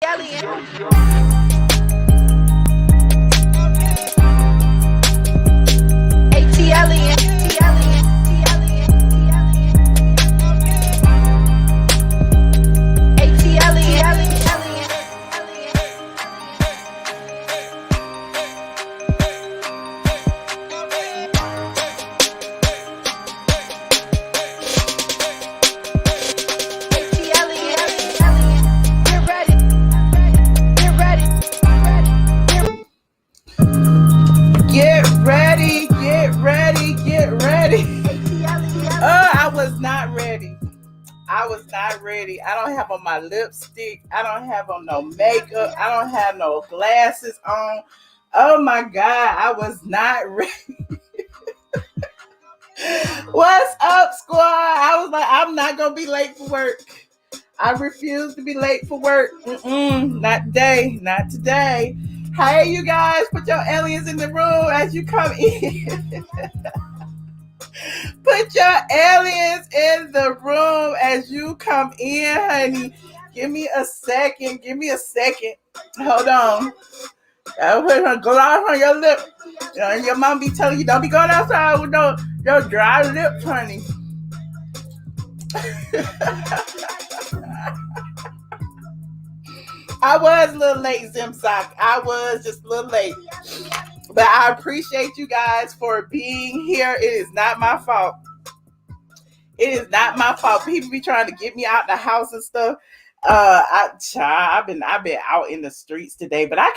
I don't have on my lipstick. I don't have on no makeup. I don't have no glasses on. Oh my God, I was not ready. What's up, squad? I was like, I'm not going to be late for work. I refuse to be late for work. Not today. Not today. Hey, you guys, put your aliens in the room as you come in. Put your aliens in the room as you come in, honey. Give me a second. Hold on. I'll put her gloss on your lip. Your mom be telling you, don't be going outside with no dry lips, honey. I was a little late, Zimsock. I was just a little late. But I appreciate you guys for being here. It is not my fault. People be trying to get me out the house and stuff. I've been out in the streets today, but I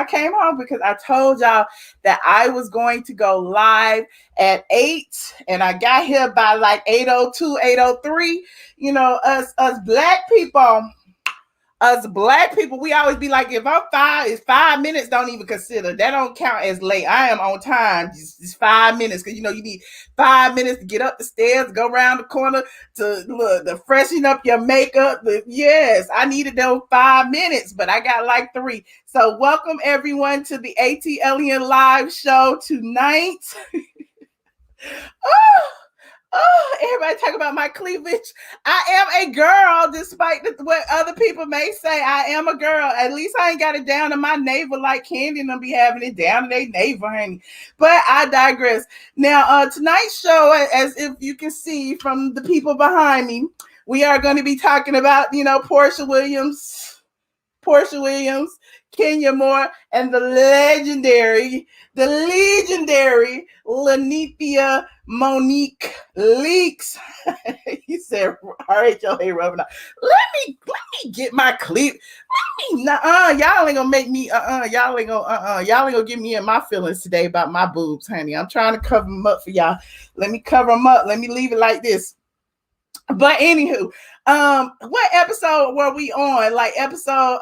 came home because I told y'all that I was going to go live at 8, and I got here by like 8:02, 8:03. You know, us black people, we always be like, if I'm 5 minutes, don't even consider. That don't count as late. I am on time. Just 5 minutes, because you need 5 minutes to get up the stairs, go around the corner to freshen up your makeup. Yes, I needed those 5 minutes, but I got like 3. So welcome everyone to the ATLien live show tonight. Everybody talk about my cleavage. I am a girl, despite what other people may say. I am a girl. At least I ain't got it down to my navel like Candy and them be having it down to their navel, honey. But I digress. Now, tonight's show, as if you can see from the people behind me, we are going to be talking about, Porsha Williams, Kenya Moore, and the legendary Lanithia Monique Leaks. He said, RHOA rubbing out. Let me get my clip. Y'all ain't gonna make me, y'all ain't gonna get me in my feelings today about my boobs, honey. I'm trying to cover them up for y'all. Let me cover them up. Let me leave it like this. But anywho, what episode were we on? Like episode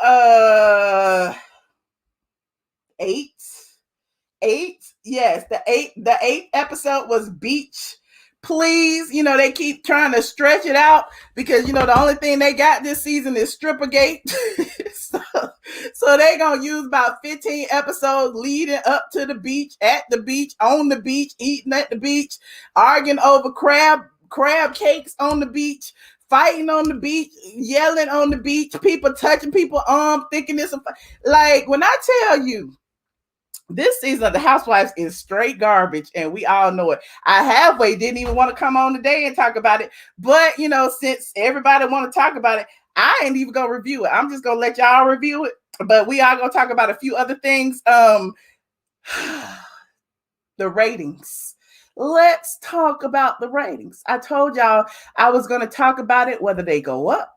8? 8? Yes, the 8th episode was Beach. Please, they keep trying to stretch it out because the only thing they got this season is Strippergate. so they gonna use about 15 episodes leading up to the beach, at the beach, on the beach, eating at the beach, arguing over crab cakes on the beach, fighting on the beach, yelling on the beach, people touching people's arms, thinking it's like, when I tell you this season of the Housewives is straight garbage, and we all know it. I halfway didn't even want to come on today and talk about it, but since everybody want to talk about it, I ain't even gonna review it. I'm just gonna let y'all review it, but we are gonna talk about a few other things. The ratings. Let's talk about the ratings. I told y'all I was going to talk about it, whether they go up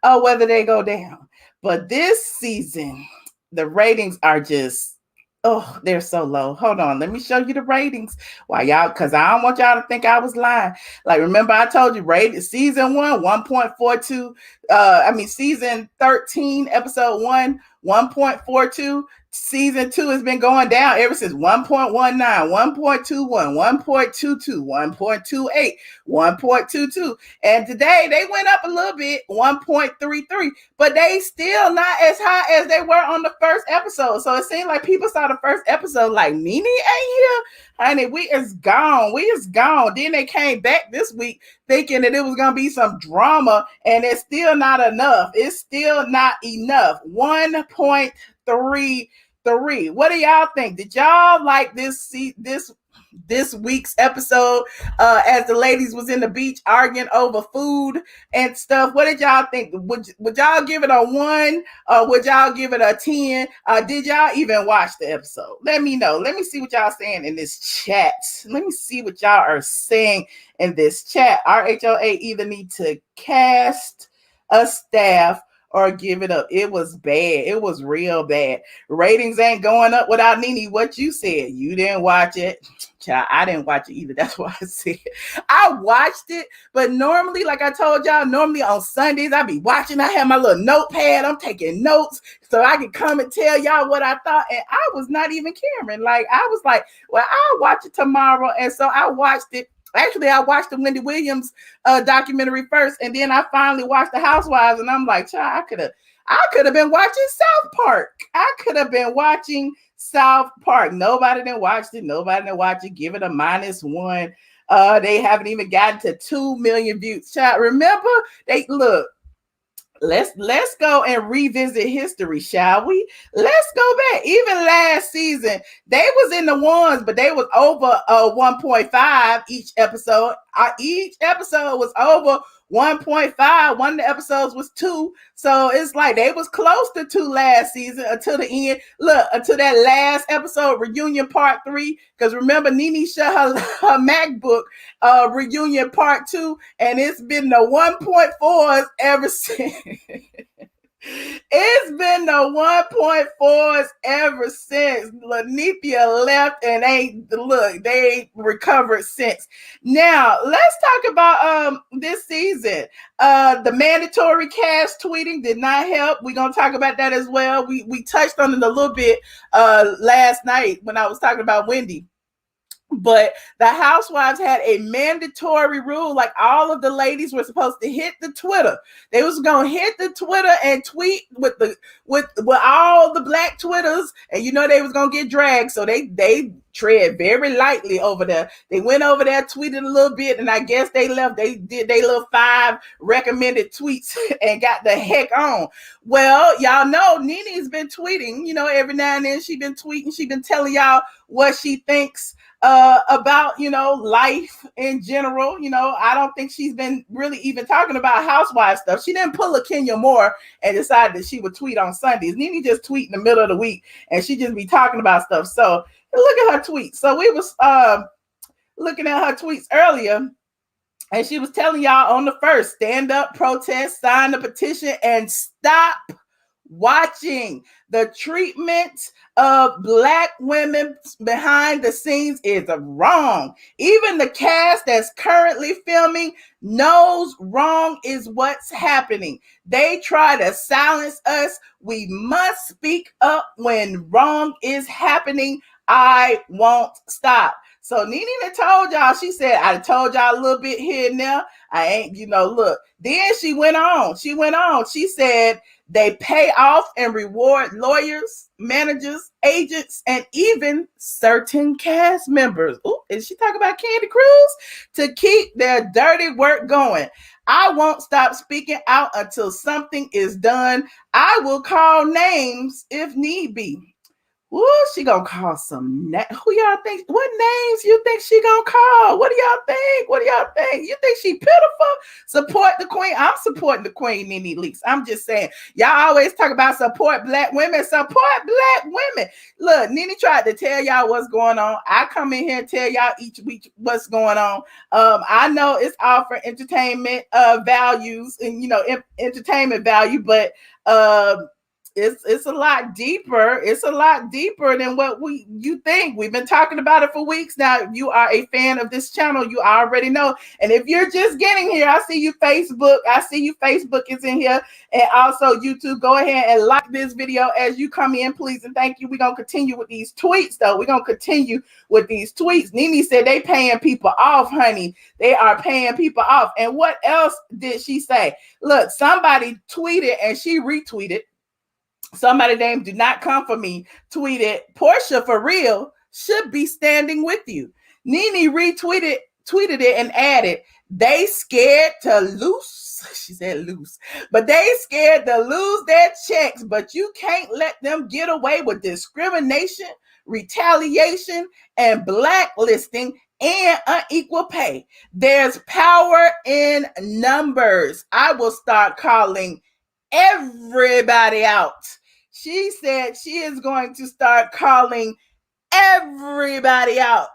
or whether they go down. But this season, the ratings are just, they're so low. Hold on. Let me show you the ratings. Why y'all? Because I don't want y'all to think I was lying. Like, remember I told you, rated season 1, 1.42. Season 13, episode 1, 1.42. season 2 has been going down ever since 1.19, 1.21, 1.22, 1.28, 1.22. And today they went up a little bit, 1.33, but they still not as high as they were on the first episode. So it seemed like people saw the first episode like, Nene ain't here. Honey, we is gone. We is gone. Then they came back this week thinking that it was going to be some drama, and it's still not enough. It's still not enough. 1.33. What do y'all think? Did y'all like this week's episode as the ladies was in the beach arguing over food and stuff? What did y'all think? Would y'all give it a 1 or would y'all give it a 10? Did y'all even watch the episode? Let me know. Let me see what y'all saying in this chat. Let me see what y'all are saying in this chat. RHOA either need to cast a staff or give it up. It was bad. It was real bad. Ratings ain't going up without Nene. What you said? You didn't watch it. Child, I didn't watch it either. That's why I said I watched it. But normally, like I told y'all, normally on Sundays, I be watching. I have my little notepad. I'm taking notes so I can come and tell y'all what I thought. And I was not even caring. Like, I was like, well, I'll watch it tomorrow. And so I watched it. Actually, I watched the Wendy Williams documentary first, and then I finally watched the Housewives, and I'm like, child, I could have been watching South Park. I could have been watching South Park. Nobody didn't watch it. Nobody didn't watch it. Give it a -1. They haven't even gotten to 2 million views. Child, remember? Let's go and revisit history, shall we? Let's go back. Even last season, they was in the ones, but they was over 1.5 each episode. Each episode was over 1.5. One of the episodes was 2. So it's like they was close to 2 last season until the end. Look, until that last episode, reunion part 3. Because remember, Nene shut her MacBook reunion part 2, and it's been the 1.4s ever since. It's been the 1.4s ever since Lanithia left, and they ain't recovered since. Now let's talk about this season. The mandatory cast tweeting did not help. We're gonna talk about that as well. We touched on it a little bit last night when I was talking about Wendy. But the Housewives had a mandatory rule, like all of the ladies were supposed to hit the Twitter. They was gonna hit the Twitter and tweet with all the black Twitters, and you know they was gonna get dragged. So they tread very lightly over there. They went over there, tweeted a little bit, and I guess they left. They did their little 5 recommended tweets and got the heck on. Well, y'all know Nene's been tweeting, you know, every now and then she been tweeting. She been telling y'all what she thinks about, you know, life in general. You know, I don't think she's been really even talking about Housewives stuff. She didn't pull a Kenya Moore and decided that she would tweet on Sundays. Nene just tweet in the middle of the week, and she just be talking about stuff. So look at her tweets. So we was looking at her tweets earlier, and she was telling y'all on the first, stand up, protest, sign the petition, and stop watching. The treatment of black women behind the scenes is wrong. Even the cast that's currently filming knows wrong is what's happening. They try to silence us. We must speak up when wrong is happening. I won't stop. So Nene told y'all, she said, I told y'all a little bit here and there. I ain't, you know, look. Then she went on. She said, they pay off and reward lawyers, managers, agents, and even certain cast members. Ooh, is she talking about Candy Cruz? To keep their dirty work going. I won't stop speaking out until something is done. I will call names if need be. Ooh, she gonna call some who y'all think? What names you think she gonna call? What do y'all think? You think she pitiful? Support the queen. I'm supporting the queen, Nene Leakes. I'm just saying, y'all always talk about support black women. Support black women. Look, Nene tried to tell y'all what's going on. I come in here and tell y'all each week what's going on. I know it's all for entertainment values and, you know, entertainment value, but it's a lot deeper. It's a lot deeper than what you think. We've been talking about it for weeks now. If you are a fan of this channel, you already know. And if you're just getting here, I see you Facebook. I see you Facebook is in here, and also YouTube. Go ahead and like this video as you come in, please, and thank you. We're gonna continue with these tweets, though. We're gonna continue with these tweets. Nene said they paying people off, honey. They are paying people off. And what else did she say? Look, somebody tweeted and she retweeted. Somebody named Do Not Come For Me tweeted, Porsha for real should be standing with you. Nene tweeted it and added, they scared to loose. She said loose. But they scared to lose their checks. But you can't let them get away with discrimination, retaliation, and blacklisting and unequal pay. There's power in numbers. I will start calling everybody out. She said she is going to start calling everybody out.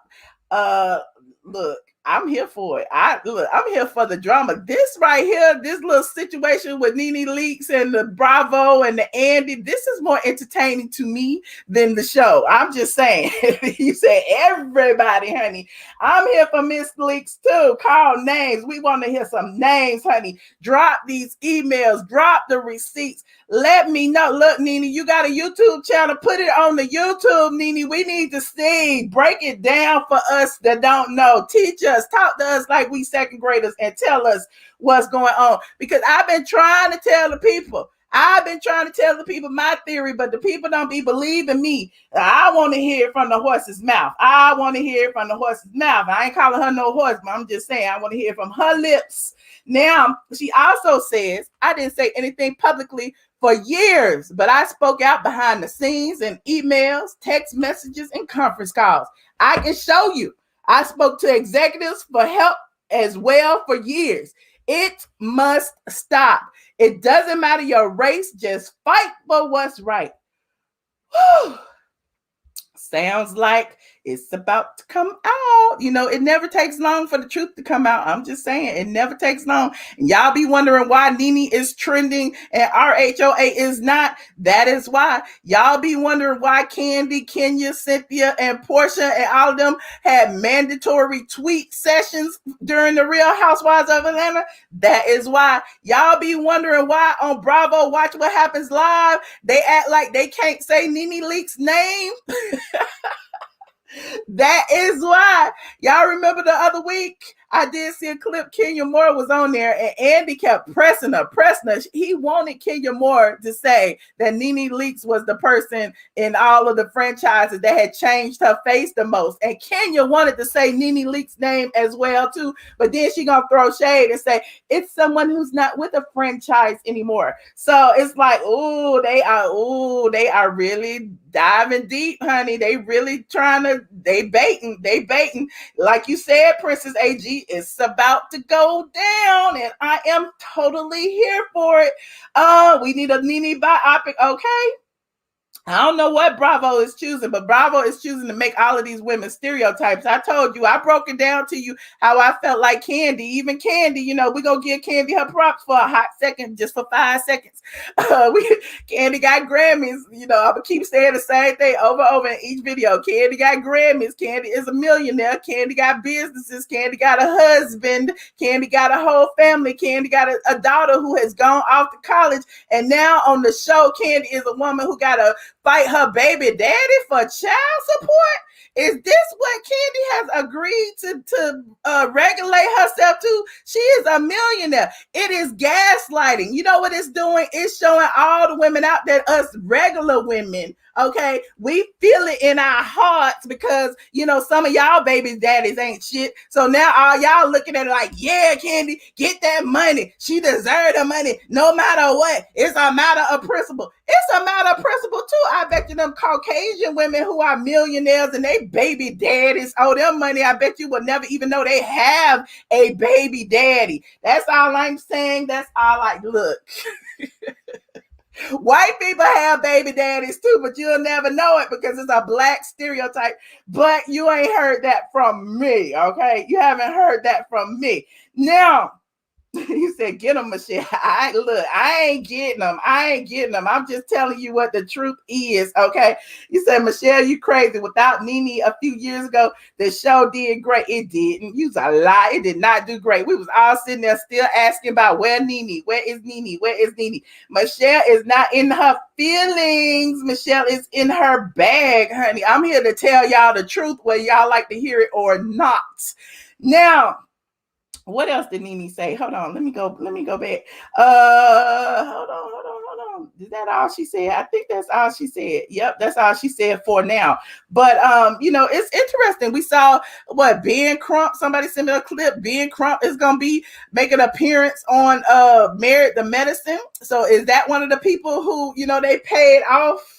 Look, I'm here for it. I'm here for the drama. This right here, this little situation with Nene Leakes and the Bravo and the Andy, this is more entertaining to me than the show. I'm just saying. You say everybody, honey. I'm here for Miss Leakes too. Call names. We want to hear some names, honey. Drop these emails. Drop the receipts. Let me know. Look, Nene, you got a YouTube channel. Put it on the YouTube, Nene. We need to see. Break it down for us that don't know. Teach us. Talk to us like we second graders and tell us what's going on. Because I've been trying to tell the people. I've been trying to tell the people my theory, but the people don't be believing me. I want to hear it from the horse's mouth. I want to hear it from the horse's mouth. I ain't calling her no horse, but I'm just saying I want to hear it from her lips. Now, she also says, I didn't say anything publicly for years, but I spoke out behind the scenes in emails, text messages, and conference calls. I can show you. I spoke to executives for help as well for years. It must stop. It doesn't matter your race. Just fight for what's right. Whew. Sounds like it's about to come out. You know, it never takes long for the truth to come out. I'm just saying, it never takes long. And y'all be wondering why Nene is trending and RHOA is not. That is why. Y'all be wondering why Candy, Kenya, Cynthia, and Porsha and all of them had mandatory tweet sessions during the Real Housewives of Atlanta. That is why. Y'all be wondering why on Bravo Watch What Happens Live, they act like they can't say Nene Leakes' name. That is why. Y'all remember the other week I did see a clip. Kenya Moore was on there and Andy kept pressing her. He wanted Kenya Moore to say that Nene Leakes was the person in all of the franchises that had changed her face the most. And Kenya wanted to say Nene Leakes' name as well too, but then she gonna throw shade and say it's someone who's not with a franchise anymore. So it's like, they are really diving deep, honey. They really they baiting. Like you said, Princess AG, it's about to go down, and I am totally here for it. We need a Nene biopic, okay? I don't know what Bravo is choosing, but Bravo is choosing to make all of these women stereotypes. I told you, I broke it down to you how I felt like Candy. Even Candy, you know, we're going to give Candy her props for a hot second, just for 5 seconds. Candy got Grammys. You know, I'm going to keep saying the same thing over and over in each video. Candy got Grammys. Candy is a millionaire. Candy got businesses. Candy got a husband. Candy got a whole family. Candy got a daughter who has gone off to college. And now on the show, Candy is a woman who got a fight her baby daddy for child support? Is this what Candy has agreed to regulate herself to? She is a millionaire. It is gaslighting. You know what it's doing? It's showing all the women out there, us regular women, okay? We feel it in our hearts because, you know, some of y'all baby daddies ain't shit. So now all y'all looking at it like, yeah, Candy, get that money. She deserved the money no matter what. It's a matter of principle. It's a matter of principle too. I bet you them Caucasian women who are millionaires and they baby daddies owe them money. I bet you will never even know they have a baby daddy. That's all I'm saying. That's all look. White people have baby daddies too, but you'll never know it because it's a black stereotype. But you ain't heard that from me, okay? You haven't heard that from me. Now, You said, get them, Michelle. I ain't getting them. I'm just telling you what the truth is, okay? You said, Michelle, you crazy. Without Nene a few years ago, the show did great. It didn't. You's a lie. It did not do great. We was all sitting there still asking about where Nene? Where is Nene? Where is Nene? Michelle is not in her feelings. Michelle is in her bag, honey. I'm here to tell y'all the truth, whether y'all like to hear it or not. Now, what else did Nene say? Hold on, let me go back. Hold on. Is that all she said? I think that's all she said. Yep, that's all she said for now. But it's interesting. We saw what Ben Crump, somebody sent me a clip. Ben Crump is gonna be making an appearance on Married to Medicine. So is that one of the people who, they paid off?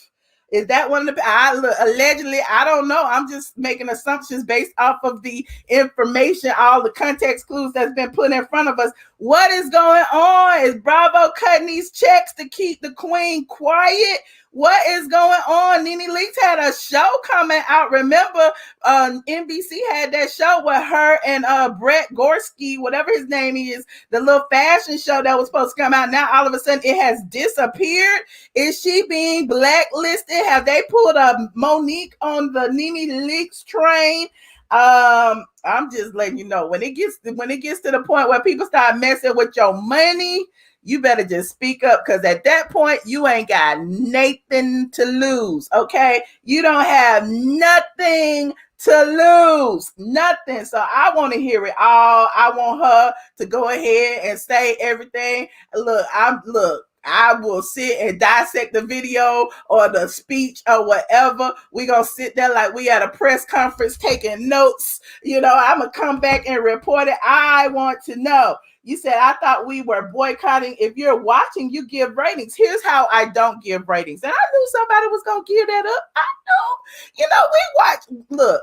Is that one of the allegedly? I don't know. I'm just making assumptions based off of the information, all the context clues that's been put in front of us. What is going on? Is Bravo cutting these checks to keep the queen quiet? What is going on? Nene Leakes had a show coming out. Remember, NBC had that show with her and Brett Gorski, whatever his name is, the little fashion show that was supposed to come out. Now, all of a sudden, it has disappeared. Is she being blacklisted? Have they pulled a Monique on the Nene Leakes train? I'm just letting you know, when it gets to the point where people start messing with your money, you better just speak up, because at that point, you ain't got nothing to lose, okay? You don't have nothing to lose, nothing. So I want to hear it all. I want her to go ahead and say everything. I will sit and dissect the video or the speech or whatever. We gonna sit there like we at a press conference taking notes. I'm gonna come back and report it. I want to know. You said, I thought we were boycotting. If you're watching, you give ratings. Here's how I don't give ratings. And I knew somebody was going to give that up. I know. We watch. Look,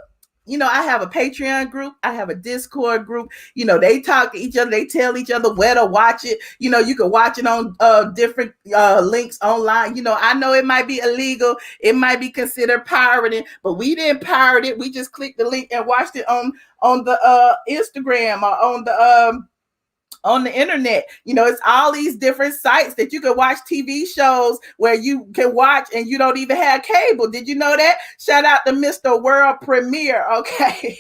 I have a Patreon group. I have a Discord group. They talk to each other. They tell each other where to watch it. You can watch it on different links online. I know it might be illegal. It might be considered pirating, but we didn't pirate it. We just clicked the link and watched it on the Instagram or on the internet. It's all these different sites that you can watch TV shows where you can watch and you don't even have cable. Did you know that? Shout out to Mr. World Premiere, okay?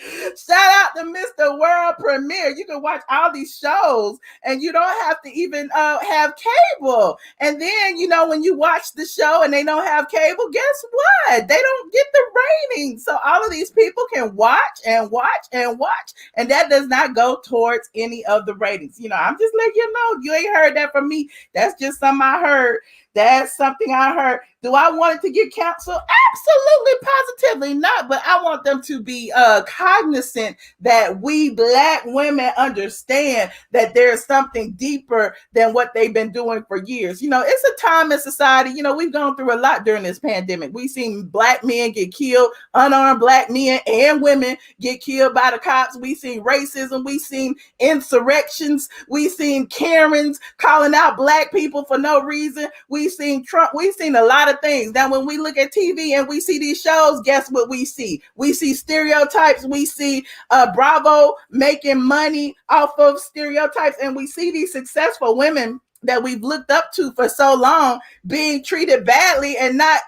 Shout out to Mr. World Premiere. You can watch all these shows and you don't have to even have cable. And then, when you watch the show and they don't have cable, guess what? They don't get the ratings. So all of these people can watch and watch and watch. And that does not go towards any of the ratings. I'm just letting you know. You ain't heard that from me. That's just something I heard. That's something I heard. Do I want it to get canceled? Absolutely, positively not. But I want them to be cognizant that we Black women understand that there's something deeper than what they've been doing for years. It's a time in society. We've gone through a lot during this pandemic. We've seen Black men get killed, unarmed Black men and women get killed by the cops. We've seen racism. We've seen insurrections. We've seen Karens calling out Black people for no reason. We've seen Trump. We've seen a lot of things. Now, when we look at TV and we see these shows, guess what we see? We see stereotypes. We see Bravo making money off of stereotypes. And we see these successful women that we've looked up to for so long being treated badly and not,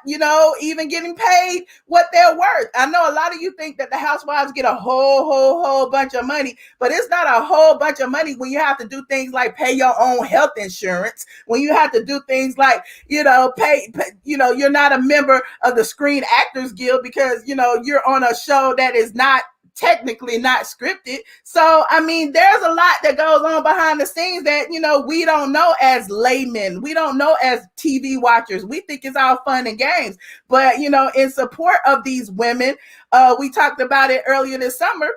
even getting paid what they're worth. I know a lot of you think that the housewives get a whole bunch of money, but it's not a whole bunch of money when you have to do things like pay your own health insurance, when you have to do things like, pay you're not a member of the Screen Actors Guild because, you're on a show that is not technically not scripted. So, there's a lot that goes on behind the scenes that, we don't know as laymen. We don't know as TV watchers. We think it's all fun and games. But, in support of these women, we talked about it earlier this summer,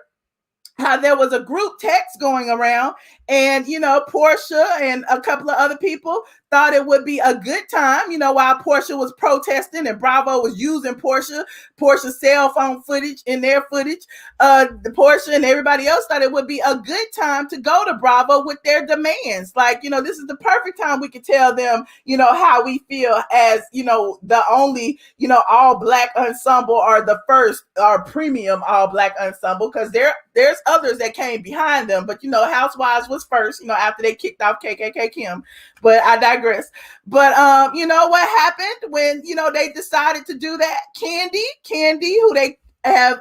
how there was a group text going around and, Porsha and a couple of other people thought it would be a good time, while Porsha was protesting and Bravo was using Porsha's cell phone footage in their footage. The Porsha and everybody else thought it would be a good time to go to Bravo with their demands. Like, this is the perfect time we could tell them, how we feel as, the only, all Black ensemble or the first or premium all Black ensemble, because there's others that came behind them. But, Housewives was first, after they kicked off KKK Kim. But I digress. But you know what happened when, they decided to do that? Candy, who they have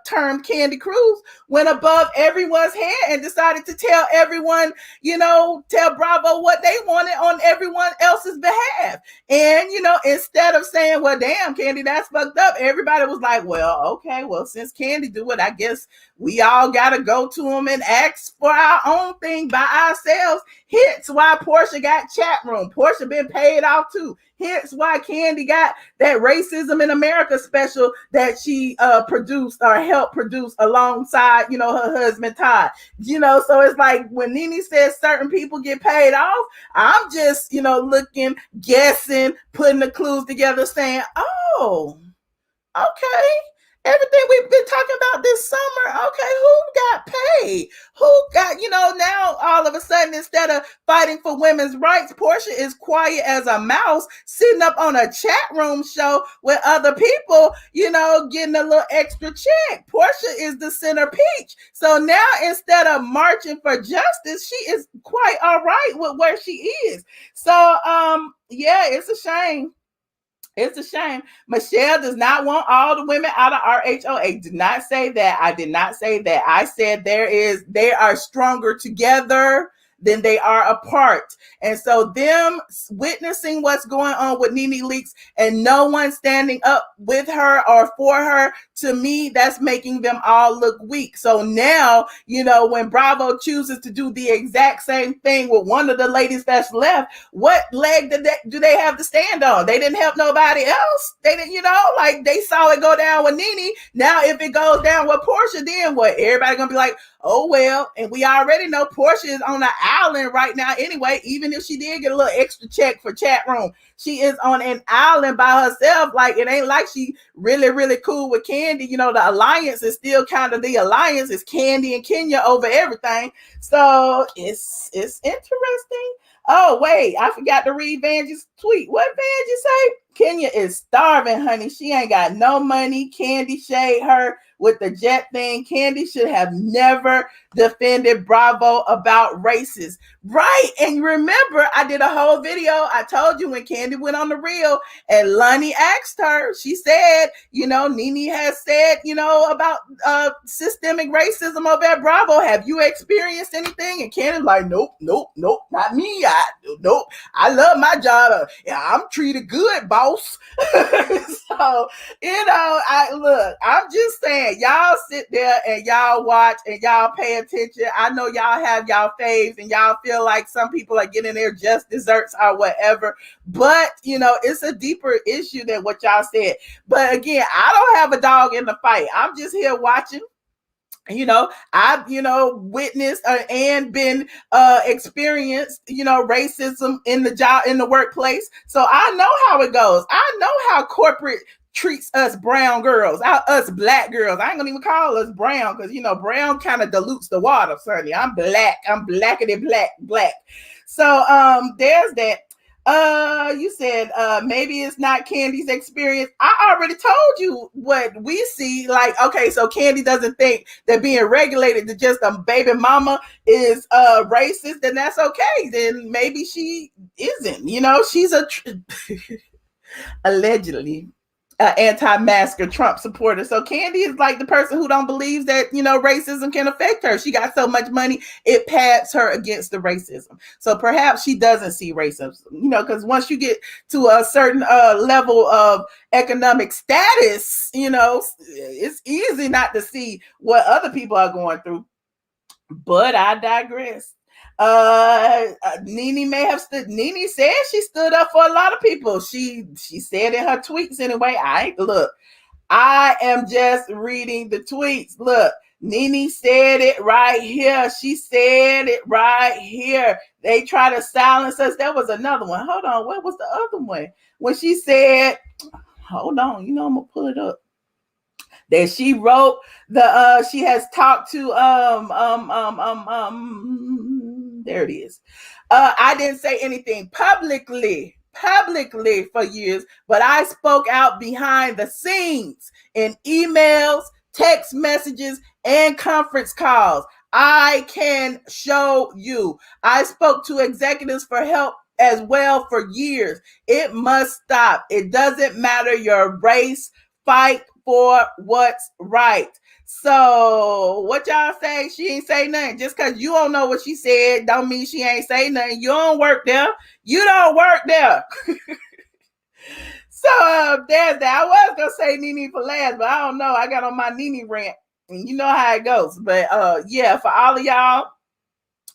termed Candy Cruz, went above everyone's head and decided to tell everyone, tell Bravo what they wanted on everyone else's behalf. And, instead of saying, well, damn, Candy, that's fucked up, everybody was like, well, okay, well, since Candy do it, I guess we all got to go to them and ask for our own thing by ourselves. Hence why Porsha got chat room. Porsha been paid off too. Hence why Candy got that Racism in America special that she produced or helped produce alongside, her husband Todd. So it's like when Nene says certain people get paid off, I'm just, looking, guessing, putting the clues together, saying, oh, okay. Everything we've been talking about this summer, okay, who got paid? Who got, now all of a sudden, instead of fighting for women's rights, Porsha is quiet as a mouse, sitting up on a chat room show with other people, getting a little extra check. Porsha is the center peach. So now instead of marching for justice, she is quite all right with where she is. So, yeah, it's a shame. It's a shame. Michelle does not want all the women out of RHOA. Did not say that. I did not say that. I said they are stronger together than they are apart. And so them witnessing what's going on with Nene Leakes and no one standing up with her or for her, to me, that's making them all look weak. So now, when Bravo chooses to do the exact same thing with one of the ladies that's left, what leg do they have to stand on? They didn't help nobody else. They didn't, they saw it go down with Nene. Now, if it goes down with Porsha, then what? Everybody gonna be like, oh, well, and we already know Porsha is on an island right now anyway, even if she did get a little extra check for chat room. She is on an island by herself. Like, it ain't like she really, really cool with Candy. The alliance is still kind of the alliance. It's Candy and Kenya over everything. So it's interesting. Oh, wait, I forgot to read Vanjie's tweet. What Vanjie say? Kenya is starving, honey. She ain't got no money. Candy shade her with the jet thing. Candy should have never defended Bravo about races. Right. And remember, I did a whole video. I told you when Candy went on the reel and Lonnie asked her, she said, Nene has said, about systemic racism over at Bravo. Have you experienced anything? And Candy's like, nope, not me. Nope. I love my job. Yeah, I'm treated good, boss. So, I'm just saying, y'all sit there and y'all watch and y'all pay attention. I know y'all have y'all faves and y'all feel like some people are getting their just desserts or whatever, but it's a deeper issue than what y'all said. But again, I don't have a dog in the fight. I'm just here watching. I've, witnessed and been experienced, racism in the job, in the workplace. So I know how it goes. I know how corporate treats us brown girls, us black girls. I ain't gonna even call us brown because, brown kind of dilutes the water, Sonny. I'm black. I'm blackity black. So there's that. You said maybe it's not Candy's experience. I already told you what we see. Like, okay, so Candy doesn't think that being regulated to just a baby mama is racist, then that's okay. Then maybe she isn't. She's allegedly anti-masker Trump supporter. So Candy is like the person who don't believe that, racism can affect her. She got so much money, it pads her against the racism. So perhaps she doesn't see racism, because once you get to a certain level of economic status, it's easy not to see what other people are going through. But I digress. Nene may have stood. Nene said she stood up for a lot of people. She said in her tweets anyway. I am just reading the tweets. Look, Nene said it right here. She said it right here. They try to silence us. There was another one. Hold on. What was the other one? When she said, hold on, I'm gonna pull it up. That she wrote she has talked to there it is. I didn't say anything publicly for years, but I spoke out behind the scenes in emails, text messages, and conference calls. I can show you. I spoke to executives for help as well for years. It must stop. It doesn't matter your race. Fight for what's right. So what y'all say? She ain't say nothing. Just because you don't know what she said don't mean she ain't say nothing. You don't work there. You don't work there. So there's that. I was gonna say Nene for last, but I don't know. I got on my Nene rant, and you know how it goes. But yeah, for all of y'all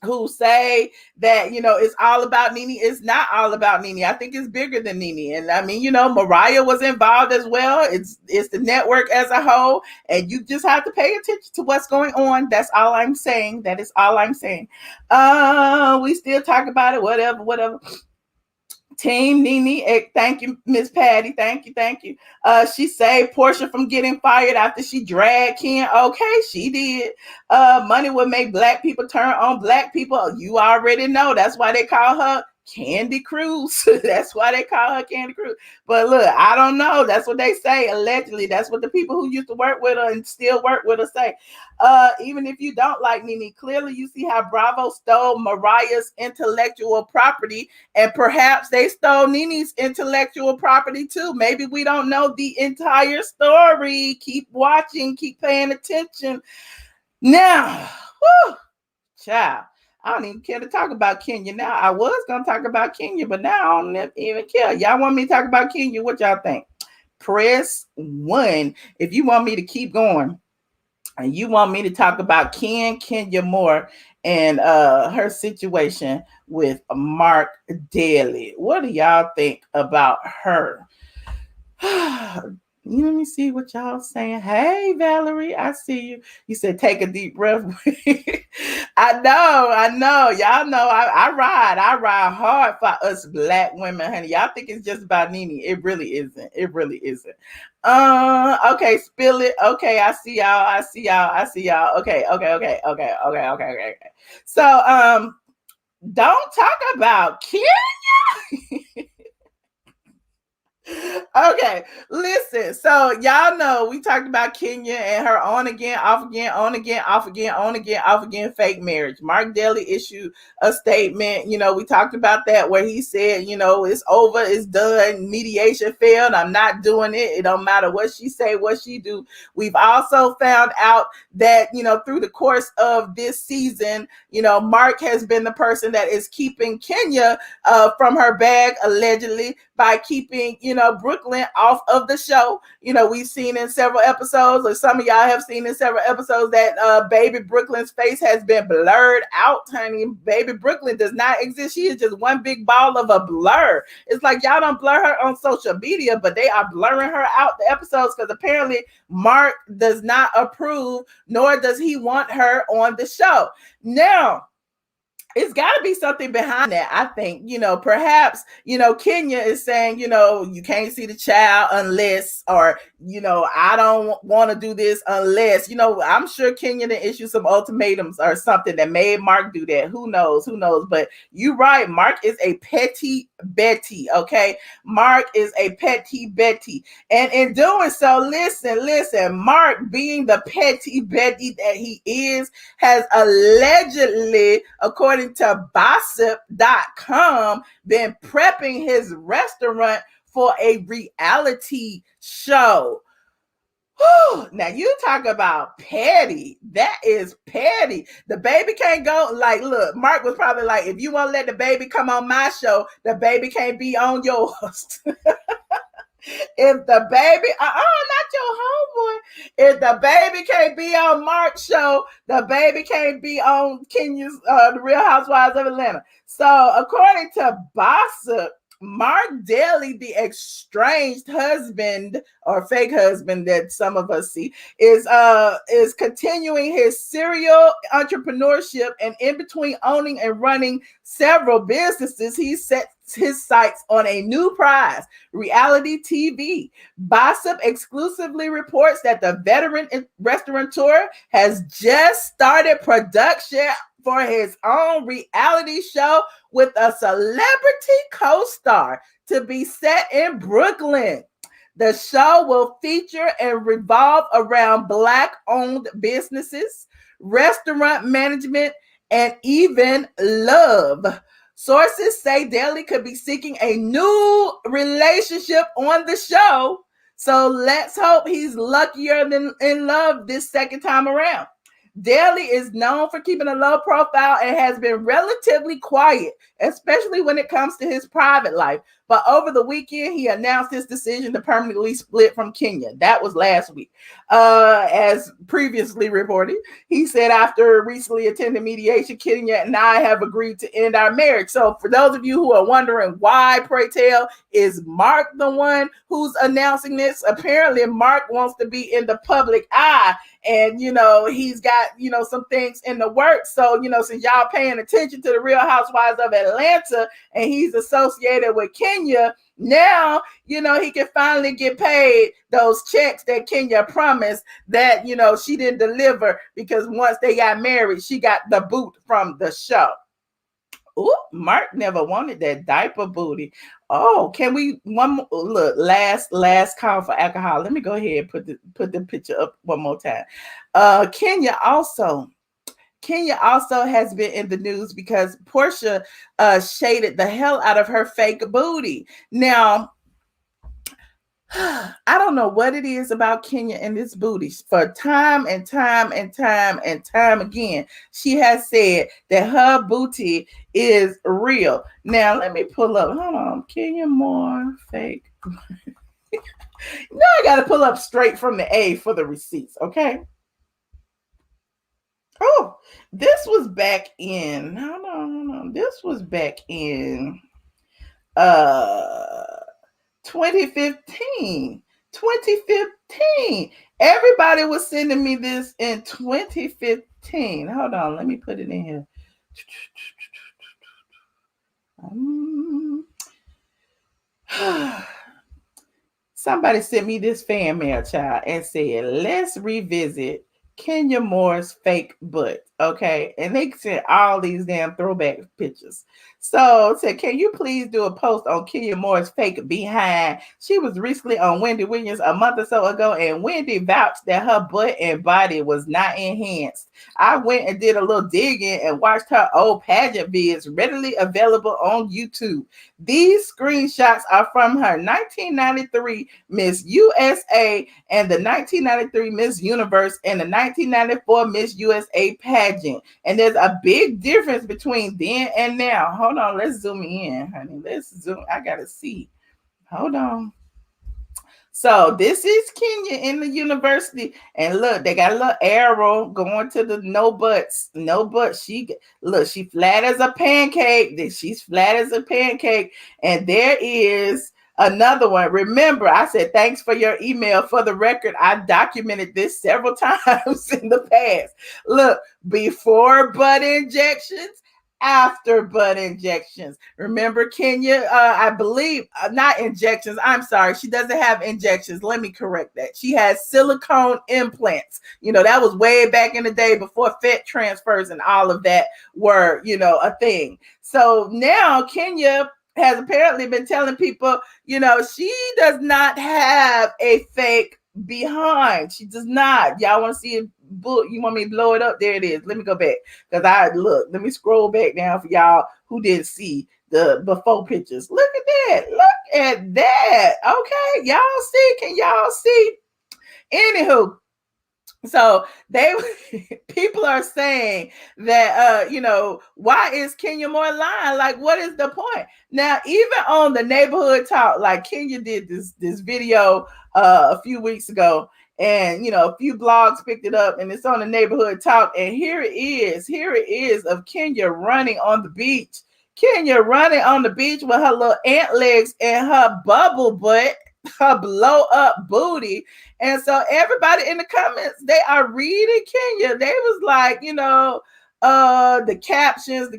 who say that it's all about Nene, it's not all about Nene. I think it's bigger than Nene, and I mean Mariah was involved as well. It's the network as a whole, and you just have to pay attention to what's going on. That's all I'm saying. That is all I'm saying. We still talk about it. Whatever. Team Nene, thank you, Miss Patty. Thank you. She saved Porsha from getting fired after she dragged Ken. Okay, she did. Money will make black people turn on black people. You already know. That's why they call her Candy Cruz. That's why they call her Candy Cruz. But look, I don't know. That's what they say. Allegedly, that's what the people who used to work with her and still work with her say. Even if you don't like Nene, clearly you see how Bravo stole Mariah's intellectual property, and perhaps they stole Nene's intellectual property too. Maybe we don't know the entire story. Keep watching, keep paying attention. Now, child, I don't even care to talk about Kenya now. I was going to talk about Kenya, but now I don't even care. Y'all want me to talk about Kenya? What y'all think? Press 1 if you want me to keep going. And you want me to talk about Kenya Moore and her situation with Marc Daly. What do y'all think about her? Let me see what y'all saying. Hey, Valerie, I see you. You said take a deep breath. I know. Y'all know I ride hard for us black women, honey. Y'all think it's just about Nene. It really isn't. Okay, spill it. Okay, I see y'all. Okay. So, don't talk about Kenya. Okay, listen. So y'all know we talked about Kenya and her on again, off again fake marriage. Marc Daly issued a statement. We talked about that where he said, it's over, it's done. Mediation failed. I'm not doing it. It don't matter what she say, what she do. We've also found out that through the course of this season, Marc has been the person that is keeping Kenya from her bag allegedly by keeping Brooklyn off of the show. We've seen in several episodes, or some of y'all have seen in several episodes, that baby Brooklyn's face has been blurred out, honey. Baby Brooklyn does not exist. She is just one big ball of a blur. It's like y'all don't blur her on social media, but they are blurring her out the episodes because apparently Marc does not approve, nor does he want her on the show. Now, it's got to be something behind that. I think, perhaps, Kenya is saying, you can't see the child unless, or, I don't want to do this unless, I'm sure Kenya did issue some ultimatums or something that made Marc do that. Who knows? But you're right. Marc is a petty Betty. Okay. Marc is a petty Betty. And in doing so, listen, Marc, being the petty Betty that he is, has allegedly, according to Gossip.com, been prepping his restaurant for a reality show. Whew. Now you talk about petty. That is petty. The baby can't go. Like, look, Marc was probably like, if you want to let the baby come on my show, the baby can't be on yours. If the baby, not your homeboy. If the baby can't be on Marc's show, the baby can't be on Kenya's, The Real Housewives of Atlanta. So, according to Gossip, Marc Daly, the estranged husband or fake husband that some of us see, is continuing his serial entrepreneurship, and in between owning and running several businesses, he sets his sights on a new prize, reality TV. Gossip exclusively reports that the veteran restaurateur has just started production for his own reality show with a celebrity co-star to be set in Brooklyn. The show will feature and revolve around Black-owned businesses, restaurant management, and even love. Sources say Daly could be seeking a new relationship on the show. So let's hope he's luckier than in love this second time around. Daly is known for keeping a low profile and has been relatively quiet, especially when it comes to his private life. But over the weekend, he announced his decision to permanently split from Kenya. That was last week. As previously reported, he said after recently attending mediation, Kenya and I have agreed to end our marriage. So for those of you who are wondering why, pray tell, is Marc the one who's announcing this? Apparently, Marc wants to be in the public eye. And, he's got, some things in the works. So, since y'all paying attention to the Real Housewives of Atlanta and he's associated with Kenya, now, he can finally get paid those checks that Kenya promised that, she didn't deliver because once they got married, she got the boot from the show. Ooh, Marc never wanted that diaper booty. Oh, can we look, last call for alcohol. Let me go ahead and put the picture up one more time. Kenya also has been in the news because Porsha shaded the hell out of her fake booty. Now, I don't know what it is about Kenya and this booty. For time and time again, she has said that her booty is real. Now, let me pull up. Hold on. Kenya Moore fake. I got to pull up straight from the A for the receipts, okay? Oh, this was back in. Hold on. This was back in 2015. Everybody was sending me this in 2015. Hold on, let me put it in here. Somebody sent me this fan mail, child, and said, let's revisit Kenya Moore's fake butt. Okay. And they sent all these damn throwback pictures. So said, can you please do a post on Kenya Moore's fake behind? She was recently on Wendy Williams a month or so ago, and Wendy vouched that her butt and body was not enhanced. I went and did a little digging and watched her old pageant vids readily available on YouTube. These screenshots are from her 1993 Miss USA and the 1993 Miss Universe and the 1994 Miss USA pageant. And there's a big difference between then and now. Hold on, let's zoom in, honey. Let's zoom. I gotta see. Hold on. So this is Kenya in the university, and look, they got a little arrow going to the no butts. She flat as a pancake. She's flat as a pancake, and there is another one. Remember, I said thanks for your email. For the record, I documented this several times in the past. Look, before butt injections, after butt injections. Remember Kenya, I believe, not injections. I'm sorry. She doesn't have injections. Let me correct that. She has silicone implants. That was way back in the day before fat transfers and all of that were, a thing. So now Kenya has apparently been telling people, she does not have a fake behind. She does not. Y'all want to see it? You want me to blow it up? There it is. Let me go back because let me scroll back down for y'all who didn't see the before pictures. Look at that. Okay, y'all see? Can y'all see? Anywho, so people are saying that why is Kenya Moore lying? Like, what is the point? Now, even on the neighborhood talk, like Kenya did this video a few weeks ago, and a few blogs picked it up, and it's on the neighborhood talk, and here it is of Kenya running on the beach. Kenya running on the beach with her little ant legs and her bubble butt, her blow up booty. And so everybody in the comments, they are reading Kenya. They was like, the captions.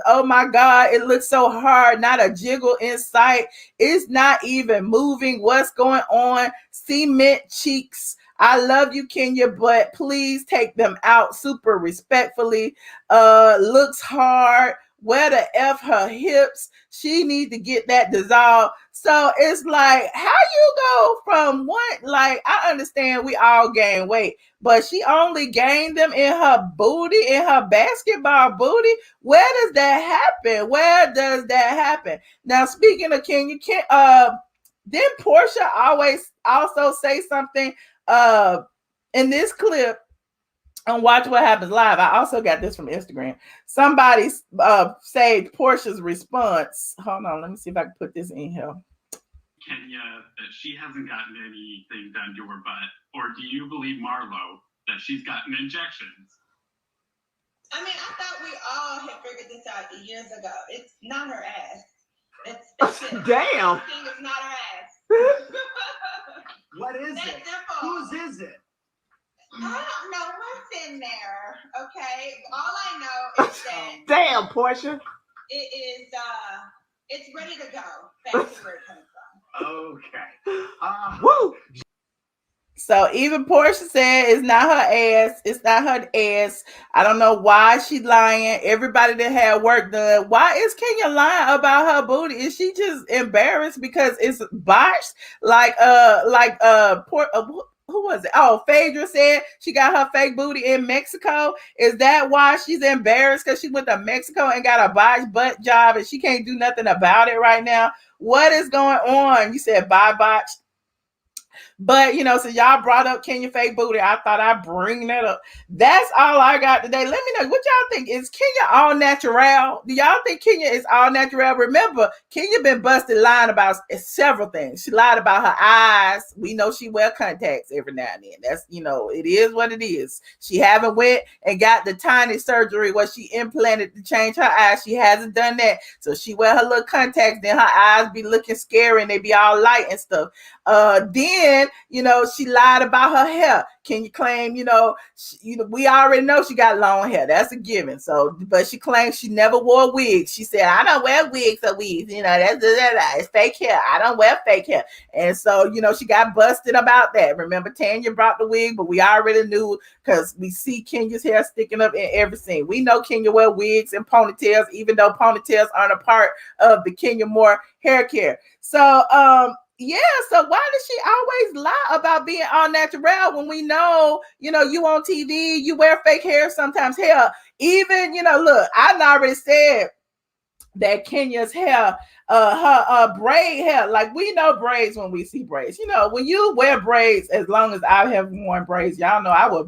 Oh my God, it looks so hard. Not a jiggle in sight. It's not even moving. What's going on? Cement cheeks. I love you, Kenya, but please take them out super respectfully. Looks hard. Where the F her hips? She need to get that dissolved. So it's like, how you go from one, like, I understand we all gain weight, but she only gained them in her booty, in her basketball booty. Where does that happen? Where does that happen? Now, speaking of Kenya, didn't Porsha always also say something in this clip on Watch What Happens Live? I also got this from Instagram. Somebody said Porsha's response. Hold on, let me see if I can put this in here. Kenya, that she hasn't gotten anything done to her butt, or do you believe Marlo that she's gotten injections? I mean, I thought we all had figured this out years ago. It's not her ass. It's damn. It's not her ass. What is That's it? simple. Whose is it? I don't know what's in there. Okay, all I know is that Damn, Porsha. it is. It's ready to go. Back to where it comes from. Okay. Woo. So even Porsha said it's not her ass. It's not her ass. I don't know why she lying. Everybody that had work done. Why is Kenya lying about her booty? Is she just embarrassed because it's botched? Who was it? Oh, Phaedra said she got her fake booty in Mexico. Is that why she's embarrassed? Because she went to Mexico and got a botched butt job and she can't do nothing about it right now? What is going on? You said bye botched. But, you know, so y'all brought up Kenya fake booty. I thought I'd bring that up. That's all I got today. Let me know what y'all think. Is Kenya all natural? Do y'all think Kenya is all natural? Remember, Kenya been busted lying about several things. She lied about her eyes. We know she wear contacts every now and then. That's, you know, it is what it is. She haven't went and got the tiny surgery where she implanted to change her eyes. She hasn't done that. So she wear her little contacts. Then her eyes be looking scary and they be all light and stuff. Then, you know, she lied about her hair. Can you claim, we already know she got long hair. That's a given. So, but she claims she never wore wigs. She said, I don't wear wigs or weaves. You know, it's fake hair. I don't wear fake hair. And so, you know, she got busted about that. Remember, Tanya brought the wig, but we already knew because we see Kenya's hair sticking up in every scene. We know Kenya wear wigs and ponytails, even though ponytails aren't a part of the Kenya Moore hair care. So, yeah, so why does she always lie about being all natural when we know, you know, you on TV, you wear fake hair sometimes? Hell, even, look, I already said that Kenya's hair, her braid hair, like we know braids when we see braids. You know, when you wear braids, as long as I have worn braids, y'all know I will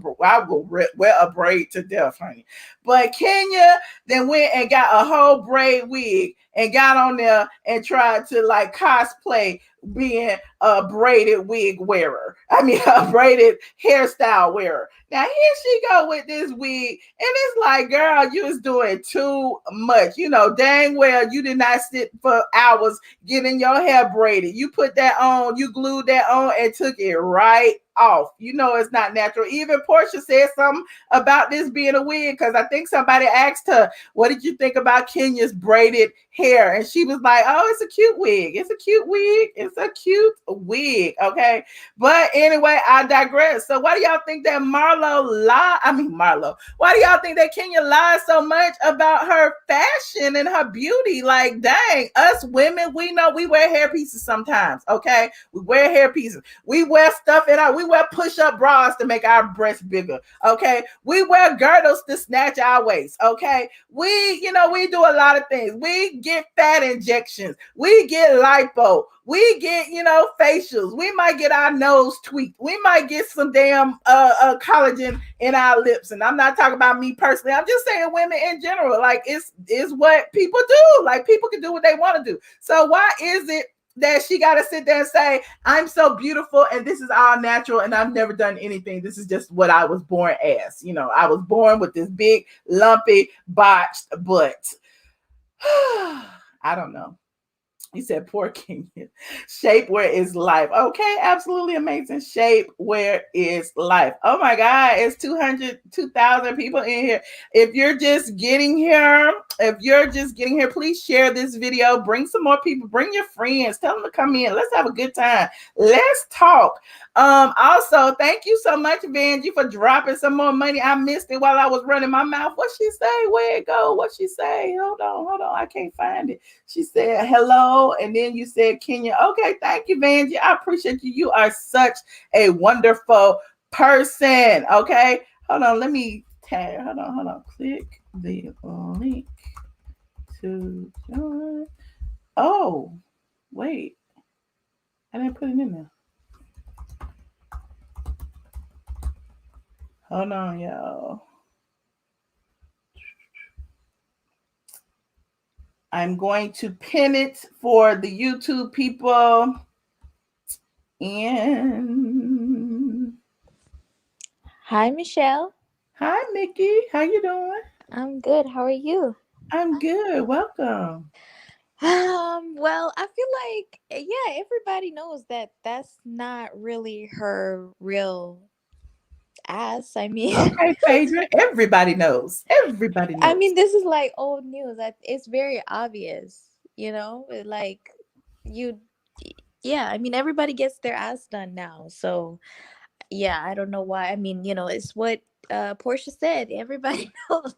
wear a braid to death, honey. But Kenya then went and got a whole braid wig and got on there and tried to like cosplay being a braided wig wearer. I mean, a braided hairstyle wearer. Now here she go with this wig, and it's like, girl, you was doing too much. You know, dang well, you did not sit for hours getting your hair braided. You put that on, you glued that on, and took it right off. You know it's not natural. Even Porsha said something about this being a wig because I think somebody asked her, what did you think about Kenya's braided hair? And she was like, oh, it's a cute wig. It's a cute wig. It's a cute wig. Okay. But anyway, I digress. So why do y'all think that Marlo, why do y'all think that Kenya lies so much about her fashion and her beauty? Like, dang, us women, we know we wear hair pieces sometimes. Okay. We wear hair pieces. We wear stuff we wear push-up bras to make our breasts bigger. Okay. We wear girdles to snatch our waist. Okay. We do a lot of things. We get fat injections. We get lipo. We get, facials. We might get our nose tweaked. We might get some damn collagen in our lips. And I'm not talking about me personally. I'm just saying women in general. Like, it's what people do. Like, people can do what they want to do. So why is it that she got to sit there and say, I'm so beautiful and this is all natural and I've never done anything. This is just what I was born as. I was born with this big, lumpy, botched butt. I don't know. He said, poor Kenya. Shapewear is life. Okay, absolutely amazing. Shapewear is life. Oh my God, it's 2,000 people in here. If you're just getting here, please share this video. Bring some more people. Bring your friends. Tell them to come in. Let's have a good time. Let's talk. Also, thank you so much, Vanjie, for dropping some more money. I missed it while I was running my mouth. What she say? Where it go? What she say? Hold on. I can't find it. She said hello, and then you said Kenya. Okay, thank you, Vanjie. I appreciate you. You are such a wonderful person. Okay, hold on. Let me tag. Hold on. Click the link to join. Oh, wait. I didn't put it in there. Hold on, y'all. I'm going to pin it for the YouTube people. And hi, Michelle. Hi, Nikki. How you doing? I'm good. How are you? I'm good. Welcome. Well, I feel like everybody knows that that's not really her real ass. I mean, Okay, Phaedra. Everybody knows. Everybody I knows. mean, this is like old news. It's very obvious, like you, yeah. I mean, everybody gets their ass done now. So yeah, I don't know why. I mean, it's what Porsha said. Everybody knows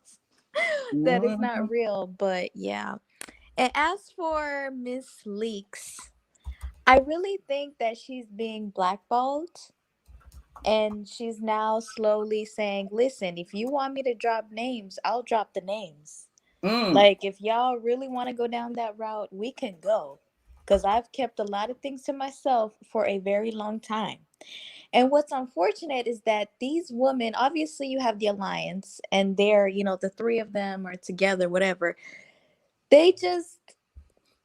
that it's not real, but yeah. And as for Miss Leaks, I really think that she's being blackballed. And she's now slowly saying, listen, if you want me to drop names, I'll drop the names. Like, if y'all really want to go down that route, we can go. Because I've kept a lot of things to myself for a very long time. And what's unfortunate is that these women, obviously, you have the alliance, and they're, the three of them are together, whatever. They just,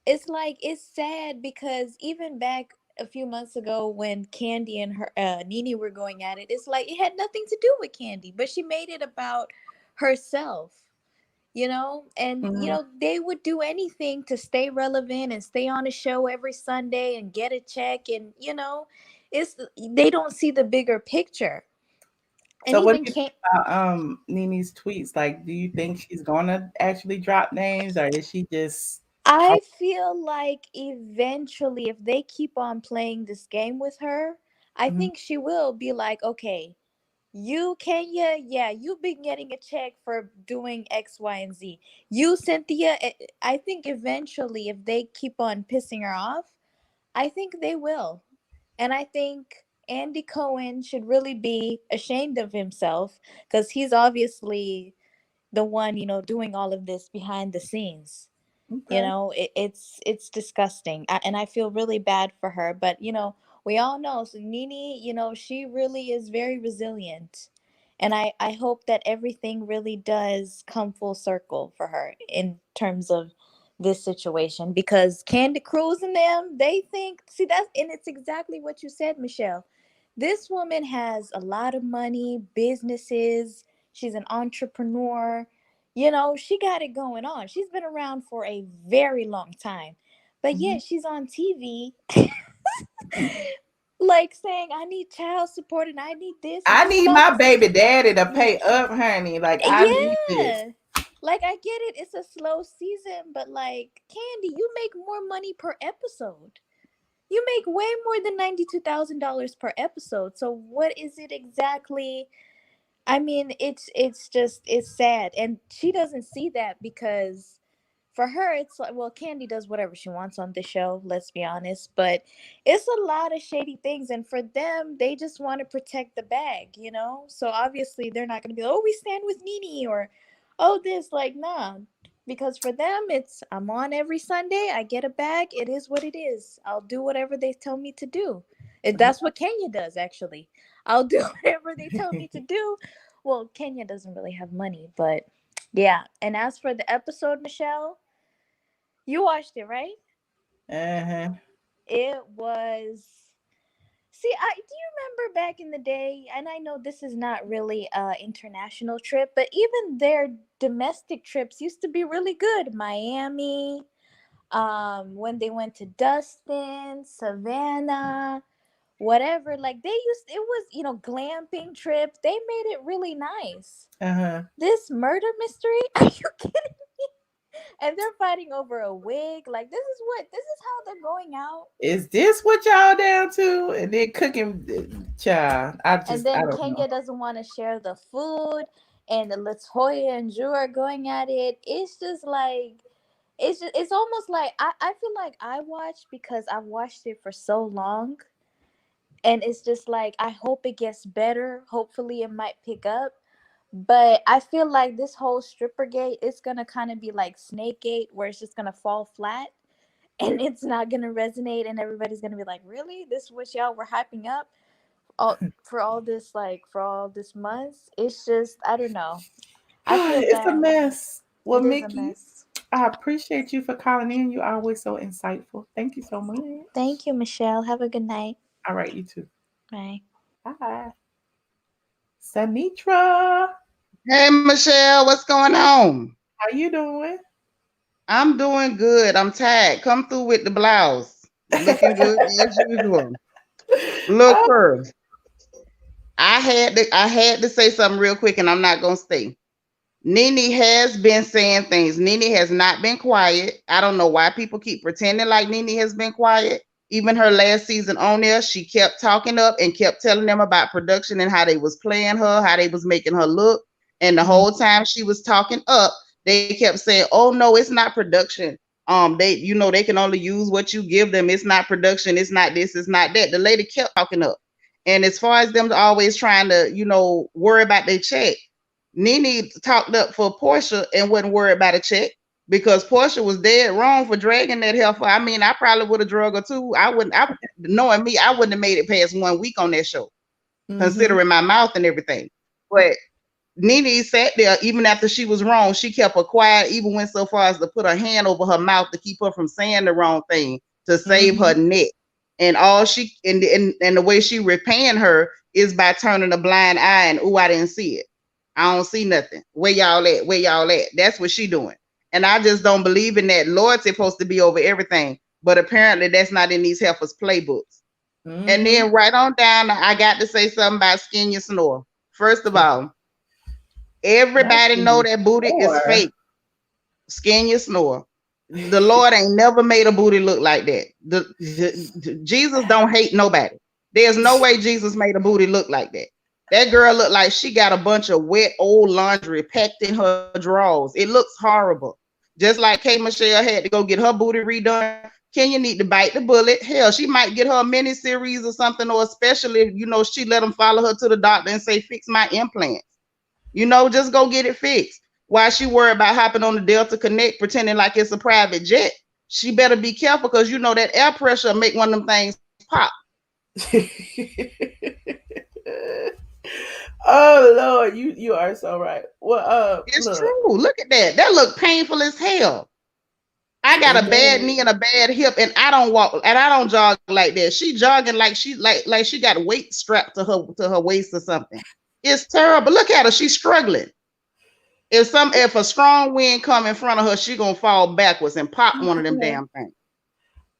it's like, it's sad because even back a few months ago when Candy and her Nene were going at it, it's like it had nothing to do with Candy, but she made it about herself, and they would do anything to stay relevant and stay on a show every Sunday and get a check, and it's they don't see the bigger picture. And So what even do you think about Nene's tweets? Like, do you think she's gonna actually drop names, or is she just I talking? feel like eventually, if they keep on playing this game with her, I Mhm. think she will be like, okay, you, Kenya, yeah, you've been getting a check for doing X, Y, and Z. You, Cynthia, I think eventually, if they keep on pissing her off, I think they will. And I think Andy Cohen should really be ashamed of himself because he's obviously the one, doing all of this behind the scenes. Okay. It's disgusting. And I feel really bad for her, but we all know, so Nene, she really is very resilient, and I hope that everything really does come full circle for her in terms of this situation, because Candy Cruz and them, they think, see, that's, and it's exactly what you said, Michelle. This woman has a lot of money, businesses, she's an entrepreneur. She got it going on. She's been around for a very long time. But Mhm. yet she's on TV like saying, I need child support and I need this. And I she's need about my to, baby daddy to pay up, honey. Like, I need this. yeah. Like, I get it. It's a slow season, but like, Candy, you make more money per episode. You make way more than $92,000 per episode. So what is it exactly? I mean, it's just, it's sad, and she doesn't see that because for her it's like, well, Candy does whatever she wants on the show, let's be honest, but it's a lot of shady things, and for them, they just want to protect the bag, so obviously they're not going to be like, oh, we stand with Nene, or oh, this, like, nah, because for them it's, I'm on every Sunday, I get a bag, it is what it is, I'll do whatever they tell me to do. That's what Kenya does, actually. I'll do whatever they tell me to do. Well, Kenya doesn't really have money, but yeah. And as for the episode, Michelle, you watched it, right? Uh-huh. It was. See, do you remember back in the day? And I know this is not really a international trip, but even their domestic trips used to be really good. Miami, When they went to Dustin, Savannah, whatever, like they used, it was, you know, glamping trips. They made it really nice. Uh-huh. This murder mystery, are you kidding me? And they're fighting over a wig. Like this is how they're going out. Is this what y'all down to? And then cooking, child. And I then don't know. Kenya doesn't want to share the food, and Latoya and Drew are going at it. It's just like, it's almost like I feel like I watched because I've watched it for so long, and it's just like I hope it gets better. Hopefully it might pick up. But I feel like this whole stripper gate is gonna kind of be like Snake Gate, where it's just gonna fall flat and it's not gonna resonate, and everybody's gonna be like, "Really? This is what y'all were hyping up for all this months?" It's just, I don't know. I feel It's a bad. mess. Well, It is a Mickey, mess. I appreciate you for calling in. You're always so insightful. Thank you so much. Thank you, Michelle. Have a good night. All right, you too. Bye. Bye. Sanitra, Hey, Michelle, what's going on? how you doing? I'm doing good. I'm tired. Come through with the blouse. Looking good as usual. Look Oh, first. I had to say something real quick, and I'm not gonna stay. Nene has been saying things. Nene has not been quiet. I don't know why people keep pretending like Nene has been quiet. Even her last season on there, she kept talking up and kept telling them about production and how they was playing her, how they was making her look. And the whole time she was talking up, they kept saying, "Oh no, it's not production. They, you know, they can only use what you give them. It's not production. It's not this. It's not that." The lady kept talking up. And as far as them always trying to, you know, worry about their check, Nene talked up for Porsha and wasn't worried about a check because Porsha was dead wrong for dragging that heifer. I mean, I probably would have drug her too. Knowing me, I wouldn't have made it past 1 week on that show, considering my mouth and everything. But Nene sat there even after she was wrong. She kept her quiet, even went so far as to put her hand over her mouth to keep her from saying the wrong thing to save her neck. And all she and the way she repaying her is by turning a blind eye and, "Oh, I didn't see it. I don't see nothing. Where y'all at? Where y'all at?" That's what she doing. And I just don't believe in that. Lord's supposed to be over everything, but apparently that's not in these heifers' playbooks. And then right on down, I got to say something about Skin Your Snore. First of all, everybody know that booty is fake. Skin Your Snore. The Lord ain't never made a booty look like that. Jesus don't hate nobody. There's no way Jesus made a booty look like that. That girl looked like she got a bunch of wet old laundry packed in her drawers. It looks horrible. Just like K. Michelle had to go get her booty redone. Kenya need to bite the bullet. Hell, she might get her a mini series or something, or especially, you know, she let them follow her to the doctor and say, "Fix my implants." You know, just go get it fixed. Why she worried about hopping on the Delta Connect pretending like it's a private jet? She better be careful because you know that air pressure make one of them things pop. Oh Lord, you are so right. Well, it's look. true. Look at that. That look painful as hell. I got a bad knee and a bad hip, and I don't walk and I don't jog like that. She jogging like she like she got weight strapped to her waist or something. It's terrible. Look at her. She's struggling. If a strong wind come in front of her, she gonna fall backwards and pop one of them damn things.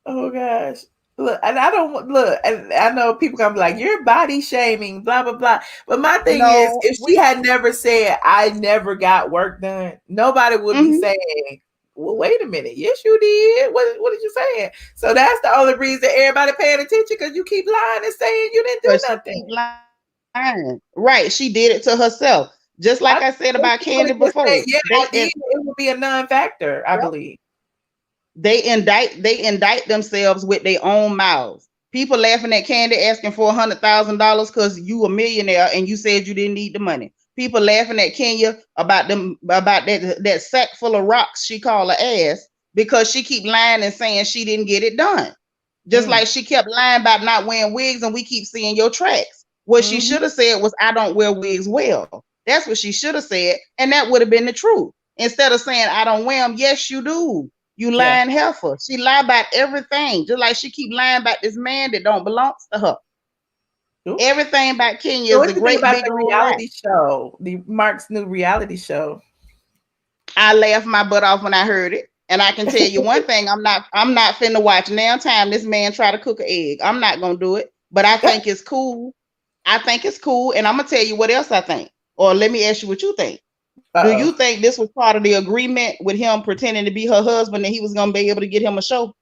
Oh gosh. Look, and I don't look, and I know people gonna be like, "You're body shaming, blah blah blah." But my thing is, if she had never said, "I never got work done," nobody would be saying, "Well, wait a minute, yes, you did. What did you say?" So that's the only reason everybody paying attention, because you keep lying and saying you didn't do nothing. Lying. Right, she did it to herself. Just like I said about Candy before. Say, yeah, I did. It would be a non-factor, I believe. They indict themselves with their own mouths. People laughing at Candy asking for $100,000 because you a millionaire and you said you didn't need the money. People laughing at Kenya about that sack full of rocks she called her ass because she keep lying and saying she didn't get it done. Just like she kept lying about not wearing wigs, and we keep seeing your tracks. What she should have said was, "I don't wear wigs well." That's what she should have said, and that would have been the truth. Instead of saying, "I don't wear them," yes, you do. You lying heifer. She lie about everything, just like she keep lying about this man that don't belong to her. Ooh. Everything about Kenya is a great big reality show. The Marc's new reality show. I laughed my butt off when I heard it, And I can tell you one thing, I'm not finna watch now time this man try to cook an egg. I'm not gonna do it. But I think it's cool. I think it's cool. And I'm gonna tell you what else I think. Or let me ask you what you think. Do you think this was part of the agreement with him pretending to be her husband that he was gonna be able to get him a show?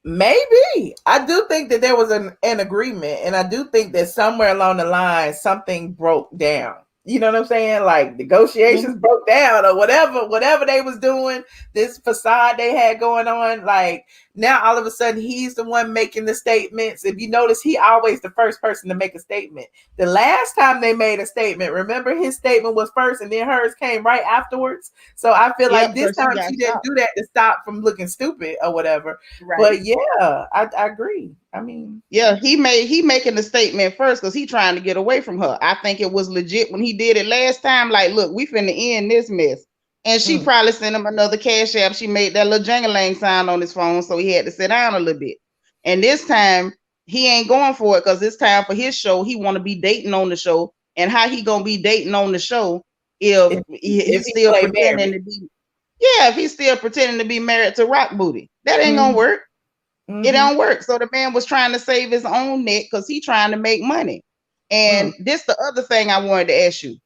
Maybe. I do think that there was an agreement, and I do think that somewhere along the line something broke down. You know what I'm saying? Like negotiations broke down or whatever they was doing, this facade they had going on. Like now all of a sudden he's the one making the statements. If you notice, he always the first person to make a statement. The last time they made a statement, remember his statement was first and then hers came right afterwards. So I feel like this time she didn't do that to stop from looking stupid or whatever. Right. But yeah, I agree. I mean, yeah, he making the statement first because he trying to get away from her. I think it was legit when he did it last time. Like, look, we finna end this mess. And she probably sent him another cash app. She made that little jangling sound on his phone, so he had to sit down a little bit. And this time he ain't going for it because it's time for his show. He want to be dating on the show. And how he gonna be dating on the show if he's still pretending to be? Yeah, if he's still pretending to be married to Rock Booty, that ain't gonna work. It don't work. So the man was trying to save his own neck because he's trying to make money. And this the other thing I wanted to ask you.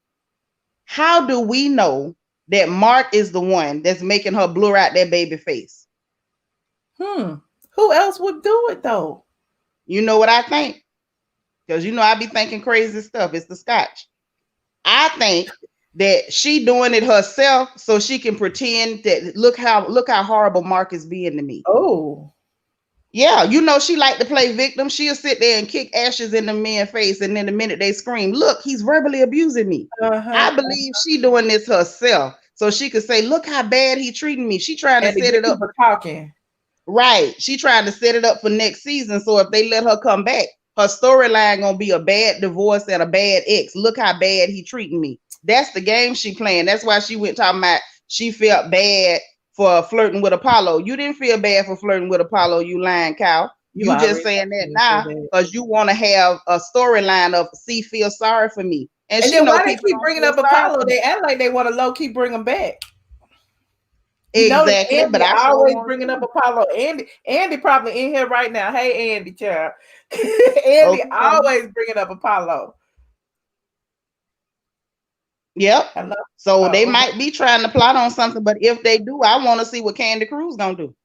How do we know that Marc is the one that's making her blur out that baby face? Who else would do it though? You know what I think? Because you know I be thinking crazy stuff. It's the scotch. I think that she doing it herself so she can pretend that look how horrible Marc is being to me. Oh. Yeah, you know she like to play victim. She'll sit there and kick ashes in the man's face, and then the minute they scream, look, he's verbally abusing me. I believe she doing this herself so she could say, look how bad he treating me. She trying to set it up for talking. Right. She trying to set it up for next season. So if they let her come back, her storyline gonna be a bad divorce and a bad ex. Look how bad he treating me. That's the game she playing. That's why she went talking about she felt bad for flirting with Apollo. You didn't feel bad for flirting with Apollo, you lying cow. You just saying that now because you want to have a storyline of feel sorry for me. And then why they keep bringing up Apollo? They act like they want to low key bring him back. Exactly, but I always bringing up Apollo. Andy probably in here right now. Hey, Andy, child. Andy always bringing up Apollo. Yep. So they might be trying to plot on something, but if they do, I want to see what Candy Cruz gonna do.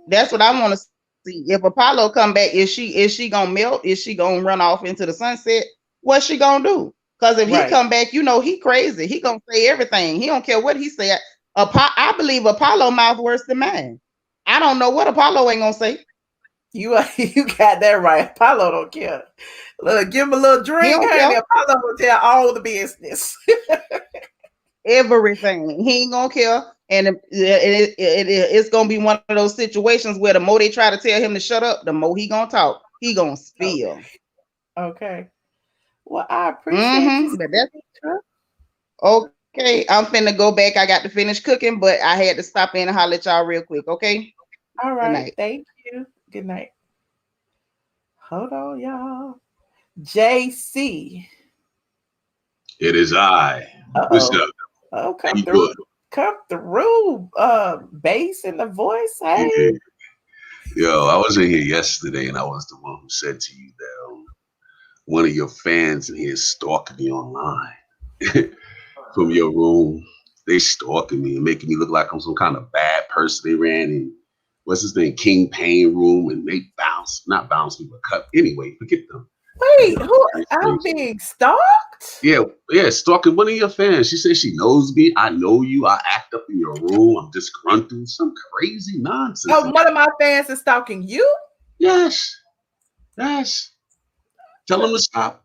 That's what I want to see. If Apollo come back, is she gonna melt? Is she gonna run off into the sunset? What's she gonna do? Because if he come back, you know he crazy. He gonna say everything. He don't care what he said. I believe Apollo mouth worse than mine. I don't know what Apollo ain't gonna say. You got that right. Apollo don't care. Look, give him a little drink, honey. Apollo will tell all the business. Everything. He ain't gonna care. And it's gonna be one of those situations where the more they try to tell him to shut up, the more he gonna talk. He gonna spill. Okay. Well, I appreciate you. But that's okay. I'm finna go back. I got to finish cooking, but I had to stop in and holler at y'all real quick. Okay. All right. Thank you. Good night. Hold on, y'all. JC. It is I. What's up? Oh, come through. Come through. Bass in the voice. Hey. Yo, I was in here yesterday, and I was the one who said to you that one of your fans in here stalking me online from your room. They stalking me and making me look like I'm some kind of bad person. They ran in, what's his name, King Payne room, and they not bounce me, but cut. Anyway, forget them. Wait, who? I'm being stalked? Yeah, stalking one of your fans. She says she knows me. I know you. I act up in your room. I'm disgruntled. Some crazy nonsense. Oh, one of my fans is stalking you? Yes. Tell them to stop.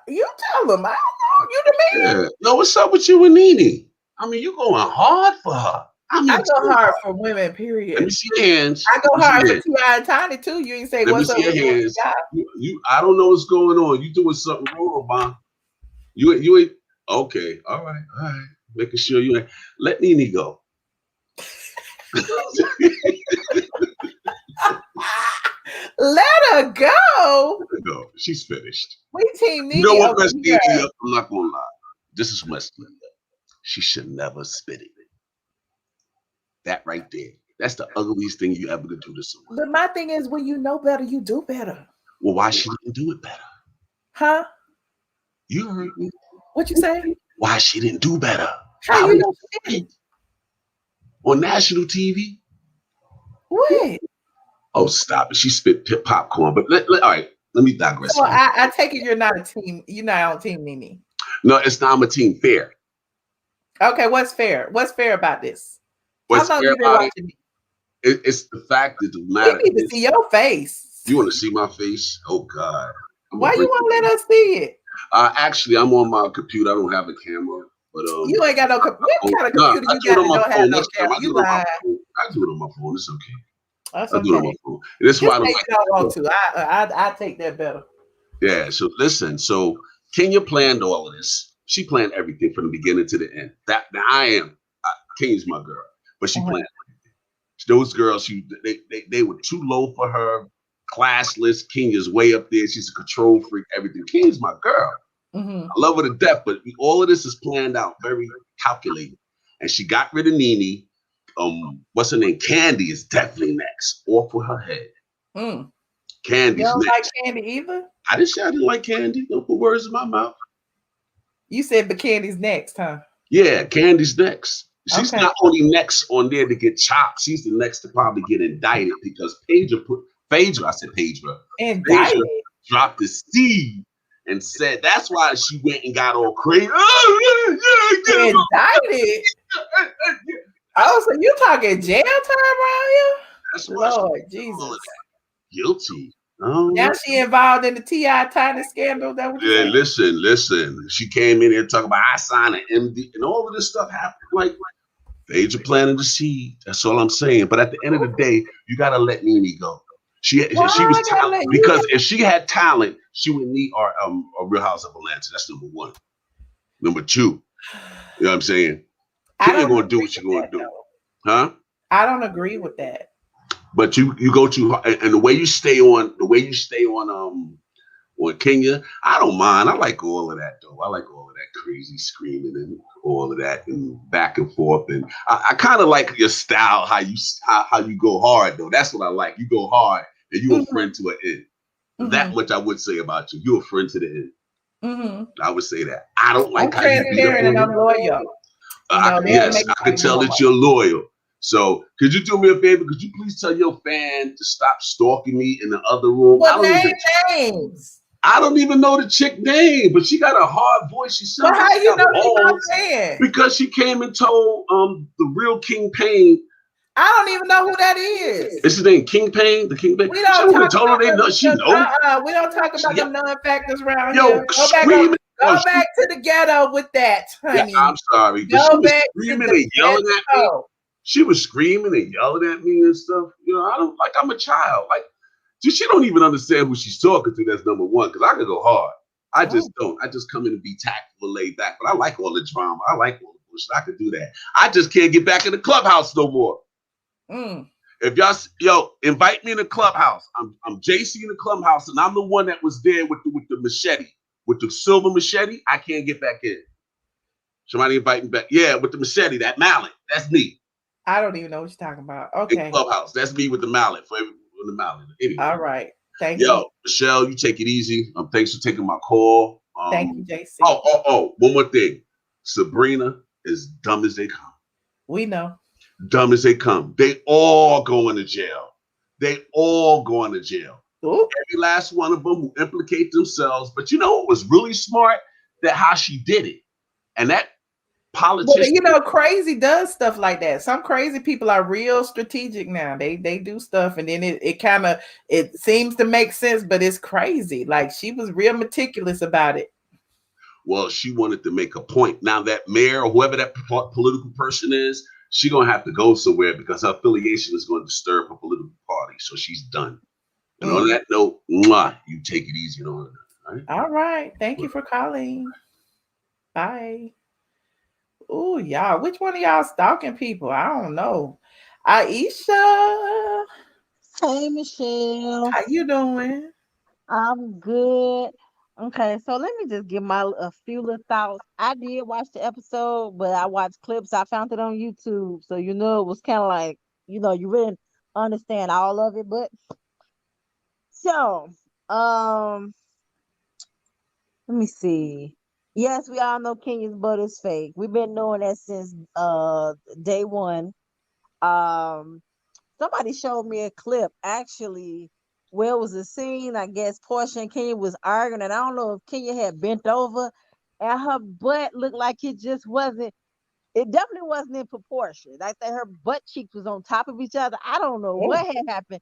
You tell them. I don't know. You the man. Yeah. Yo, what's up with you and Nene? I mean, you going hard for her. I go hard for women, period. Let me see your hands. I go hard for T.I. and Tiny too. You ain't say what's up with your hands. You, I don't know what's going on. You doing something wrong, Bob. You ain't okay. All right. Making sure you ain't. Let Nene go. Let her go. Let her go. She's finished. We team Nene. You know what messed Nene up? I'm not gonna lie. This is messed me up. She should never spit it. That right there. That's the ugliest thing you ever could do to someone. But my thing is, when you know better, you do better. Well, why she didn't do it better? Huh? You heard me. What you say? Why she didn't do better? How Why you was know she she didn't? on national TV? What? Oh, stop it. She spit popcorn. But all right, let me digress. So I take it you're not a team. You're not on team Nene. No, it's not my team fair. Okay, what's fair? What's fair about this? What's How long fair you been about watching me? it's the fact that the We matter need to is, see your face. you want to see my face? Oh God. Why you won't let us see it? Actually, I'm on my computer. I don't have a camera. But You ain't got no what kind of computer I you do it got on that my don't have phone. no Next time camera? I do You it on my lying. phone. I do it on my phone. It's okay. That's I do it on okay. my phone. And that's why I Just don't say like you don't want to. I take that better. Yeah, so listen, so Kenya planned all of this. She planned everything from the beginning to the end. That now Kenya's my girl, but she planned everything. Those girls, they were too low for her, classless. Kenya's way up there. She's a control freak, everything. Kenya's my girl. Mm-hmm. I love her to death, but all of this is planned out, very calculated. And she got rid of Nene. What's her name? Candy is definitely next. Off with her head. You Candy's don't next. like Candy either? I didn't say I didn't like Candy. Don't put words in my mouth. You said, but Candy's next, huh? Yeah, Candy's next. She's Okay. not only next on there to get chopped, she's the next to probably get indicted because Phaedra Indicted. dropped the seed and said that's why she went and got all crazy. Oh, Indicted. Oh, so you talking jail time around here? That's why Lord she did all Jesus. of that. Guilty. Oh, Now she involved in the T.I. Tiny scandal. That what you yeah, saying? listen. She came in here talking about I signed an MD and all of this stuff happened. Like Phaedra planted the seed. That's all I'm saying. But at the end of the day, you gotta let Nene go. She Why was I gotta talent let you because if she had talent, she would need our Real House of Atlanta. That's number one. Number two, you know what I'm saying? I Kenya don't gonna do agree what she with gonna that, do, though. huh? I don't agree with that. But you go too hard, and the way you stay on Kenya, I don't mind. I like all of that though. I like all of that crazy screaming and all of that and back and forth. And I kind of like your style, how you go hard though. That's what I like. You go hard and you're a friend to an end. That much I would say about you. You're a friend to the end. I would say that. I don't like I'm how you beat up transparent and on I'm loyal. yes, I can tell that you're loyal. So could you do me a favor? Could you please tell your fan to stop stalking me in the other room? Well, name names. I don't even know the chick name, but she got a hard voice. She sounds But how like you know she's my balls fan? because she came and told the real King Payne. I don't even know who that is. Is his name King Payne? The King Payne. We don't talk told her they know. She knows. We don't talk about the non-factors around Yo, here. Go back to the ghetto with that, honey. Yeah, I'm sorry. But she was screaming and yelling at me. She was screaming and yelling at me and stuff. You know, I don't like. I'm a child. Like, she don't even understand who she's talking to. That's number one. Because I could go hard. I just don't. I just come in and be tactful, laid back. But I like all the drama. I like all the bullshit. I could do that. I just can't get back in the clubhouse no more. If y'all invite me in the clubhouse, I'm JC in the clubhouse, and I'm the one that was there with the machete, with the silver machete. I can't get back in. Somebody invite me back. Yeah, with the machete, that mallet. That's me. I don't even know what you're talking about. Okay. In clubhouse. That's me with the mallet. For the mallet. Anyway. All right. Thank you. Yo, Michelle, you take it easy. Thanks for taking my call. Thank you, JC. Oh, one more thing. Sabrina is dumb as they come. We know. Dumb as they come. They all going to jail. They all going to jail. Ooh. Every last one of them who implicate themselves. But you know what was really smart? That how she did it. And that politician. Well, you know, crazy does stuff like that. Some crazy people are real strategic now. They do stuff and then it seems to make sense, but it's crazy. Like she was real meticulous about it. Well, she wanted to make a point. Now that mayor or whoever that political person is, she's going to have to go somewhere because her affiliation is going to disturb her political party. So she's done. And on that note, you take it easy on her. All right. Thank you for calling. Bye. Oh, y'all. Which one of y'all stalking people? I don't know. Aisha. Hey, Michelle. How you doing? I'm good. Okay, so let me just give my a few little thoughts. I did watch the episode, but I watched clips. I found it on YouTube, so it was kind of like you really understand all of it. But so, um, let me see. Yes, we all know Kenya's butt is fake. We've been knowing that since day one. Um, Somebody showed me a clip actually where it was a scene. I guess Porsha and Kenya was arguing, and I don't know if Kenya had bent over and her butt looked like it just wasn't. It definitely wasn't in proportion. Like that, her butt cheeks was on top of each other. I don't know Oh, what had happened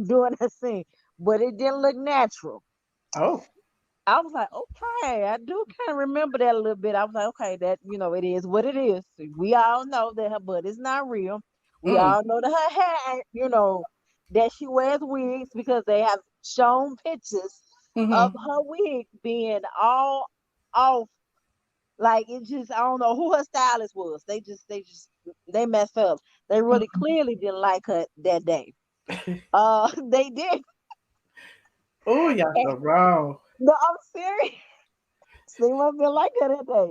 during that scene, but it didn't look natural. oh. I was like, okay, I do kind of remember that a little bit. I was like, okay, that it is what it is. We all know that her butt is not real. We Mm, all know that her hair, that she wears wigs because they have shown pictures of mm-hmm. her wig being all off. Like it just, I don't know who her stylist was. They messed up. They really clearly didn't like her that day. They did. Oh, y'all so wrong. No, I'm serious. They must have been like her that day.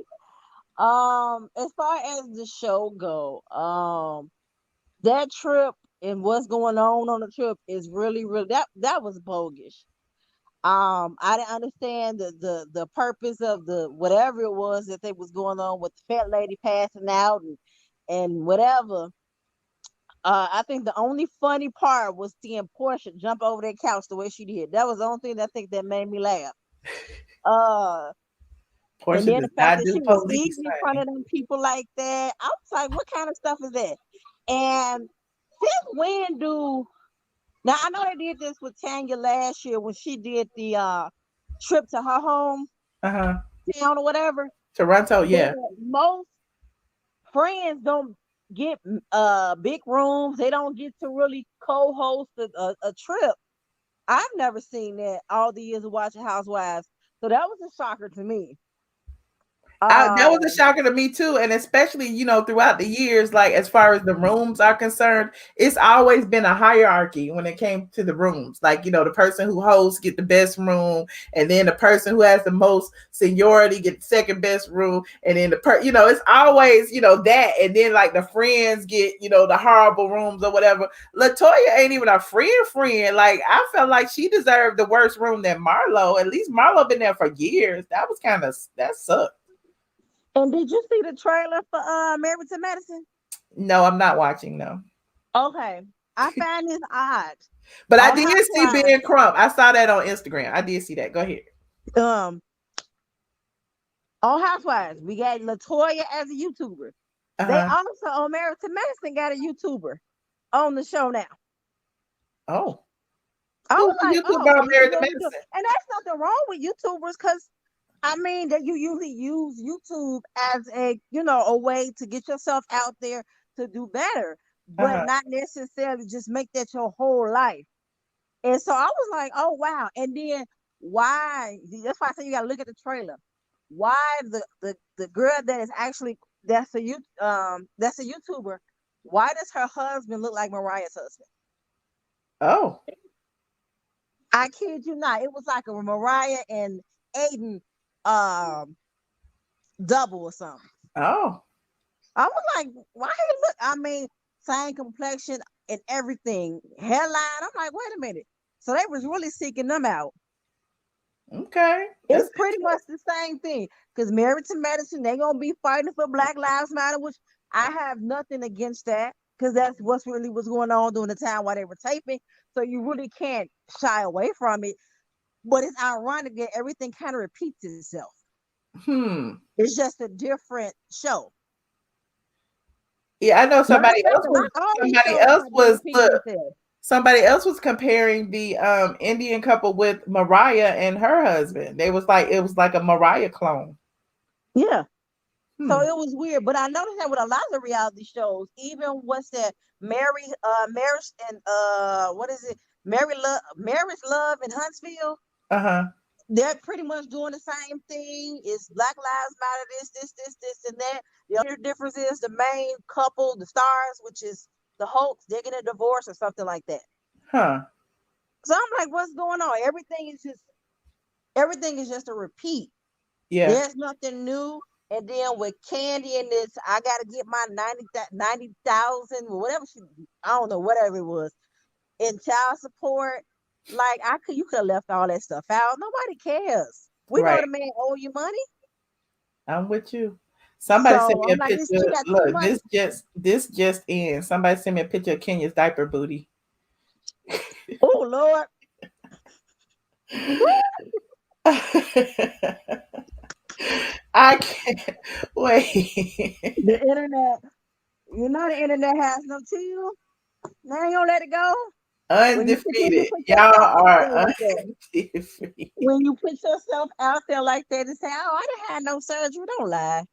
As far as the show go, that trip and what's going on the trip is really, really that was bogus. I didn't understand the purpose of the whatever it was that they was going on with the fat lady passing out and whatever. I think the only funny part was seeing Portia jump over that couch the way she did. That was the only thing that I think that made me laugh. Uh, and Portia then the does fact not that do she was police, eating in front honey. of them people like that, I was like, what kind of stuff is that? And since when do now I know they did this with Tanya last year when she did the trip to her home Uh-huh. town or whatever. Toronto, But yeah. most friends don't get big rooms. They don't get to really co-host a trip. I've never seen that all the years of watching Housewives. So that was a shocker to me. That was a Um, shocker to me too, and especially throughout the years, like as far as the rooms are concerned, it's always been a hierarchy when it came to the rooms. Like the person who hosts get the best room, and then the person who has the most seniority get the second best room, and then it's always that, and then like the friends get the horrible rooms or whatever. Latoya ain't even a friend. Like I felt like she deserved the worse room than Marlo. At least Marlo been there for years. That sucked. and did you see the trailer for Married to Medicine? No, I'm not watching. No, Okay. I find this odd. but I On did see Housewives, Ben Crump. I saw that on Instagram. I did see that. Go ahead. um, on Housewives, we got Latoya as a YouTuber. Uh They huh. also on Married to Medicine got a YouTuber on the show now. Oh, I who's was the like, oh, YouTuber so on you can Married go to to Medicine? and that's nothing wrong with YouTubers because I mean that you usually use YouTube as a way to get yourself out there to do better, Uh but huh. not necessarily just make that your whole life. And so I was like, oh wow. And then why? That's why I say you gotta look at the trailer. Why the girl that is actually that's a YouTuber? Why does her husband look like Mariah's husband? Oh, I kid you not. It was like a Mariah and Aiden um double or something. oh. I was like, why he look? I mean, same complexion and everything, hairline. I'm like, wait a minute. So they was really seeking them out. Okay, It's that's pretty much interesting. the same thing. Because Married to Medicine, they're gonna be fighting for Black Lives Matter, which I have nothing against that. Because that's what's really was going on during the time while they were taping. So you really can't shy away from it. But it's ironic that everything kind of repeats itself. Hmm. It's just a different show. Yeah, I know Matter of somebody fact, else was. all these Somebody shows else have been was. repeating Look, themselves. somebody else was comparing the Indian couple with Mariah and her husband. They was like it was like a Mariah clone. Yeah. So Hmm. it was weird. But I noticed that with a lot of the reality shows, even what's that marriage and what is it? Marriage Love in Huntsville. Uh huh. They're pretty much doing the same thing. It's Black Lives Matter, this, and that. The only difference is the main couple, the stars, which is the Holtz, they're getting a divorce or something like that. Huh. So I'm like, what's going on? Everything is just Everything is just a repeat. Yeah. There's nothing new. And then with Candy and this, I gotta get my 90,000, whatever I don't know, whatever it was, in child support. Like you could have left all that stuff out. Nobody cares. We know Right. the man owe you money. I'm with you. Somebody sent So me a I'm like, this picture. she got too Look, much. this just in. Somebody sent me a picture of Kenya's diaper booty. Oh Lord. I can't wait. The internet, the internet has no chill. They ain't gonna let it go. When you Undefeated. put Y'all yourself out are there like that. undefeated. When you put yourself out there like that and say, "Oh, I didn't have no surgery," don't lie.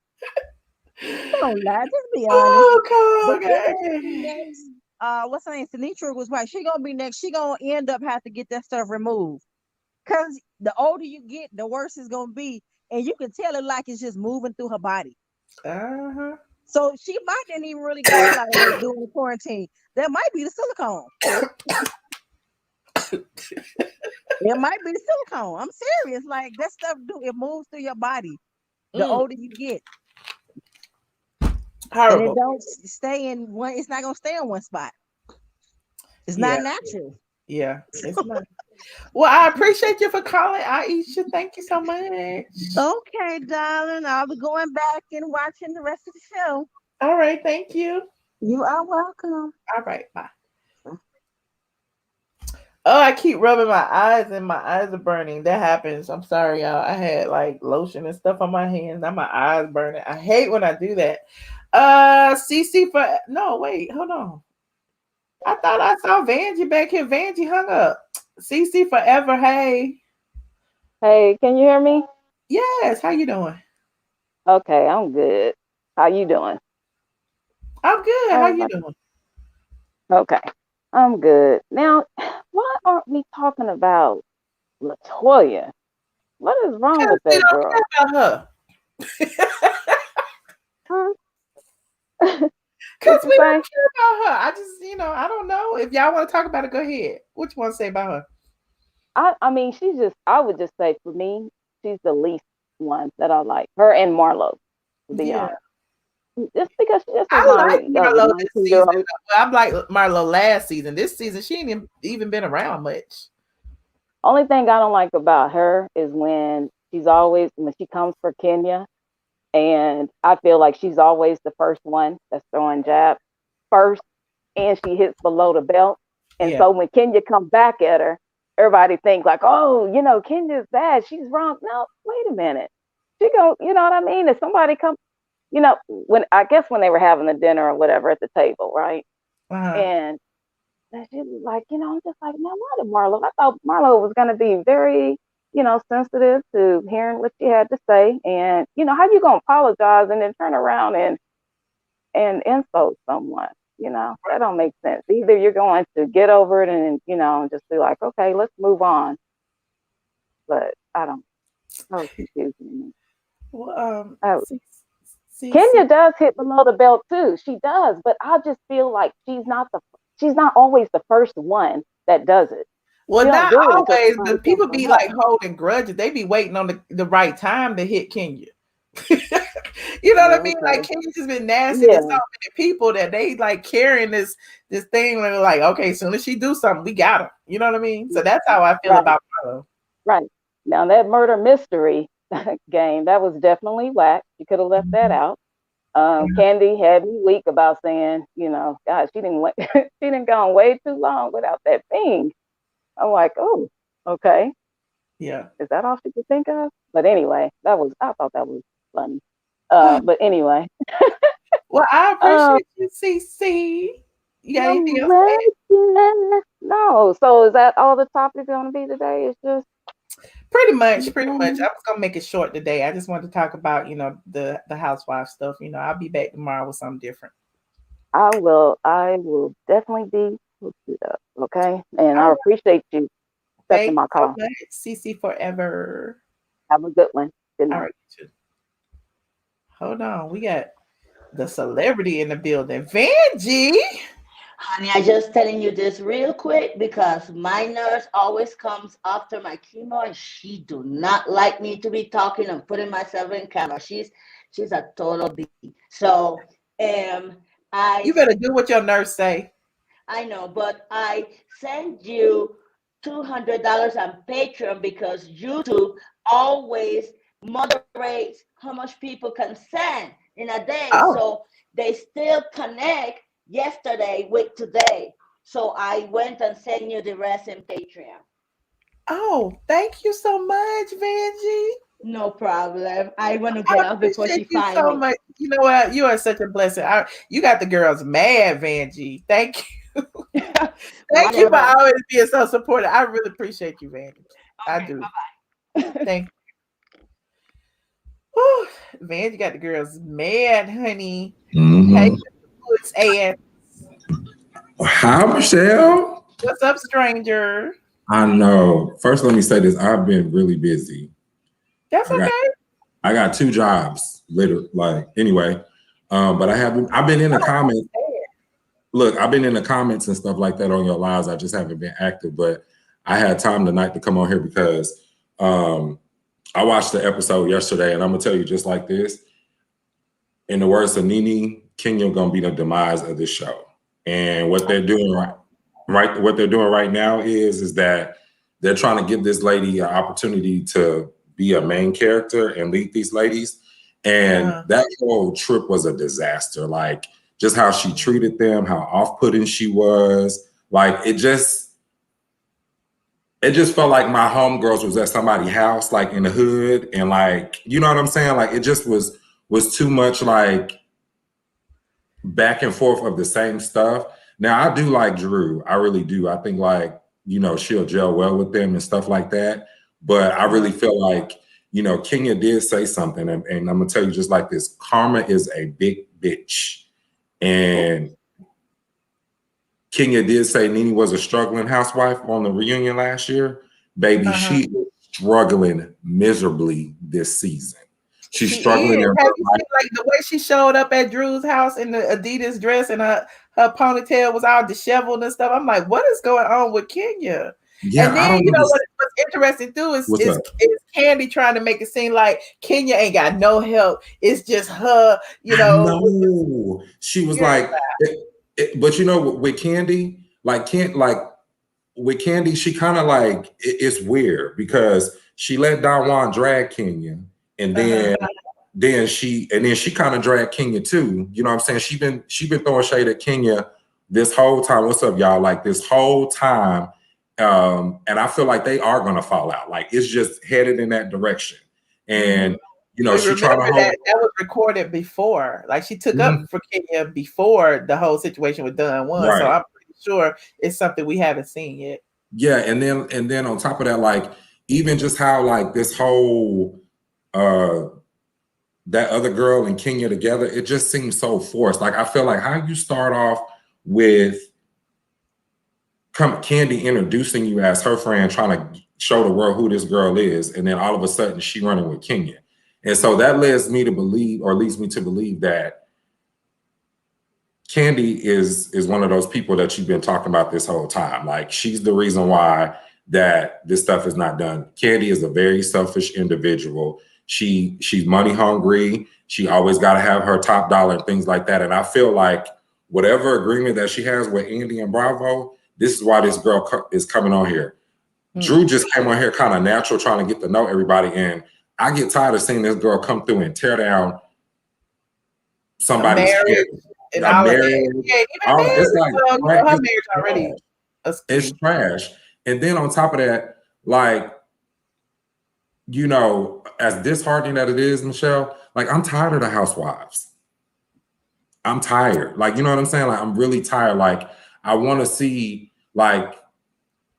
Don't lie. Just be honest. Oh, But God. then next, what's her name? Sinitra was right. She gonna be next. She gonna end up have to get that stuff removed. Cause the older you get, the worse it's gonna be, and you can tell it like it's just moving through her body. Uh-huh. So she might didn't even really go like that during the quarantine. That might be the silicone. It might be the silicone. I'm serious. Like that stuff it moves through your body. The older you get. Horrible. And it don't stay in one, it's not gonna stay in one spot. It's not natural. Yeah, it's not. Well, I appreciate you for calling, Aisha. Thank you so much. Okay, darling. I'll be going back and watching the rest of the show. All right, thank you. You are welcome. All right, bye. Oh, I keep rubbing my eyes and my eyes are burning. That happens. I'm sorry, y'all. I had like lotion and stuff on my hands. Now my eyes burning. I hate when I do that. CC for no, wait, hold on. I thought I saw Vanjie back here. Vanjie hung up. CC forever. Hey. Hey, can you hear me? Yes. How you doing? Okay, I'm good. How you doing? I'm good. How you doing? Okay, I'm good. Now, why aren't we talking about LaToya? What is wrong with We that don't girl? care about her. Huh? Because What you we say? don't care about her. I just, I don't know. If y'all want to talk about it, go ahead. What you want to say about her? I mean, I would just say for me, she's the least one that I like. Her and Marlo, to be honest. Just because she just is I my like other Marlo this season. 19-year-old. I'm like Marlo last season. This season, she ain't even been around much. Only thing I don't like about her is when she comes for Kenya, and I feel like she's always the first one that's throwing jabs first, and she hits below the belt. And so when Kenya comes back at her, everybody thinks like, oh, Kenya's bad. She's wrong. No, wait a minute. She go, you know what I mean? If somebody comes, when they were having the dinner or whatever at the table, right? And she was like, I'm just like, now why did Marlo? I thought Marlo was going to be very, sensitive to hearing what she had to say. And, how you going to apologize and then turn around and insult someone? That don't make sense. Either you're going to get over it and, just be like, okay, let's move on. But I don't, that was confusing me. Well, Kenya does hit below the belt too. She does, but I just feel like she's not always the first one that does it. Well, not always. The people be like holding grudges. They be waiting on the right time to hit Kenya. You know what I mean? Like Kenya's just been nasty to so many people that they like carrying this thing. And they're like, okay, as soon as she do something, we got her. You know what I mean? So that's how I feel about Marlo. Right. Now that murder mystery game, that was definitely whack. You could have left that out. Candy had me weak about saying, God, she didn't gone way too long without that thing. I'm like, oh, okay. Yeah. Is that all she could think of? But anyway, I thought that was funny. But anyway. Well, I appreciate you, CC. You got anything else? No. So is that all the topic going to be today? It's just pretty much. I was gonna make it short today. I just wanted to talk about, the Housewives stuff. I'll be back tomorrow with something different. I will definitely be hooked up. Okay. And I appreciate you accepting my call. So much. CC forever. Have a good one. Good night. All right, too. Hold on. We got the celebrity in the building. Vanjie. Honey, I just telling you this real quick because my nurse always comes after my chemo and she do not like me to be talking and putting myself in camera. She's a total B. So You I better do what your nurse say. I know, but I send you $200 on Patreon because YouTube always moderates how much people can send in a day. Oh, So they still connect yesterday with today. So I went and sent you the rest in Patreon. oh, thank you so much, Vanjie. No problem. I want to I get off before she appreciate you find so me. much. You know what? You are such a blessing. You got the girls mad, Vanjie. Thank you. Thank you for Whatever. always being so supportive. I really appreciate you, Vanjie. I Okay, do. bye-bye. Thank you. Whew. Vanjie got the girls mad, honey. Hey, Mhm. Woods ass. Hi, Michelle. What's up, stranger? I know. First, let me say this. I've been really busy. That's I got okay. I got 2 jobs, literally. Like anyway, but I've been in the comments. Look, I've been in the comments and stuff like that on your lives. I just haven't been active, but I had time tonight to come on here because I watched the episode yesterday, and I'm gonna tell you just like this. In the words of Nene, Kenya gonna be the demise of this show. And what they're doing what they're doing right now is that they're trying to give this lady an opportunity to be a main character and lead these ladies. And that whole trip was a disaster. Like just how she treated them, how off-putting she was. Like it just felt like my homegirls was at somebody's house, like in the hood, and like, you know what I'm saying? Like it just was too much like back and forth of the same stuff. Now I do like Drew. I really do. I think like, you know, she'll gel well with them and stuff like that. But I really feel like, you know, Kenya did say something, and I'm gonna tell you just like this: karma is a big bitch. And Kenya did say Nene was a struggling housewife on the reunion last year. Baby, she is struggling miserably this season. She's struggling in her Have you life. seen like the way she showed up at Drew's house in the Adidas dress and her ponytail was all disheveled and stuff? I'm like, what is going on with Kenya? Yeah, And I then don't you know understand. what's interesting too is What's up? Candy trying to make it seem like Kenya ain't got no help. It's just her, you know. No, she was Girl, like, but you know, with Candy, with Candy, she kind of like it's weird because she let Don Juan drag Kenya, and then she kind of dragged Kenya too. You know what I'm saying? She been throwing shade at Kenya this whole time. What's up, y'all? Like this whole time. And I feel like they are gonna fall out. Like it's just headed in that direction. And you know, she trying to hold that was recorded before. Like she took up for Kenya before the whole situation with Don Juan. So right. I'm pretty sure it's something we haven't seen yet. Yeah, and then on top of that, like even just how like this whole that other girl and Kenya together, it just seems so forced. Like I feel like how you start off with Candy introducing you as her friend, trying to show the world who this girl is, and then all of a sudden she running with Kenya. And so that leads me to believe that Candy is one of those people that you've been talking about this whole time. Like she's the reason why that this stuff is not done. Candy is a very selfish individual. She's money hungry. She always got to have her top dollar and things like that. And I feel like whatever agreement that she has with Andy and Bravo, this is why this girl is coming on here. Drew just came on here kind of natural, trying to get to know everybody. And I get tired of seeing this girl come through and tear down somebody's marriage and all of that. Yeah, even it's like her marriage already. It's trash. And then on top of that, like, you know, as disheartening that it is, Michelle, like I'm tired of the Housewives. I'm tired. Like, you know what I'm saying? Like, I'm really tired. Like, I want to see, like,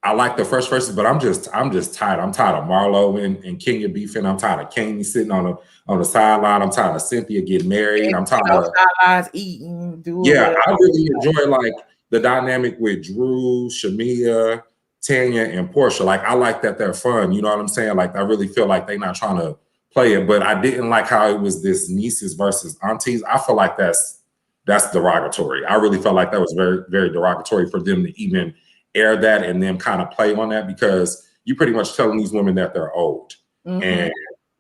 I like the first verses, but I'm just tired. I'm tired of Marlo and Kenya beefing. I'm tired of Kanye sitting on the sideline. I'm tired of Cynthia getting married. I'm tired of sidelines eating, doing whatever. I really enjoy like the dynamic with Drew, Shamia, Tanya, and Porsha. Like, I like that they're fun. You know what I'm saying? Like, I really feel like they're not trying to play it, but I didn't like how it was this nieces versus aunties. I feel like that's that's derogatory. I really felt like that was very, very derogatory for them to even air that and then kind of play on that, because you pretty much telling these women that they're old. And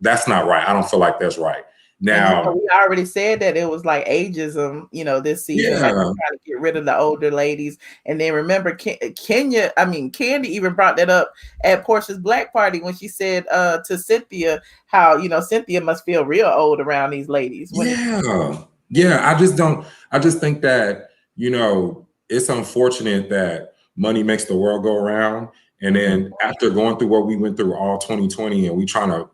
that's not right. I don't feel like that's right. Now, we already said that it was like ageism, this season, like trying to get rid of the older ladies. And then remember, Candy even brought that up at Porsha's black party when she said to Cynthia how Cynthia must feel real old around these ladies. I just think that it's unfortunate that money makes the world go around. And then after going through what we went through all 2020 and we trying to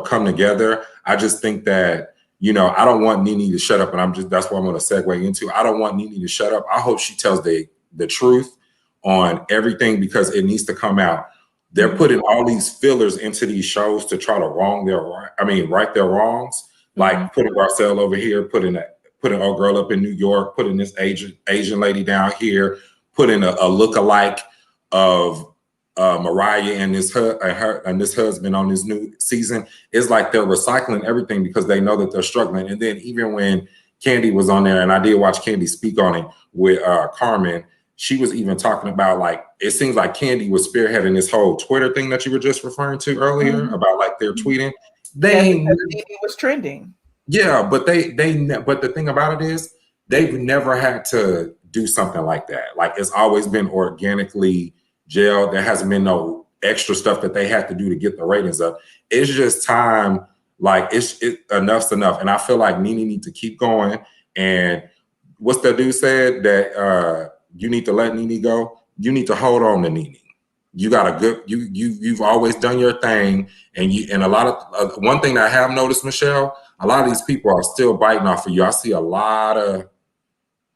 come together, I just think that, I don't want Nene to shut up, and that's what I'm going to segue into. I don't want Nene to shut up. I hope she tells the truth on everything, because it needs to come out. They're putting all these fillers into these shows to try to right their wrongs, like putting Garcelle over here, putting old girl up in New York, putting this Asian lady down here, putting a lookalike of Mariah and this husband on this new season. It's like they're recycling everything because they know that they're struggling. And then even when Candy was on there, and I did watch Candy speak on it with Carmen, she was even talking about, like, it seems like Candy was spearheading this whole Twitter thing that you were just referring to earlier about like their tweeting. It was trending. Yeah, but but the thing about it is they've never had to do something like that. Like, it's always been organically gelled. There hasn't been no extra stuff that they had to do to get the ratings up. It's just time. Like, enough's enough. And I feel like Nene needs to keep going. And what's that dude said, that you need to let Nene go? You need to hold on to Nene. You got a good, you've always done your thing. And a lot of, one thing that I have noticed, Michelle, a lot of these people are still biting off of you. I see a lot of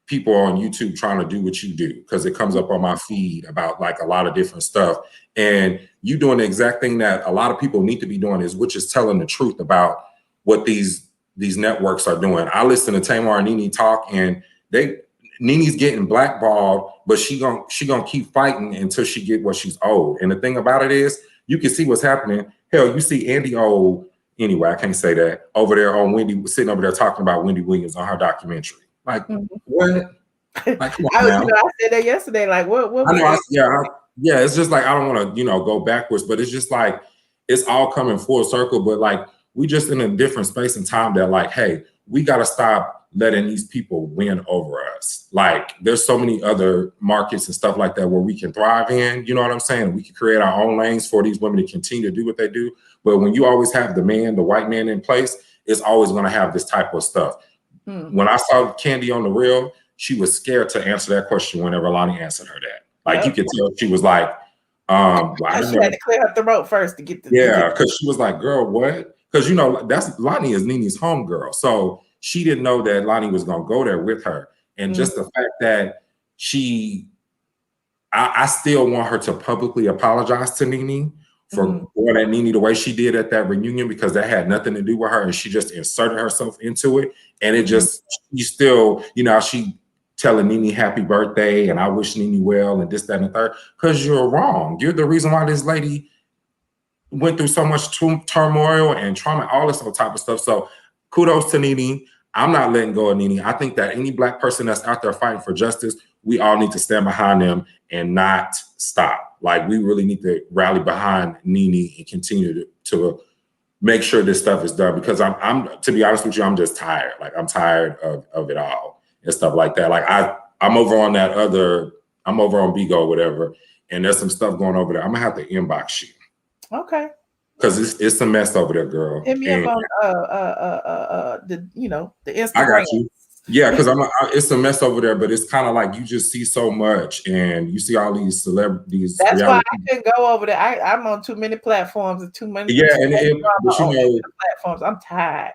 people on YouTube trying to do what you do, because it comes up on my feed about like a lot of different stuff. And you doing the exact thing that a lot of people need to be doing, which is telling the truth about what these networks are doing. I listen to Tamar and Nene talk, and Nene's getting blackballed, but she gonna keep fighting until she get what she's owed. And the thing about it is, you can see what's happening. Hell, you see Andy anyway, I can't say that, over there on Wendy, sitting over there talking about Wendy Williams on her documentary. Like, what? Like, come on now. I said that yesterday. Like, what? Yeah. It's just like, I don't want to, go backwards, but it's just like, it's all coming full circle. But like, we just in a different space and time that, like, hey, we got to stop letting these people win over us. Like, there's so many other markets and stuff like that where we can thrive in. You know what I'm saying? We can create our own lanes for these women to continue to do what they do. But when you always have the white man in place, it's always going to have this type of stuff. When I saw Candy on The Real, she was scared to answer that question whenever Lonnie answered her that. Like, you could tell she was like, she had to clear her throat first to get the. Yeah, because she was like, girl, what? Because, that's Lonnie is Nene's homegirl. So she didn't know that Lonnie was going to go there with her. And just the fact that I still want her to publicly apologize to Nene for going at Nene the way she did at that reunion, because that had nothing to do with her, and she just inserted herself into it. And it just, she still, she telling Nene happy birthday and I wish Nene well and this, that, and the third, because you're wrong. You're the reason why this lady went through so much turmoil and trauma, all this type of stuff. So kudos to Nene. I'm not letting go of Nene. I think that any Black person that's out there fighting for justice, we all need to stand behind them and not stop. Like, we really need to rally behind Nene and continue to make sure this stuff is done, because I'm to be honest with you, I'm just tired. Like, I'm tired of it all and stuff like that. Like, I'm over on I'm over on Bigo or whatever, and there's some stuff going over there. I'm gonna have to inbox you. Okay. Because it's a mess over there, girl. Hit me up on the Instagram. I got you. Yeah, because it's a mess over there, but it's kind of like you just see so much, and you see all these celebrities. That's why I couldn't go over there. I'm on too many platforms and too many. Yeah, and platforms. I'm tired.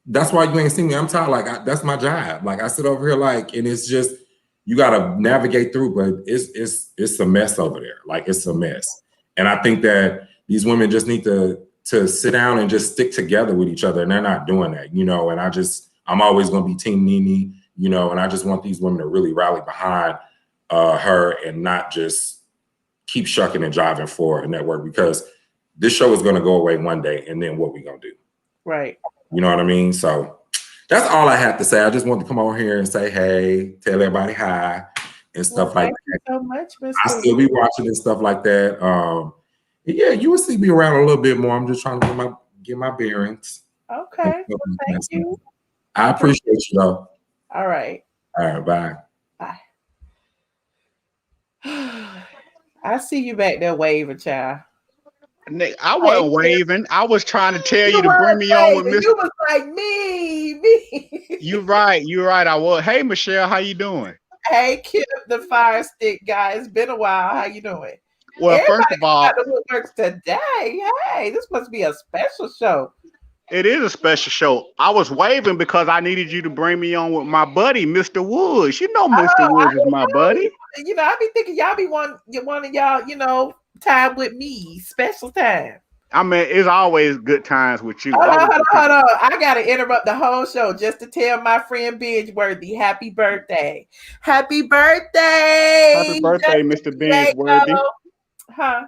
That's why you ain't seen me. I'm tired. Like, that's my job. Like, I sit over here, like, and it's just, you got to navigate through, but it's a mess over there. Like, it's a mess, and I think that these women just need to sit down and just stick together with each other, and they're not doing that, and I'm always going to be Team Nene, and I just want these women to really rally behind her and not just keep shucking and jiving for a network, because this show is going to go away one day, and then what we going to do? Right. You know what I mean? So that's all I have to say. I just wanted to come over here and say hey, tell everybody hi, and stuff like thank you that. so much, Mr. I still be watching and stuff like that. Yeah, you will see me around a little bit more. I'm just trying to get my bearings. Okay. Well, thank you. I appreciate you though. All right. All right, bye. Bye. I see you back there waving, child. Nick, I wasn't waving. I was trying to tell you to bring me on with Mr. You was like me. You're right. I was. Hey, Michelle, how you doing? Hey, Kip, the fire stick guy. It's been a while. How you doing? Well, Everybody first of all, got the woodworks today. Hey, this must be a special show. it is a special show. I was waving because I needed you to bring me on with my buddy, Mr. Woods. You know, Mr. Woods is my buddy. You know, I be thinking y'all be one of y'all, you know, time with me, special time. I mean, it's always good times with you. Hold on. I gotta interrupt the whole show just to tell my friend Bingeworthy happy birthday. Happy birthday. Happy birthday, Mr. Bingeworthy. Huh?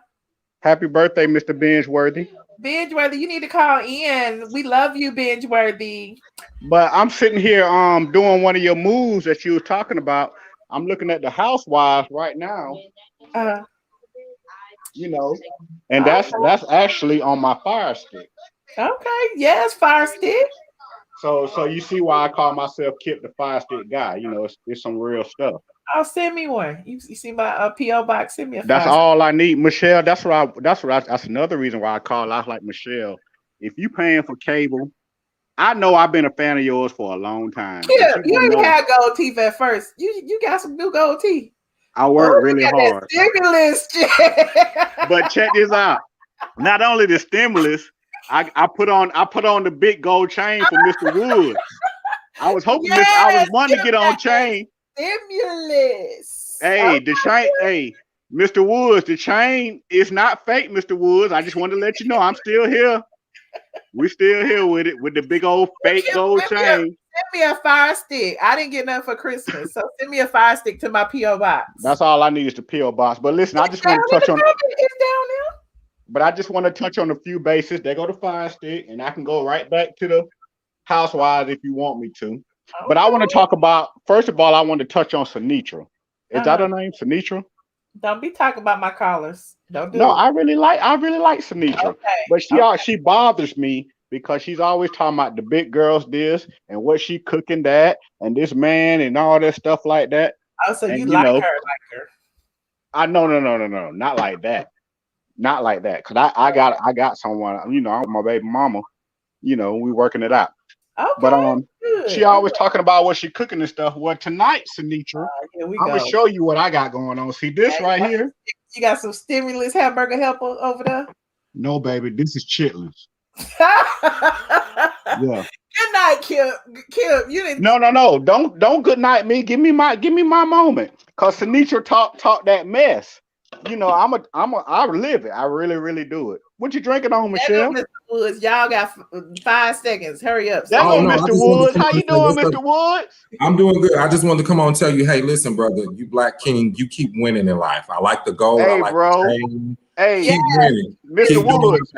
Happy birthday, Mr. Bingeworthy. Bingeworthy, you need to call in. We love you, Bingeworthy. But I'm sitting here doing one of your moves that you were talking about. I'm looking at the Housewives right now. You know, and that's actually on my fire stick. Okay, yes, fire stick. So you see why I call myself Kip the fire stick guy. You know, it's some real stuff. Oh, send me one. You see my PO box? Send me a. That's all I need, Michelle. That's another reason why I call. I was like, Michelle, if you paying for cable, I know I've been a fan of yours for a long time. Yeah, you ain't had gold teeth at first. You got some new gold teeth. I work really hard. Stimulus. But check this out. Not only the stimulus, I put on the big gold chain for Mr. Woods. I was hoping I was wanting to get on chain. Stimulus. Hey, the chain. Hey, Mr. Woods, the chain is not fake, Mr. Woods. I just wanted to let you know I'm still here. We're still here with it, with the big old fake gold chain. Send me a fire stick. I didn't get nothing for Christmas, so send me a fire stick to my PO box. That's all I need is the PO box. But listen, I just want to touch on. It's down there. But I just want to touch on a few bases. They go to fire stick, and I can go right back to the Housewives if you want me to. Okay. But I want to talk about, first of all, I want to touch on Sinitra. Is that her name, Sinitra? Don't be talking about my callers. Don't do it. I really like Sinitra. Okay. But she bothers me because she's always talking about the big girls this and what she cooking that and this man and all that stuff like that. Oh, so you like her. No, not like that. Not like that. Cause I got someone, you know, my baby mama, you know, we working it out. Okay, but she always talking about what she cooking and stuff. Well, tonight, Sinitra, I'm gonna show you what I got going on. See this right here? You got some stimulus hamburger helper over there? No, baby, this is chitlins. Yeah. Good night, Kip. You didn't. No. Don't good night me. Give me my moment. Cause Sinitra talk that mess. You know, I live it. I really do it. What you drinking on, Michelle? Mr. Woods, y'all got 5 seconds. Hurry up. Mr. Woods. How you doing, Mr. Woods? I'm doing good. I just wanted to come on and tell you, hey, listen, brother, you Black King, you keep winning in life. I like the goal. Hey, I like bro. the chain. Hey, keep winning. Mr. Woods.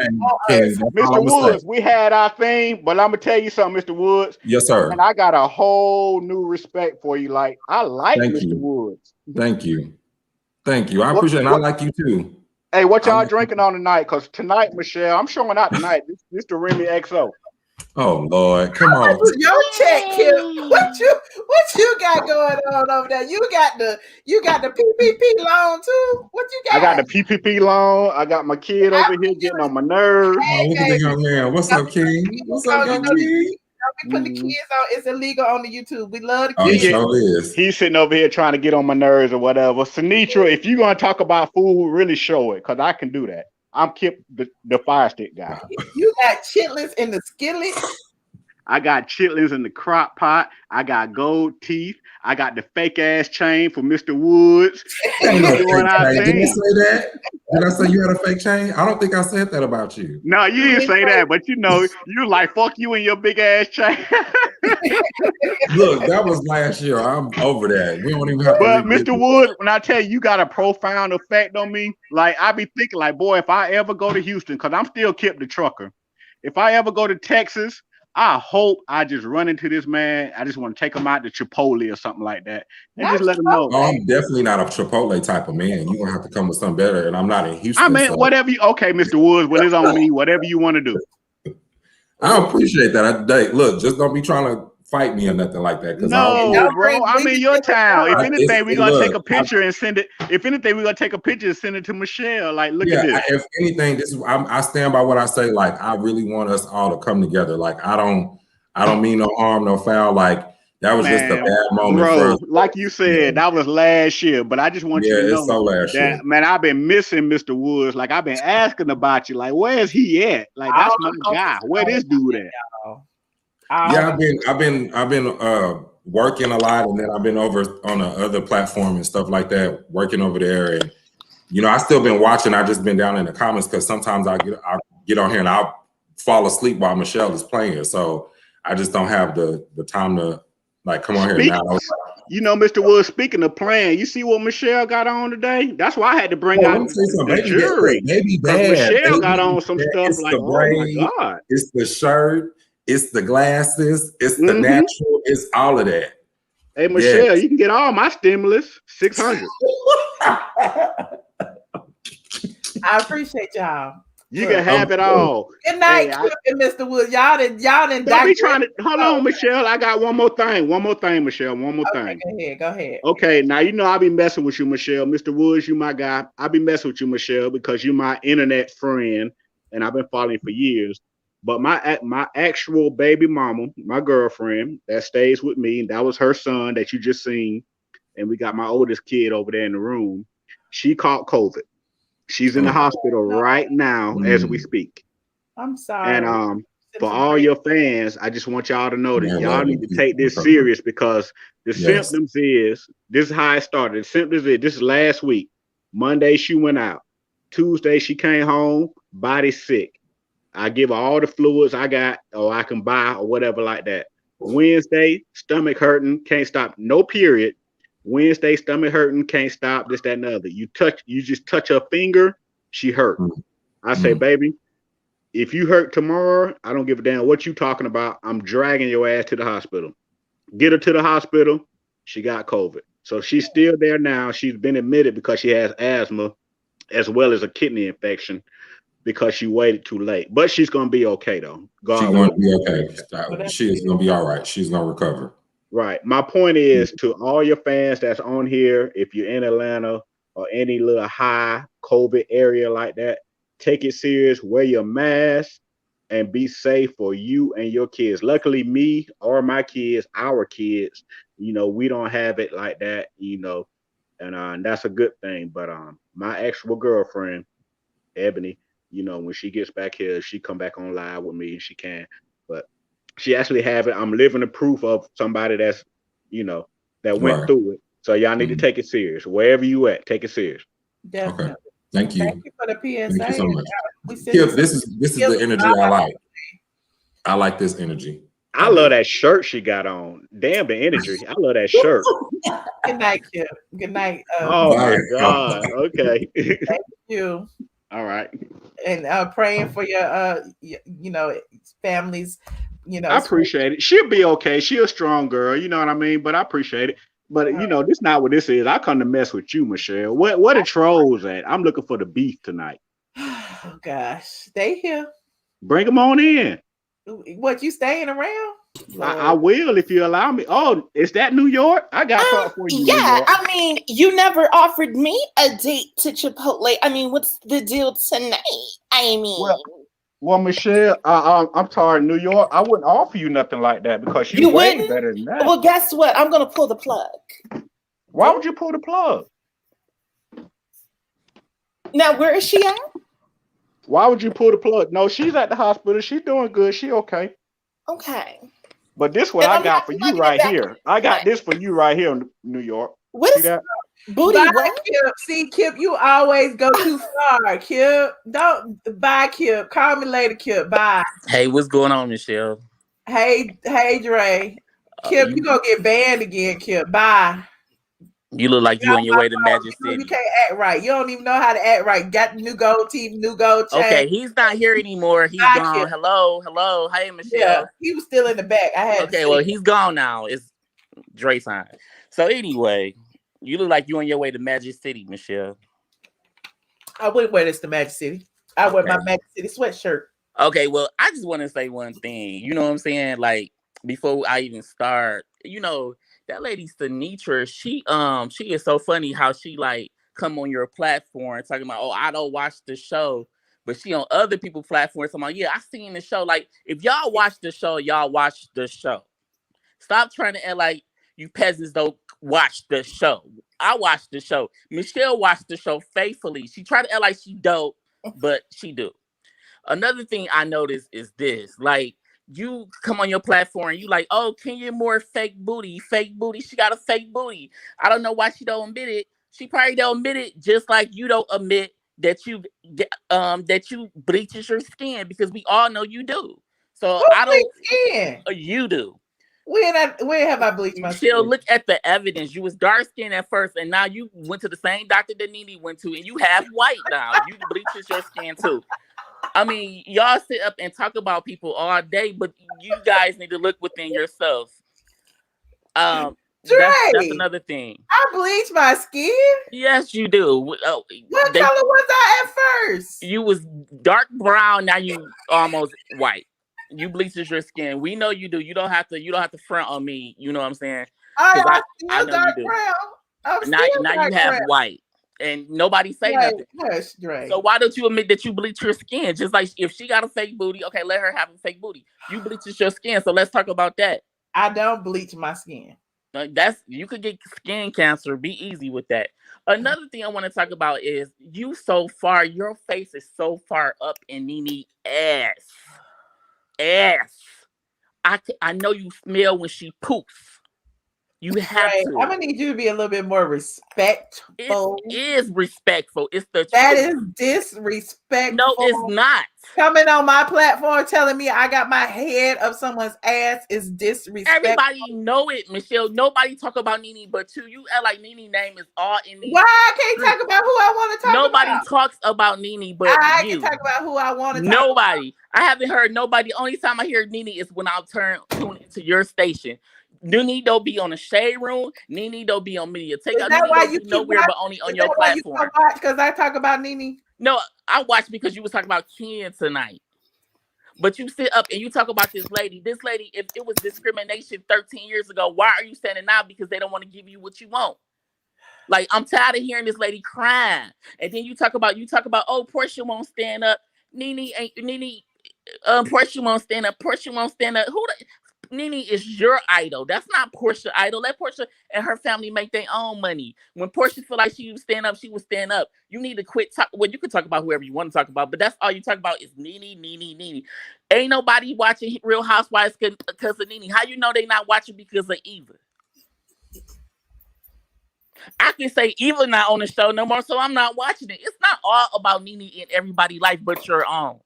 Mr. Woods, we had our thing, but I'm gonna tell you something, Mr. Woods. Yes, sir. And I got a whole new respect for you. Like, I like Mr. Woods. Thank you. I appreciate it. I like you too. Hey, what y'all drinking on tonight? Because tonight, Michelle, I'm showing out tonight. This the Remy XO. Oh Lord, come on. Your check, Kip. What you got going on over there? You got the PPP loan too. What you got? I got the PPP loan. I got my kid over here getting on my nerves. Oh, look at the young man. What's up, King? What's up, young King? We put the kids on. It's illegal on the YouTube. We love the kids. Is. He's sitting over here trying to get on my nerves or whatever. Sinitra, if you're gonna talk about food, really show it, because I can do that. I'm Kip the fire stick guy. You got chitlins in the skillet. I got chitlins in the crock pot. I got gold teeth. I got the fake ass chain for Mr. Woods. Didn't I say that? Did I say you had a fake chain? I don't think I said that about you. No, you didn't say that, but you know, you like fuck you and your big ass chain. Look, that was last year. I'm over that. We don't even have. But Mr. Woods, when I tell you got a profound effect on me, like I be thinking, like, boy, if I ever go to Houston, because I'm still Kip the trucker. If I ever go to Texas, I hope I just run into this man. I just want to take him out to Chipotle or something like that, and Not just let him know. Oh, I'm definitely not a Chipotle type of man. You're gonna have to come with something better, and I'm not in Houston. I mean, so. whatever you. Okay, Mr. Woods. Well, it's on me. Whatever you want to do. I appreciate that. Look, just don't be trying to fight me or nothing like that. No, bro. I'm in your town. If anything, we're gonna take a look, picture and send it. If anything, we're gonna take a picture and send it to Michelle. Like, look at this. If anything, I stand by what I say. Like, I really want us all to come together. Like, I don't mean no harm, no foul. Like, that was just a bad moment, bro. for Like you said, that was last year. But I just want you to know so last year. man, I've been missing Mr. Woods. Like, I've been asking about you. Like, where's he at? Like, that's my guy. Where this dude at? Yeah, I've been working a lot, and then I've been over on the other platform and stuff like that, working over there. And I still been watching. I just been down in the comments because sometimes I get on here and I'll fall asleep while Michelle is playing. So I just don't have the time to like come on here now. Mr. Wood, speaking of playing, you see what Michelle got on today? That's why I had to bring out the jury. Michelle got on some stuff like, oh my God. It's the shirt. It's the glasses. It's the natural. It's all of that. Hey, Michelle, you can get all my stimulus, $600. I appreciate y'all. You can have it all. Good night, Kip and Mr. Woods. Y'all didn't Don't be trying to hold on, Michelle. I got one more thing, Michelle. One more thing. Go ahead. Okay, now I'll be messing with you, Michelle. Mr. Woods, you my guy. I'll be messing with you, Michelle, because you're my internet friend, and I've been following you for years. But my actual baby mama, my girlfriend that stays with me, that was her son that you just seen, and we got my oldest kid over there in the room. She caught COVID. She's in the hospital right now as we speak. I'm sorry. And for all your fans, I just want y'all to know that y'all need to take this serious, because the symptoms this is how it started. The symptoms this is last week. Monday she went out. Tuesday she came home, body sick. I give her all the fluids I got or I can buy or whatever like that. Wednesday, stomach hurting, can't stop, no period. Wednesday, stomach hurting, can't stop, this, that, and the other. You just touch her finger, she hurt. I say, baby, if you hurt tomorrow, I don't give a damn what you talking about. I'm dragging your ass to the hospital. Get her to the hospital. She got COVID. So she's still there now. She's been admitted because she has asthma as well as a kidney infection, because she waited too late. But she's going to be okay, though. She's going to be okay. She is going to be all right. She's going to recover. Right. My point is to all your fans that's on here, if you're in Atlanta or any little high COVID area like that, take it serious, wear your mask, and be safe for you and your kids. Luckily, me or my kids, our kids, we don't have it like that, and that's a good thing. But my actual girlfriend, Ebony, when she gets back here, she come back on live with me and she can. But she actually have it. I'm living the proof of somebody that's, that went through it. So y'all need to take it serious. Wherever you at, take it serious. Definitely. Okay. Thank you. Thank you for the PSA. Thank you so much. Kip, this is the energy I like. I like this energy. I love that shirt she got on. Damn, the energy. I love that shirt. Good night, Kip. Good night. Oh my God. Okay. Thank you. All right. And praying for your families. I appreciate it. She'll be okay. She's a strong girl. You know what I mean? But I appreciate it. But this is not what this is. I come to mess with you, Michelle. Where the trolls at? I'm looking for the beef tonight. Oh gosh, they here. Bring them on in. What, you staying around? I will if you allow me. Oh, is that New York? I got something for you. Yeah, I mean, you never offered me a date to Chipotle. I mean, what's the deal tonight? I mean, well, Michelle, I'm tired of New York. I wouldn't offer you nothing like that because you way better than that. Well, guess what? I'm gonna pull the plug. Why would you pull the plug? Now, where is she at? Why would you pull the plug? No, she's at the hospital. She's doing good. She okay. Okay. But this what I got for you right here. I got this for you right here in New York. What is that? Booty? Kip. See, Kip, you always go too far. Kip, don't bye, Kip. Call me later, Kip. Bye. Hey, what's going on, Michelle? Hey, Dre. Kip, you gonna get banned again, Kip. Bye. You look like you on your way to Magic You City. can't act right. You don't even know how to act right. Got the new gold teeth, new gold chain. Okay, he's not here anymore. He's gone. Hello. Hey, Michelle. Yeah, he was still in the back. I had okay, well, he's gone now. It's Dre's time. So anyway, you look like you on your way to Magic City, Michelle. I wouldn't wear this to Magic City. I wear my Magic City sweatshirt. Okay, well, I just want to say one thing. You know what I'm saying? Like, before I even start, you know, that lady Sinitra, she is so funny how she like come on your platform talking about, oh, I don't watch the show, but she on other people's platforms talking about, yeah, I seen the show. Like, if y'all watch the show, y'all watch the show. Stop trying to act like you peasants don't watch the show. I watch the show. Michelle watched the show faithfully. She tried to act like she don't, but she do. Another thing I noticed is this, like, you come on your platform, you like, oh, Kenya Moore fake booty. She got a fake booty. I don't know why she don't admit it. She probably don't admit it, just like you don't admit that you bleaches your skin, because we all know you do. So I don't. Skin? You do. When have I bleached my skin? Look at the evidence. You was dark skinned at first, and now you went to the same doctor that Nene went to, and you have white now. You bleaches your skin too. I mean, y'all sit up and talk about people all day, but you guys need to look within yourself. That's another thing. I bleach my skin? Yes, you do. What color was I at first? You was dark brown, now you almost white. You bleaches your skin. We know you do. You don't have to front on me. You know what I'm saying? I'm still dark brown. Now you have white. And nobody say nothing. So why don't you admit that you bleach your skin? Just like if she got a fake booty, okay, let her have a fake booty. You bleaches your skin, so let's talk about that. I don't bleach my skin. You could get skin cancer. Be easy with that. Another thing I want to talk about is your face is so far up in Nene ass. I know you smell when she poops. You have to. I'm gonna need you to be a little bit more respectful. It is respectful. It's the that truth. is disrespectful. No, it's not. Coming on my platform telling me I got my head up someone's ass is disrespectful. Everybody know it, Michelle. Nobody talk about Nene but you. Act like Nene name is all in these. Why I can't talk about who I want to talk about? Nobody talks about Nene but I you. can talk about who I want to talk Nobody. about. I haven't heard nobody. Only time I hear Nene is when I'll tune into your station. Nene don't be on the shade room. Nene don't be on media. Take out. Nene don't be nowhere but only on your platform. Because I talk about Nene. No, I watched because you was talking about Ken tonight. But you sit up and you talk about this lady. This lady, if it was discrimination 13 years ago, why are you standing out? Because they don't want to give you what you want. Like, I'm tired of hearing this lady crying. And then you talk about, oh, Porsha won't stand up. Porsha won't stand up. Porsha won't stand up. Nene is your idol. That's not Porsha's idol. Let Porsha and her family make their own money. When Porsha feel like she would stand up, she would stand up. You need to quit well, you can talk about whoever you want to talk about, but that's all you talk about is Nene. Ain't nobody watching Real Housewives because of Nene. How you know they not watching because of Eva? I can say Eva not on the show no more, so I'm not watching it. It's not all about Nene in everybody's life but your own.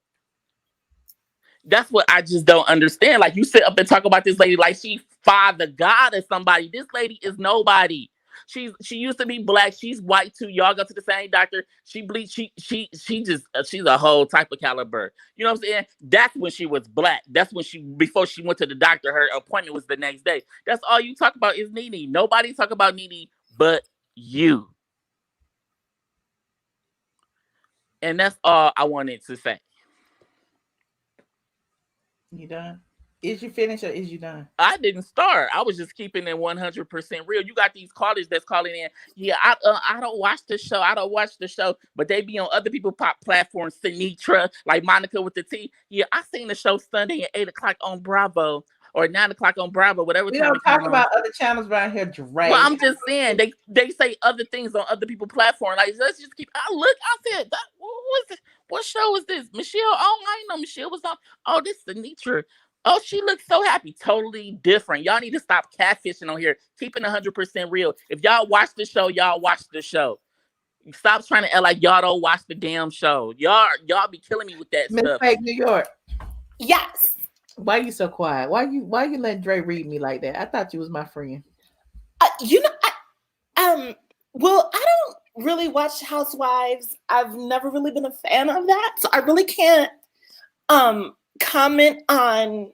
That's what I just don't understand. Like, you sit up and talk about this lady like she father God or somebody. This lady is nobody. She used to be black. She's white too. Y'all go to the same doctor. She bleached. She's a whole type of caliber. You know what I'm saying? That's when she was black. That's when before she went to the doctor, her appointment was the next day. That's all you talk about is Nene. Nobody talk about Nene but you. And that's all I wanted to say. You done? Is you finished or is you done? I didn't start. I was just keeping it 100% real. You got these callers that's calling in. Yeah, I don't watch the show. I don't watch the show, but they be on other people's platforms. Sinitra, like Monica with the T. Yeah, I seen the show Sunday at 8:00 on Bravo or 9:00 on Bravo, whatever. We don't talk about other channels around here. Well, I'm just saying they say other things on other people's platforms. Like, let's just keep. I said, what's this? What show is this? Michelle? Oh, I didn't know Michelle was on. Oh, this is Sinitra. Oh, she looks so happy. Totally different. Y'all need to stop catfishing on here. Keeping 100% real. If y'all watch the show, y'all watch the show. Stop trying to act like y'all don't watch the damn show. Y'all be killing me with that stuff. Miss New York. Yes. Why you so quiet? Why you letting Dre read me like that? I thought you was my friend. You know, Well, I don't really watch Housewives. I've never really been a fan of that, so I really can't comment on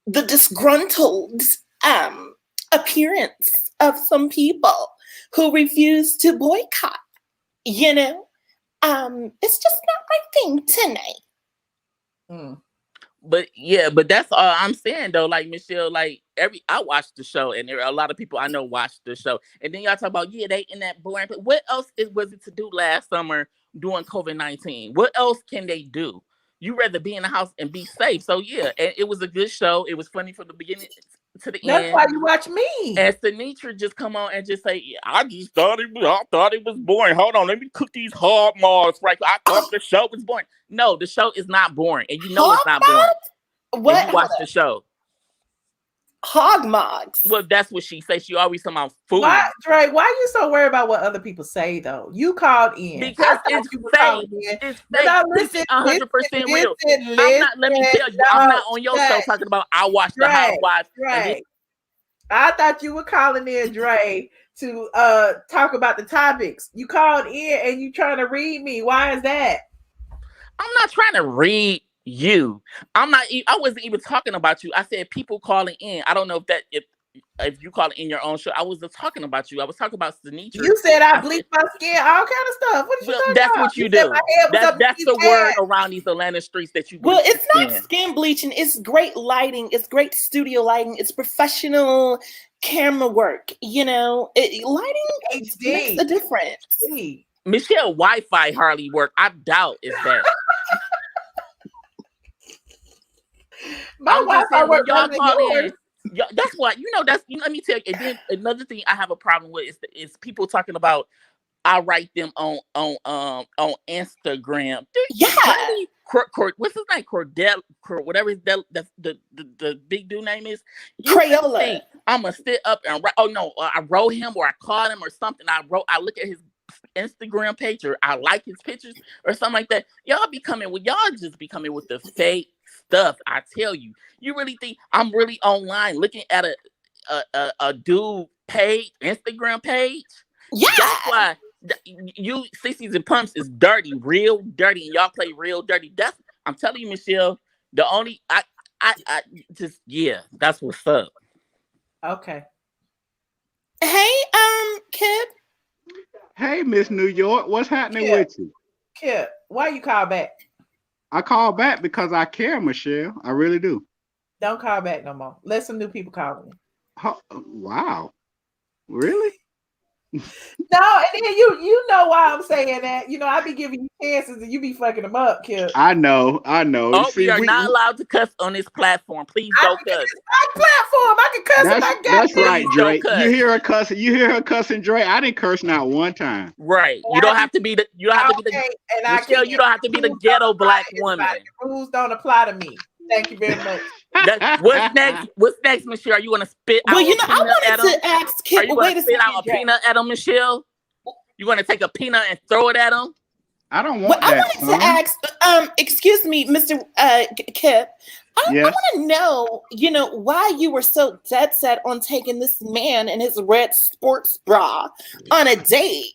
the disgruntled appearance of some people who refuse to boycott. You know, it's just not my thing tonight. But yeah, but that's all I'm saying though. Like Michelle, like I watched the show, and there are a lot of people I know watched the show. And then y'all talk about they in that boring. But what else was it to do last summer during COVID-19? What else can they do? You rather be in the house and be safe. So yeah, and it was a good show. It was funny from the beginning to the end. That's why you watch me. And Sinitra just come on and just say, I thought it was boring. Hold on, let me cook these hog maws right. I thought the show was boring. No, the show is not boring, and you know it's not boring. What? You watch the show. Hog mogs. Well, that's what she says. She always talking about food. Why, Dre? Why are you so worried about what other people say though? You called in because it's fake. It's fake. 100% real. Let me tell you, I'm not on your show talking about I watched the Housewives. Right. I thought you were calling in, Dre, to talk about the topics. You called in and you trying to read me. Why is that? I'm not trying to read you. I wasn't even talking about you. I said people calling in. I don't know if you call it in your own show. I wasn't talking about you. I was talking about Sinitra. You said I bleach my skin, all kind of stuff. What you talking that's about? What you do. That's the word around these Atlanta streets that you. Well, it's not skin bleaching. It's great lighting. It's great studio lighting. It's professional camera work. You know, lighting makes a difference. Michelle Wi-Fi hardly work. I doubt it's that. My Wi-Fi work better than yours. That's what let me tell you. And then another thing I have a problem with is people talking about I write them on Instagram. Yeah. What's his name? Cordell, whatever the big dude name is. Crayola. I'm gonna sit up and write. Oh no, I wrote him or I called him or something. I look at his Instagram page or I like his pictures or something like that. Y'all just be coming with the fake stuff. I tell you, you really think I'm really online looking at a dude page, Instagram page? Yeah, that's why you Sissies and Pumps is dirty, real dirty, and y'all play real dirty. I'm telling you, Michelle. The only that's what's up. Okay. Hey, Kip. Hey, Miss New York, what's happening with you? Kip, why you call back? I call back because I care, Michelle. I really do. Don't call back no more. Let some new people call me. Wow. Really? No, and then you know why I'm saying that. You know, I be giving you chances and you be fucking them up, Kip. I know. Oh, we are not allowed to cuss on this platform. Please don't cuss. It's my platform. I can cuss if I got That's right, Drake. You hear her cussing, Drake. I didn't curse not one time. Right. You don't have to be the Michelle, you don't have to be the ghetto black woman. The rules don't apply to me. Thank you very much. What's next, Michelle? Are you gonna spit out? Well, I wanted to ask Kip. Are you gonna spit out a peanut at him, Michelle? You gonna take a peanut and throw it at him? I don't want that. I wanted to ask, excuse me, Mr. Kip. I want to know, why you were so dead set on taking this man in his red sports bra on a date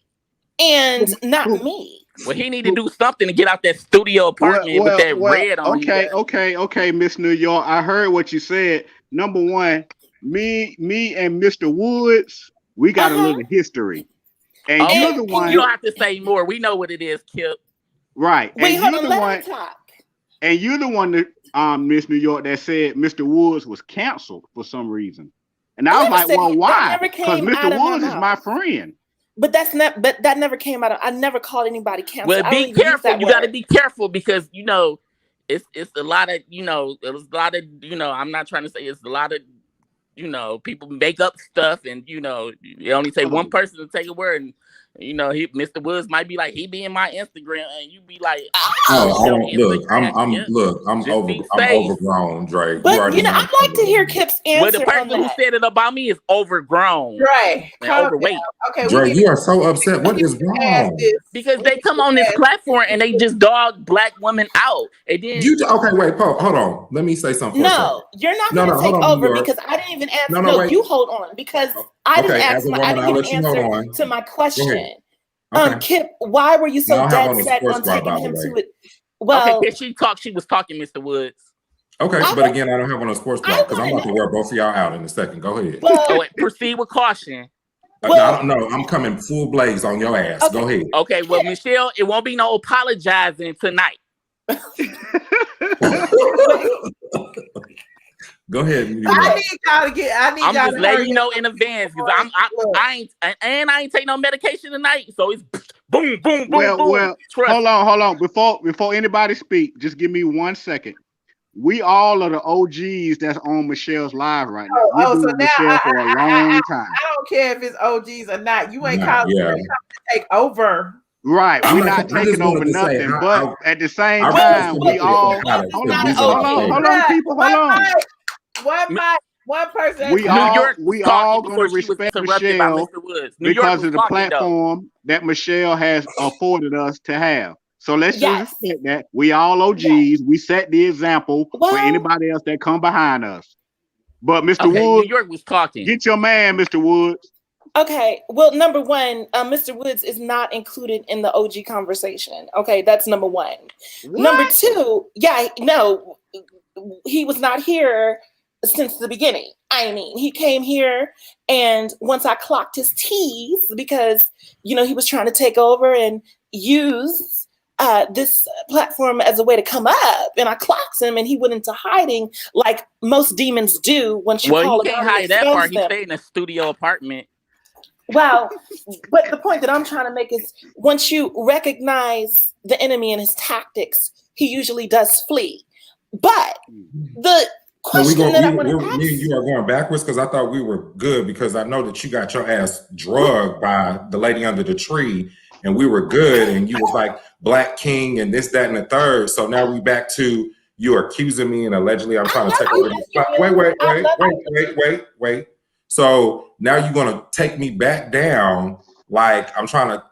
and not me. Well, he need to do something to get out that studio apartment with that red on. Okay, Miss New York. I heard what you said. Number one, me and Mr. Woods, we got a little history. And you're the one. You don't have to say more. We know what it is, Kip. Right. Wait, and hold you're on, the one. And you're the one that Miss New York that said Mr. Woods was canceled for some reason. And I was like, well, why? Because Mr. Woods is my friend. But that never came out of. I never called anybody canceled. Well, be careful. You got to be careful because it's a lot of I'm not trying to say it's a lot of people make up stuff and you only take one person to take a word and Mr. Woods might be like he be in my Instagram and you be like I'm overgrown, Drake. But I'd like to hear Kip's answer. Well, the person who said it about me is overgrown, right? And overweight. Okay, Drake, you are so upset. What is wrong? Because they come on this platform and they just dog black women out. And then wait, Paul, hold on. Let me say something. No, you're not going to take over because I didn't even answer. No, you hold on because I didn't Okay, ask as a my. I woman, didn't I'll give let an you hold answer on. to my Go question. ahead. Okay. Kip, why were you Now so I have dead on a set sports on bra, taking by the him way. to it? Okay, Well, can she talk? She was talking, Mr. Woods. Okay, I but again, I don't have on a sports bra I because I'm want about to to know. wear both of y'all out in a second. Go ahead. Oh, Well, wait, proceed with caution. No, I well, don't know. I'm coming full blaze on your ass. okay. Go ahead. Okay, well, Michelle, it won't be no apologizing tonight. Wait, Go ahead. I need y'all to get. I need I'm y'all just to letting hurry you know up. in advance because I ain't taking no medication tonight, so it's boom, boom, boom, Well, boom. Trust hold on. Before anybody speak, just give me 1 second. We all are the OGs that's on Michelle's live right now. We've been So with now Michelle for a long time. I don't care if it's OGs or not. You ain't Nah, calling yeah. me to take over. Right, we're not I just taking over wanted to say, nothing, but at the same I time, really we feel all like I hold said on, these are my favorites. hold on, people, hold on. One person. We New York was we talking all gonna before she was respect interrupted by Michelle Mr. Woods. New York because was of the talking though. platform that Michelle has afforded us to have. So let's just yes. respect that. We all OGs. Yes. We set the example for Well, anybody else that come behind us. But Mr. Okay, New Woods, York was talking. get your man, Mr. Woods. okay. Well, number one, Mr. Woods is not included in the OG conversation. Okay, that's number one. Number two, yeah, no, he was not here since the beginning. I mean, he came here, and once I clocked his T's because he was trying to take over and use this platform as a way to come up, and I clocked him, and he went into hiding like most demons do once you Well, call he them can't out and hide that part. expose He them. stayed in a studio apartment. Well, but the point that I'm trying to make is once you recognize the enemy and his tactics, he usually does flee. But the So question that I want to me and ask, you are going backwards because I thought we were good because I know that you got your ass drugged by the lady under the tree and we were good and you was like Black King and this, that, and the third. So now we back to you are accusing me and allegedly I'm trying to take over this spot. Wait. So now you're gonna take me back down like I'm trying to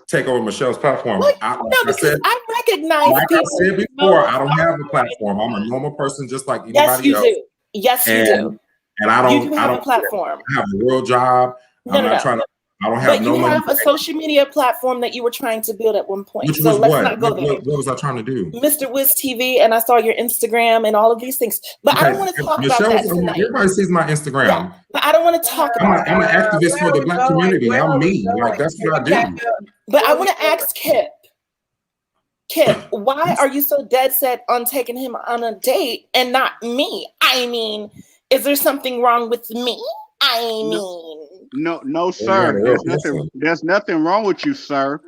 take over Michelle's platform. no, because I recognize like people. I said before, I don't have a platform. I'm a normal person just like anybody Yes, you else. do. Yes, you do. And I don't. You do have a platform. I have a real job. I'm not trying to. I don't have but no you money. have a social media platform that you were trying to build at one point. Which So was let's what? not go there. What was I trying to do? Mr. Wiz TV, and I saw your Instagram and all of these things. But I don't want to talk about that tonight. Everybody sees my Instagram. Yeah, but I don't want to talk about I'm an activist for the Black community. I'm me. Like that's what I do. But I want to ask Kip, why are you so dead set on taking him on a date and not me? I mean, is there something wrong with me? I mean, no, sir. There's nothing wrong with you, sir.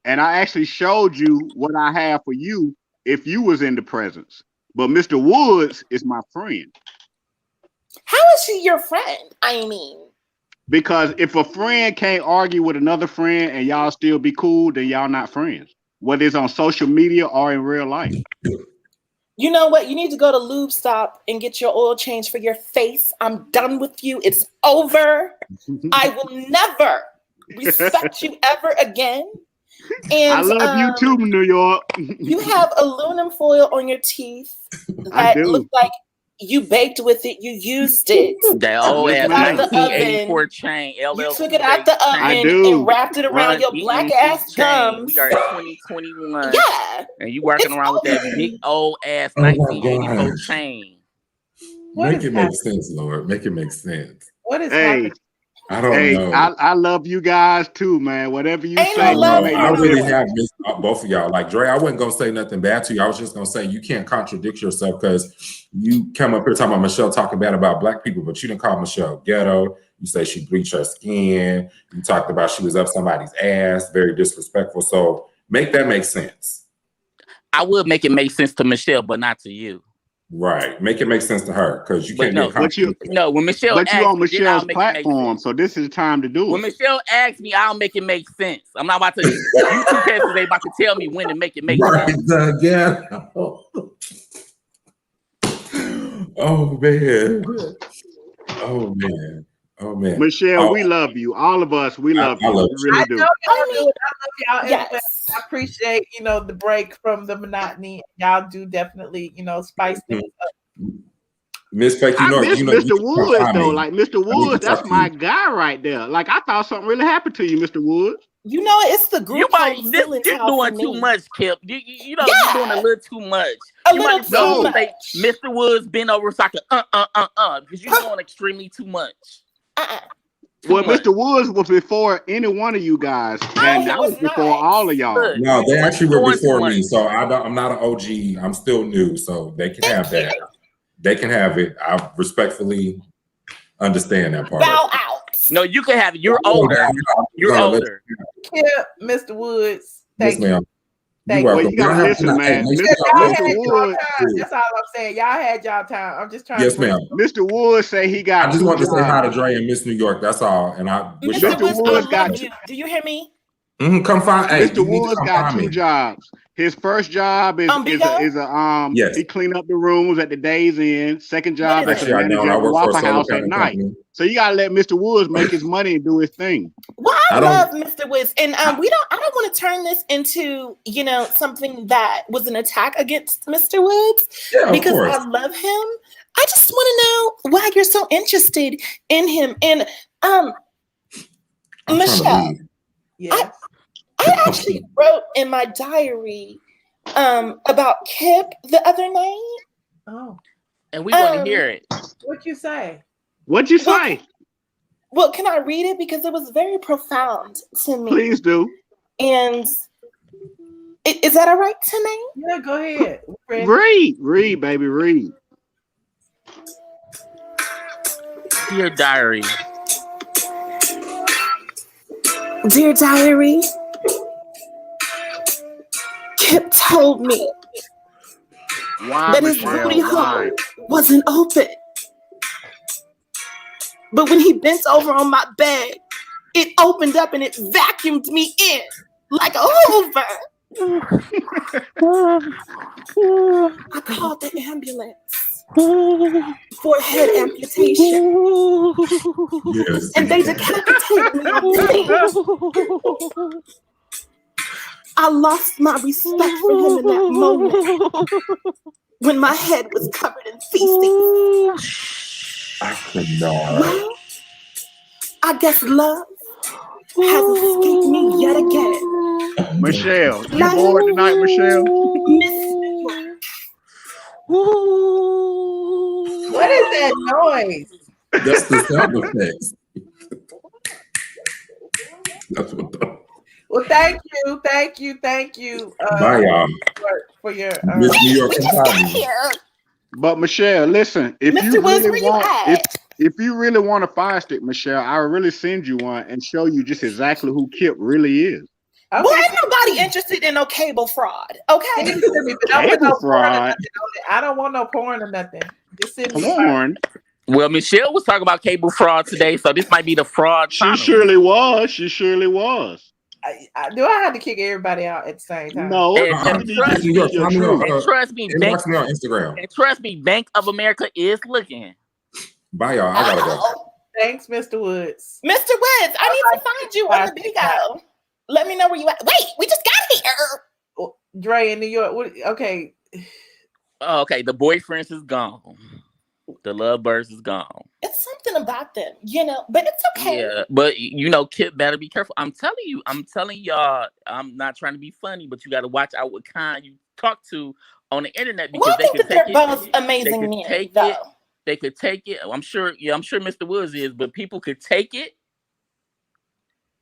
And I actually showed you what I have for you if you was in the presence. But Mr. Woods is my friend. How is he your friend? I mean, because if a friend can't argue with another friend and y'all still be cool, then y'all not friends. Whether it's on social media or in real life. You know what? You need to go to Lube Stop and get your oil change for your face. I'm done with you. It's over. I will never respect you ever again. And I love you too, New York. You have aluminum foil on your teeth that look like you baked with it. You used it. That old ass 1984 chain. You took it out the oven and wrapped it around your black ass gums. We are in 2021. Yeah. And you working around with that big old ass 1984 chain. Make it make sense, Lord. Make it make sense. What is happening? I don't know. I love you guys too, man. Whatever you say, I really have missed both of y'all. Like Dre, I wasn't gonna say nothing bad to you. I was just gonna say you can't contradict yourself because you come up here talking about Michelle talking bad about Black people, but you didn't call Michelle ghetto. You say she bleached her skin. You talked about she was up somebody's ass, very disrespectful. So make that make sense. I would make it make sense to Michelle, but not to you. Right. Make it make sense to her because you can't get when Michelle but asks you on me, Michelle's platform, so this is the time to do it. When Michelle asks me, I'll make it make sense. I'm not about to you two peasants, they about to tell me when to make it make sense. Again. Oh man. Oh man. Oh man. Michelle, we love you. All of us, we love you. We really do. I love y'all. Yes. I appreciate, the break from the monotony. Y'all do definitely, spice things up. Miss Fake, I miss Mr. you Woods though. Like Mr. I need to Woods, talk that's to my you. guy right there. Like I thought something really happened to you, Mr. Woods. You know, it's the You group might home this ceiling you're tile for doing too me. much, Kip. You know you're doing a little too much. A You little might as too well say much. Mr. Woods bend over so I can because you're doing extremely too much. Well, Mr. Woods was before any one of you guys, and I was before all of y'all. Look, No, they actually were doing too before much. me, so I'm not an OG. I'm still new, so they can have that. They can have it. I respectfully understand that part. Bow out. No, you can have it. You're older. You're older. Kip, Mr. Woods. Yes, ma'am. You're Thank welcome. Well, you gotta listen, man. Y'all had Mr. y'all Woods. time. That's all I'm saying. Y'all had y'all time. I'm just trying Yes, to bring ma'am. Mr. Woods say he got I just 2 want to say hi to jobs. Dre and Miss New York. That's all. And I wish Mr. Woods, I Woods got love you. Do you hear me? come find. Hey, Mr. you need to Woods come got find 2 me. jobs. His first job is Yes. he clean up the rooms at the Days Inn. Second job is the Actually, I manager don't. I at the work for a Waffle solar House at panel night. company. So you gotta let Mr. Woods make his money and do his thing. Well, I I don't- love Mr. Woods, and I don't want to turn this into something that was an attack against Mr. Woods Yeah, of because course. I love him. I just want to know why you're so interested in him. And Michelle, Yes. I actually wrote in my diary about Kip the other night. Oh. And we want to hear it. What'd you say? What'd you say? Well, can I read it? Because it was very profound to me. Please do. And is that all right tonight? Yeah, go ahead. Read, baby, read. Dear diary. Dear diary, Kip told me that his booty hole wasn't open. But when he bent over on my bed, it opened up and it vacuumed me in like a Hoover. I called the ambulance for a head amputation. Yes. And they decapitated me on the scene. I lost my respect for him in that moment when my head was covered in feces. I cannot. Well, I guess love has escaped me yet again. Michelle, you bored tonight, Michelle? What is that noise? That's the sound effects. That's what the... Well, thank you. Bye, y'all. For your Miss New York we just got here. But Michelle, listen, if Mr. you Woods, really where want, you at? if you really want a fire stick, Michelle, I'll really send you one and show you just exactly who Kip really is. Okay. Well, ain't nobody interested in no cable fraud, okay? Cable fraud. I don't want no porn or nothing. Just send me Porn. Well, Michelle was talking about cable fraud today, so this might be the fraud. She surely was. She surely was. Do I have to kick everybody out at the same time? No. And trust me, Inbox me on Instagram. And trust me, Bank of America is looking. Bye, y'all. I gotta go. Thanks, Mr. Woods. Mr. Woods, I need to find you on the bingo. Let me know where you at. Wait, we just got here. Dre in New York. Okay. Oh, okay, the boyfriends is gone. The lovebirds is gone. It's something about them, but it's okay. Yeah, but Kip better be careful. I'm telling y'all, I'm not trying to be funny, but you got to watch out what kind you talk to on the internet because I think that they're both amazing men, though. They could take it. I'm sure Mr. Woods is, but people could take it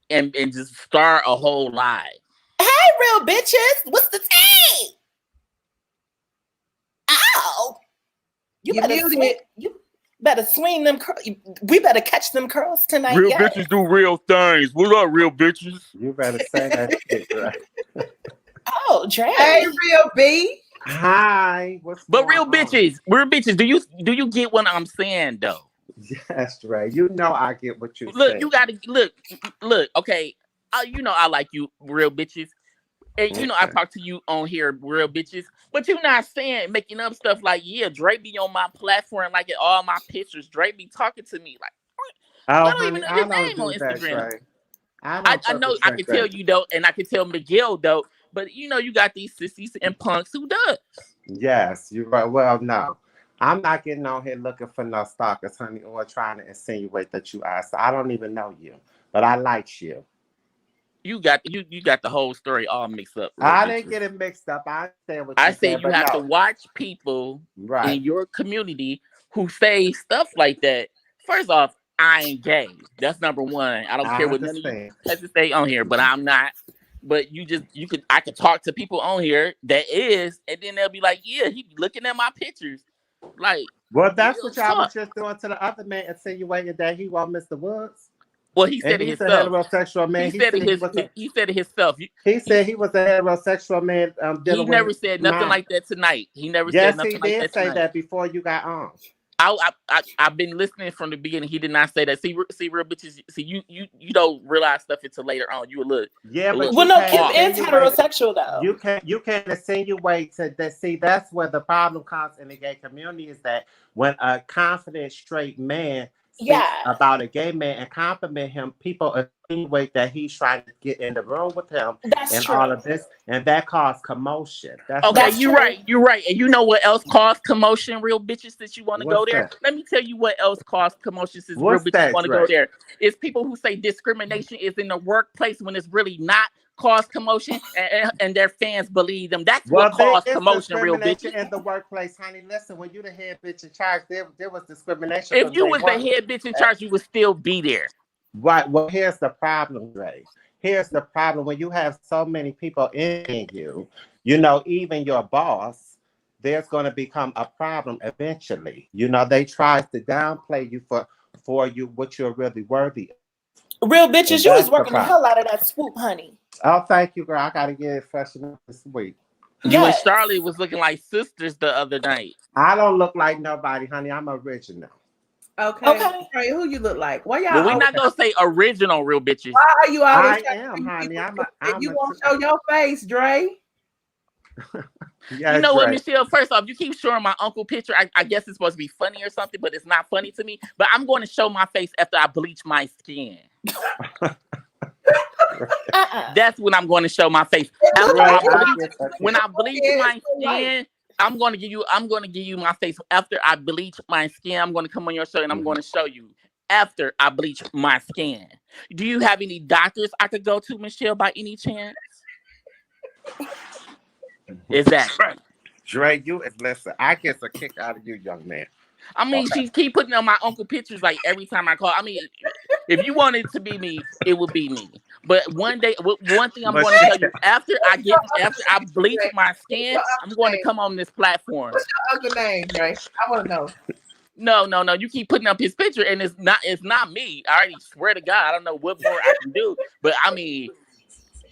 and just start a whole lie. Hey, real bitches, what's the tea? Ow! You better swing them. We better catch them curls tonight. Real bitches do real things. What up, real bitches? You better say that shit, right? Oh, Dre. Hey, real B. Hi. But real bitches, do you get what I'm saying though? Yes, Dre. You know I get what you look. say. You gotta look. Okay, I like you, real bitches. And I talk to you on here, real bitches, but you're not making up stuff like, yeah, Dre be on my platform, like in all my pictures. Dre be talking to me like, I don't even know his name on Instagram. I know I can tell you though, and I can tell Miguel though, but you got these sissies and punks who does. Yes, you're right. Well, no, I'm not getting on here looking for no stalkers, honey, or trying to insinuate that you are. So I don't even know you, but I like you. You got the whole story all mixed up, real I didn't bitches. get it mixed up. I understand what I you're saying, said you but have to no. watch people Right. in your community who say stuff like that. First off, I ain't gay. That's number one. I don't care I what none of you understand. has to say on here, but I'm not. But I could talk to people on here that is, and then they'll be like, yeah, he be looking at my pictures. Like, Well, that's real what y'all was talk. just doing to the other man, insinuating that he was Mr. Woods. Well, he And said it he's a himself. heterosexual man. He said it he said it himself. He He said he was a heterosexual man he dealing with never his said nothing mind. like that tonight. He never said Yes, he nothing like did that say tonight. that before you got on. I've been listening from the beginning. He did not say that. See, real bitches. See, you don't realize stuff until later on. You Yeah, a but little Well, you no, can't Kip off. is insinuate. heterosexual though. You can't insinuate to that. See, that's where the problem comes in the gay community is that when a confident straight man speaks Yeah, about a gay man and compliment him, people insinuate that he's trying to get in the room with him that's and true. all of this, and that caused commotion. That's what Okay, I'm That's you're saying. true. right. You're right. And you know what else caused commotion, real bitches, since you want to go What's there? that? Let me tell you what else caused commotion since real What's bitches that, want to go Dre? there. It's people who say discrimination is in the workplace when it's really not cause commotion and their fans believe them. That's what Well, there caused is commotion, real discrimination bitches. in the workplace, honey. Listen, when you the head bitch in charge, there was discrimination If from you day was the one. head bitch in Uh, charge, you would still be there. Right. Well, here's the problem, Ray. Here's the problem. When you have so many people in you, even your boss, there's going to become a problem eventually. They try to downplay you for you what you're really worthy of. Real And bitches, you was that's the working the problem. hell out of that swoop, honey. Oh, thank you, girl. I got to get it freshened up this week. You and Yes. Charlotte was looking like sisters the other night. I don't look like nobody, honey. I'm original. Okay. Okay. Right, who you look like? Why y'all Well, we're always, not gonna say original, real bitches. why are you always I trying to am, bring honey. people I'm to a, if I'm you a, won't show your face, Dre? You yes, know what, right. Michelle? First off, you keep showing my uncle picture. I guess it's supposed to be funny or something, but it's not funny to me. But I'm going to show my face after I bleach my skin. That's when I'm going to show my face. After Right, I I bleach, get that. when I bleach Yeah, my it's so light. skin, I'm going to give you my face. After I bleach my skin, I'm going to come on your show and I'm going to show you. After I bleach my skin. Do you have any doctors I could go to, Michelle, by any chance? Exactly. Dre, listen, I get a kick out of you, young man. I mean, Okay. she keep putting on my uncle pictures like every time I call. I mean, if you wanted it to be me, it would be me. But one thing I'm going to tell you, after I bleach my skin, I'm going to come on this platform. What's your other name, Dre? I want to know. No. You keep putting up his picture, and it's not me. I already swear to God, I don't know what more I can do. But I mean,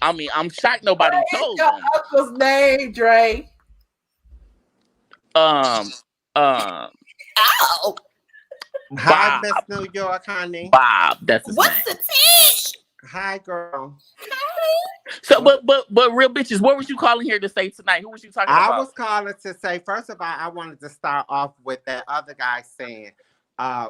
I'm shocked nobody What is told your them. uncle's name, Dre? Um, um, Ow. Hi, Bob. Miss New York, honey. Bob. That's his name. What's the tea? Hi, girl. So, but real bitches, what was you calling here to say tonight? Who was you talking I about? was calling to say, first of all, I wanted to start off with that other guy saying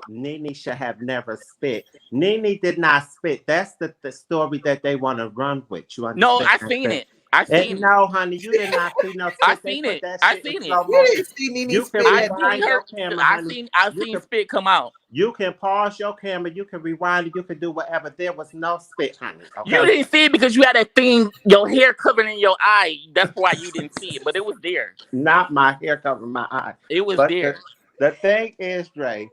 Nene should have never spit. Nene did not spit. That's the story that they want to run with. You No, understand? I seen it. I seen it. No, honey, you did not see no I spit. They seen put it. that I shit in seen it. slow You motion. didn't see Nene You can spit I at seen rewind me. your her. camera, I honey. seen spit come out. You can pause your camera. You can rewind it. You can do whatever. There was no spit, honey. You Okay. didn't see it because you had that thing, your hair covered in your eye. That's why you didn't see it, but it was there. Not my hair covering my eye. It was But there. the thing is, Dre,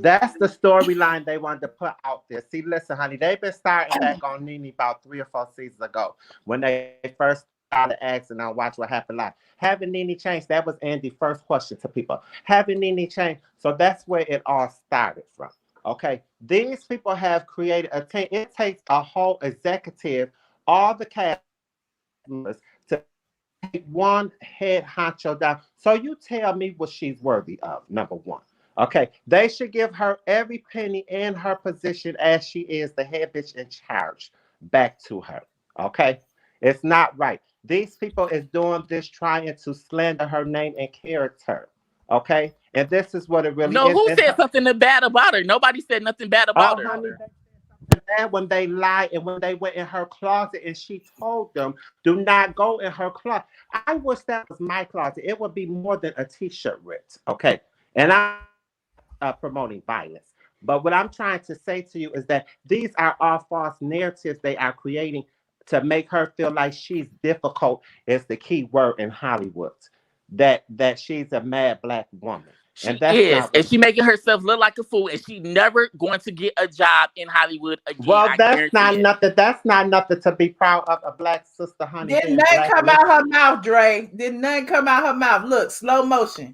that's the storyline they wanted to put out there. See, listen, honey, they've been starting back on Nene about 3 or 4 seasons ago when they first started asking on Watch What Happened Live. Having Nene change, that was Andy's first question to people. Having Nene change, so that's where it all started from. Okay, these people have created a team. It takes a whole executive, all the cast members to take one head honcho down. So you tell me what she's worthy of, number one. Okay, they should give her every penny in her position as she is the head bitch in charge back to her. Okay, it's not right. These people is doing this trying to slander her name and character. Okay, and this is what it really No, is. who And said something bad about her? Nobody said nothing bad about oh, her. honey, that when they lied and when they went in her closet and she told them, do not go in her closet. I wish that was my closet. It would be more than a t-shirt ripped. Okay. And I'm promoting violence. But what I'm trying to say to you is that these are all false narratives they are creating to make her feel like she's difficult is the key word in Hollywood. That she's a mad black woman. She And that's is, not and what. she making herself look like a fool, and she never going to get a job in Hollywood again. Well, I guarantee it. that's not nothing to be proud of. A black sister, honey, Did being nothing black. come out her mouth, Dre? Did nothing come out her mouth? Look, slow motion.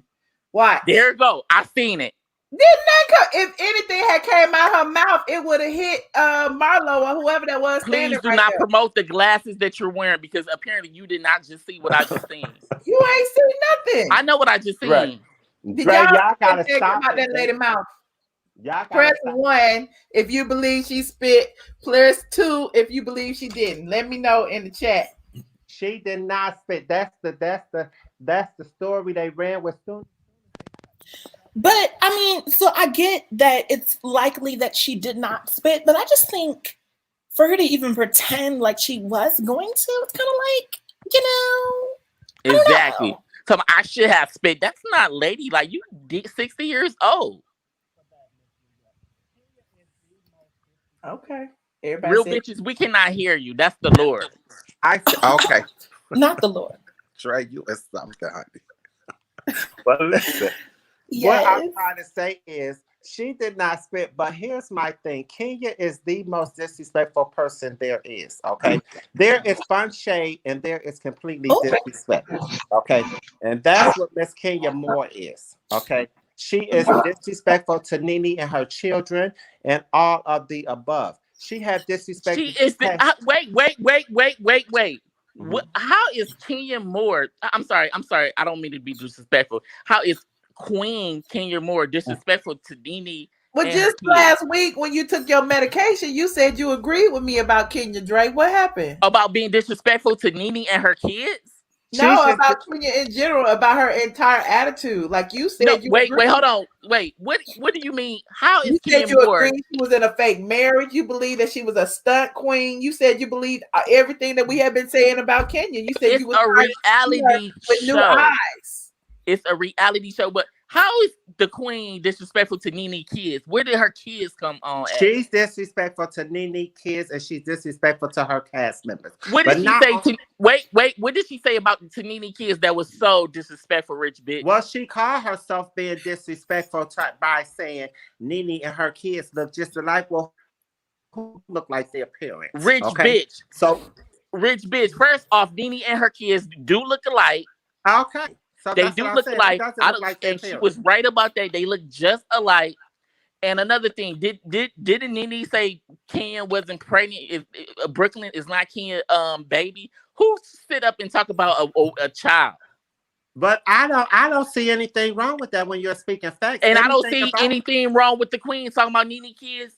Watch. There you go. I seen it. Did nothing come? If anything had came out her mouth, it would have hit Marlo or whoever that was standing Please do right not there. promote the glasses that you're wearing because apparently you did not just see what I just seen. You ain't seen nothing. I know what I just seen. Right. Did Dre, y'all y'all see gotta anything come stop out that it. lady mouth? Y'all Press gotta stop. 1 if you believe she spit. Press 2 if you believe she didn't. Let me know in the chat. She did not spit. That's the story they ran with soon. But I mean, so I get that it's likely that she did not spit, but I just think for her to even pretend like she was going to, it's kind of like, I don't Exactly. know. So I should have spit. That's not lady. Like you 60 years old. Okay. Everybody Real said bitches, we cannot hear you. That's the Lord. I said, okay. Not the Lord. Trey, you is something, honey. But listen, what I'm Yes. trying to say is she did not spit, but here's my thing. Kenya is the most disrespectful person there is, okay? There is fun shade and there is completely Oh. disrespect, okay? And that's what Miss Kenya Moore is, okay? She is disrespectful to Nene and her children and all of the above. She had disrespect. She is the wait. What, how is Kenya Moore? I'm sorry. I don't mean to be disrespectful. How is Queen Kenya Moore disrespectful to Nene Well, and her just kids? last week when you took your medication, you said you agreed with me about Kenya Dre. What happened? About being disrespectful to Nene and her kids? No, about Kenya in general, about her entire attitude. Like you said, No, you wait, agreed. hold on. Wait, what do you mean? How is You Kenya said you Moore? agreed she was in a fake marriage. You believe that she was a stunt queen. You said you believed everything that we have been saying about Kenya. You said It's you was a trying to see her reality with new show. eyes. It's a reality show, but how is the queen disrespectful to Nene kids? Where did her kids come on at? She's disrespectful to Nene kids and she's disrespectful to her cast members. What did she say to wait, what did she say about to Nene kids that was so disrespectful, rich bitch? Well, she called herself being disrespectful by saying Nene and her kids look just alike. Well, who look like their parents? Rich bitch. So rich bitch. First off, Nene and her kids do look alike. Okay. So they that's do what look I said. alike. She doesn't look like their And she parents. was right about that. They look just alike. And another thing, didn't Nene say Kenya wasn't pregnant? If Brooklyn is not Kenya baby, who sit up and talk about a child? But I don't see anything wrong with that when you're speaking facts. And I don't see anything wrong with the queen talking about Nene kids,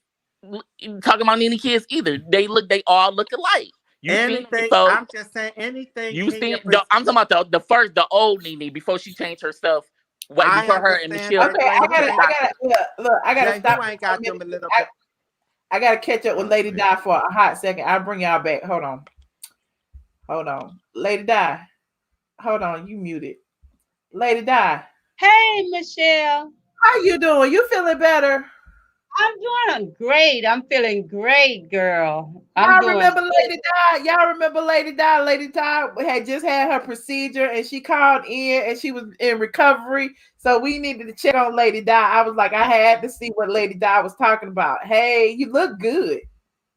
either. They all look alike. I'm just saying anything. I'm talking about the old Nene before she changed herself. Before her and Michelle. Okay, I gotta stop. I gotta catch up with Lady Di for a hot second. I'll bring y'all back. Hold on. Lady Di. Hold on, you muted. Lady Di. Hey, Michelle. How you doing? You feeling better? I'm doing great. I'm feeling great, girl. Y'all remember Lady Di? Y'all remember Lady Di? Lady Di had just had her procedure and she called in and she was in recovery. So we needed to check on Lady Di. I was like, I had to see what Lady Di was talking about. Hey, you look good.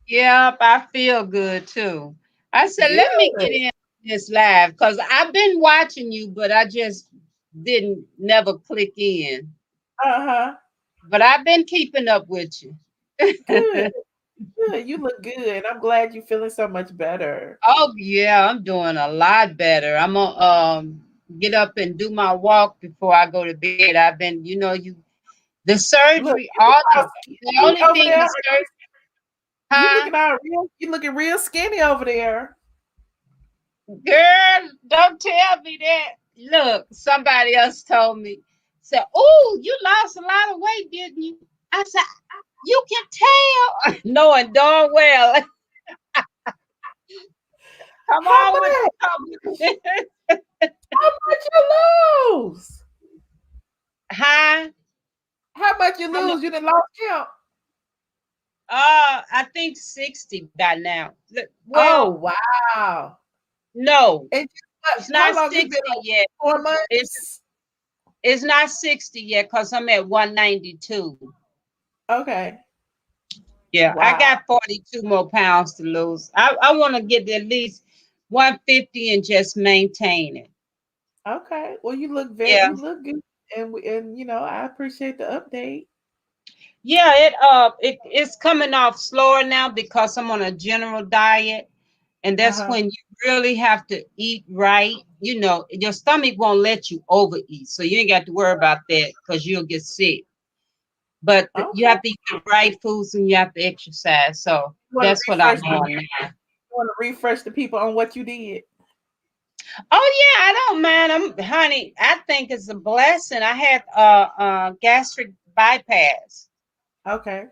Yep, I feel good too. I said, let me get in this live because I've been watching you, but I just didn't never click in. But I've been keeping up with you. Good. Good. You look good. I'm glad you're feeling so much better. Oh yeah, I'm doing a lot better. I'm gonna get up and do my walk before I go to bed. I've been, the surgery, the only thing the surgery. You looking real skinny over there. Girl, don't tell me that. Look, somebody else told me. Said, "Oh, you lost a lot of weight, didn't you?" I said, "You can tell," knowing darn well. Come on with How much you lose? Huh? How much you lose? You done lost count. I think 60 by now. Well, oh wow. No, it's not 60 yet. 4 months. It's not 60 yet because I'm at 192. Okay. Yeah, wow. I got 42 more pounds to lose. I want to get at least 150 and just maintain it. Okay. Well, you look you look good, and you know I appreciate the update. Yeah, it's coming off slower now because I'm on a general diet, and that's when you really have to eat right. You know, your stomach won't let you overeat, so you ain't got to worry about that because you'll get sick. But you have to eat the right foods and you have to exercise. So that's what I'm doing now. You want to refresh the people on what you did? Oh yeah, I don't mind. Honey, I think it's a blessing. I had gastric bypass. Okay.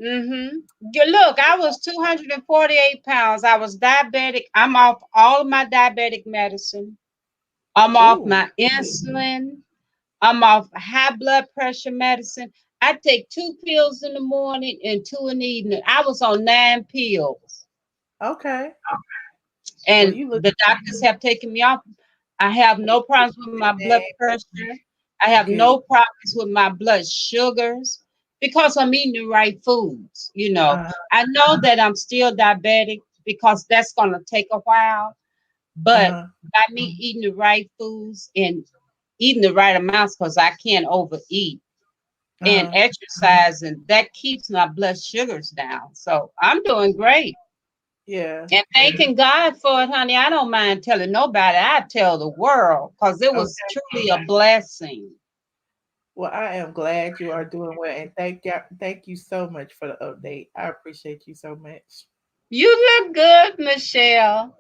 Look, I was 248 pounds. I was diabetic. I'm off all of my diabetic medicine. I'm off my insulin. I'm off high blood pressure medicine. I take 2 pills in the morning and 2 in the evening. I was on 9 pills. Okay. And the doctors have taken me off. I have no problems with my blood pressure. I have no problems with my blood sugars because I'm eating the right foods. You know, I know that I'm still diabetic because that's going to take a while. But by me eating the right foods and eating the right amounts, because I can't overeat, and exercising, that keeps my blood sugars down. So I'm doing great. Yeah. And thanking God for it, honey. I don't mind telling nobody. I tell the world because it was truly a blessing. Well, I am glad you are doing well, and thank you so much for the update. I appreciate you so much. You look good, Michelle.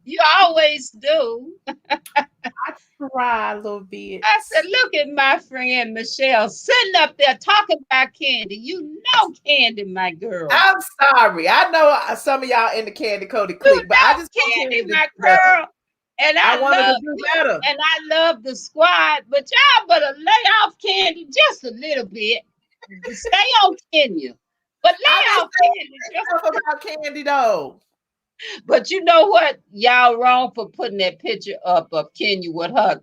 You always do. I try a little bit. I said, look at my friend Michelle sitting up there talking about Candy. You know Candy, my girl. I'm sorry. I know some of y'all in the Candy Cody clique, but I just Candy, my girl. And I wanted to do better. And I love the squad, but y'all better lay off Candy just a little bit. Stay on Kenya. But lay off Candy. Just about Candy though. But you know what? Y'all wrong for putting that picture up of Kenya with her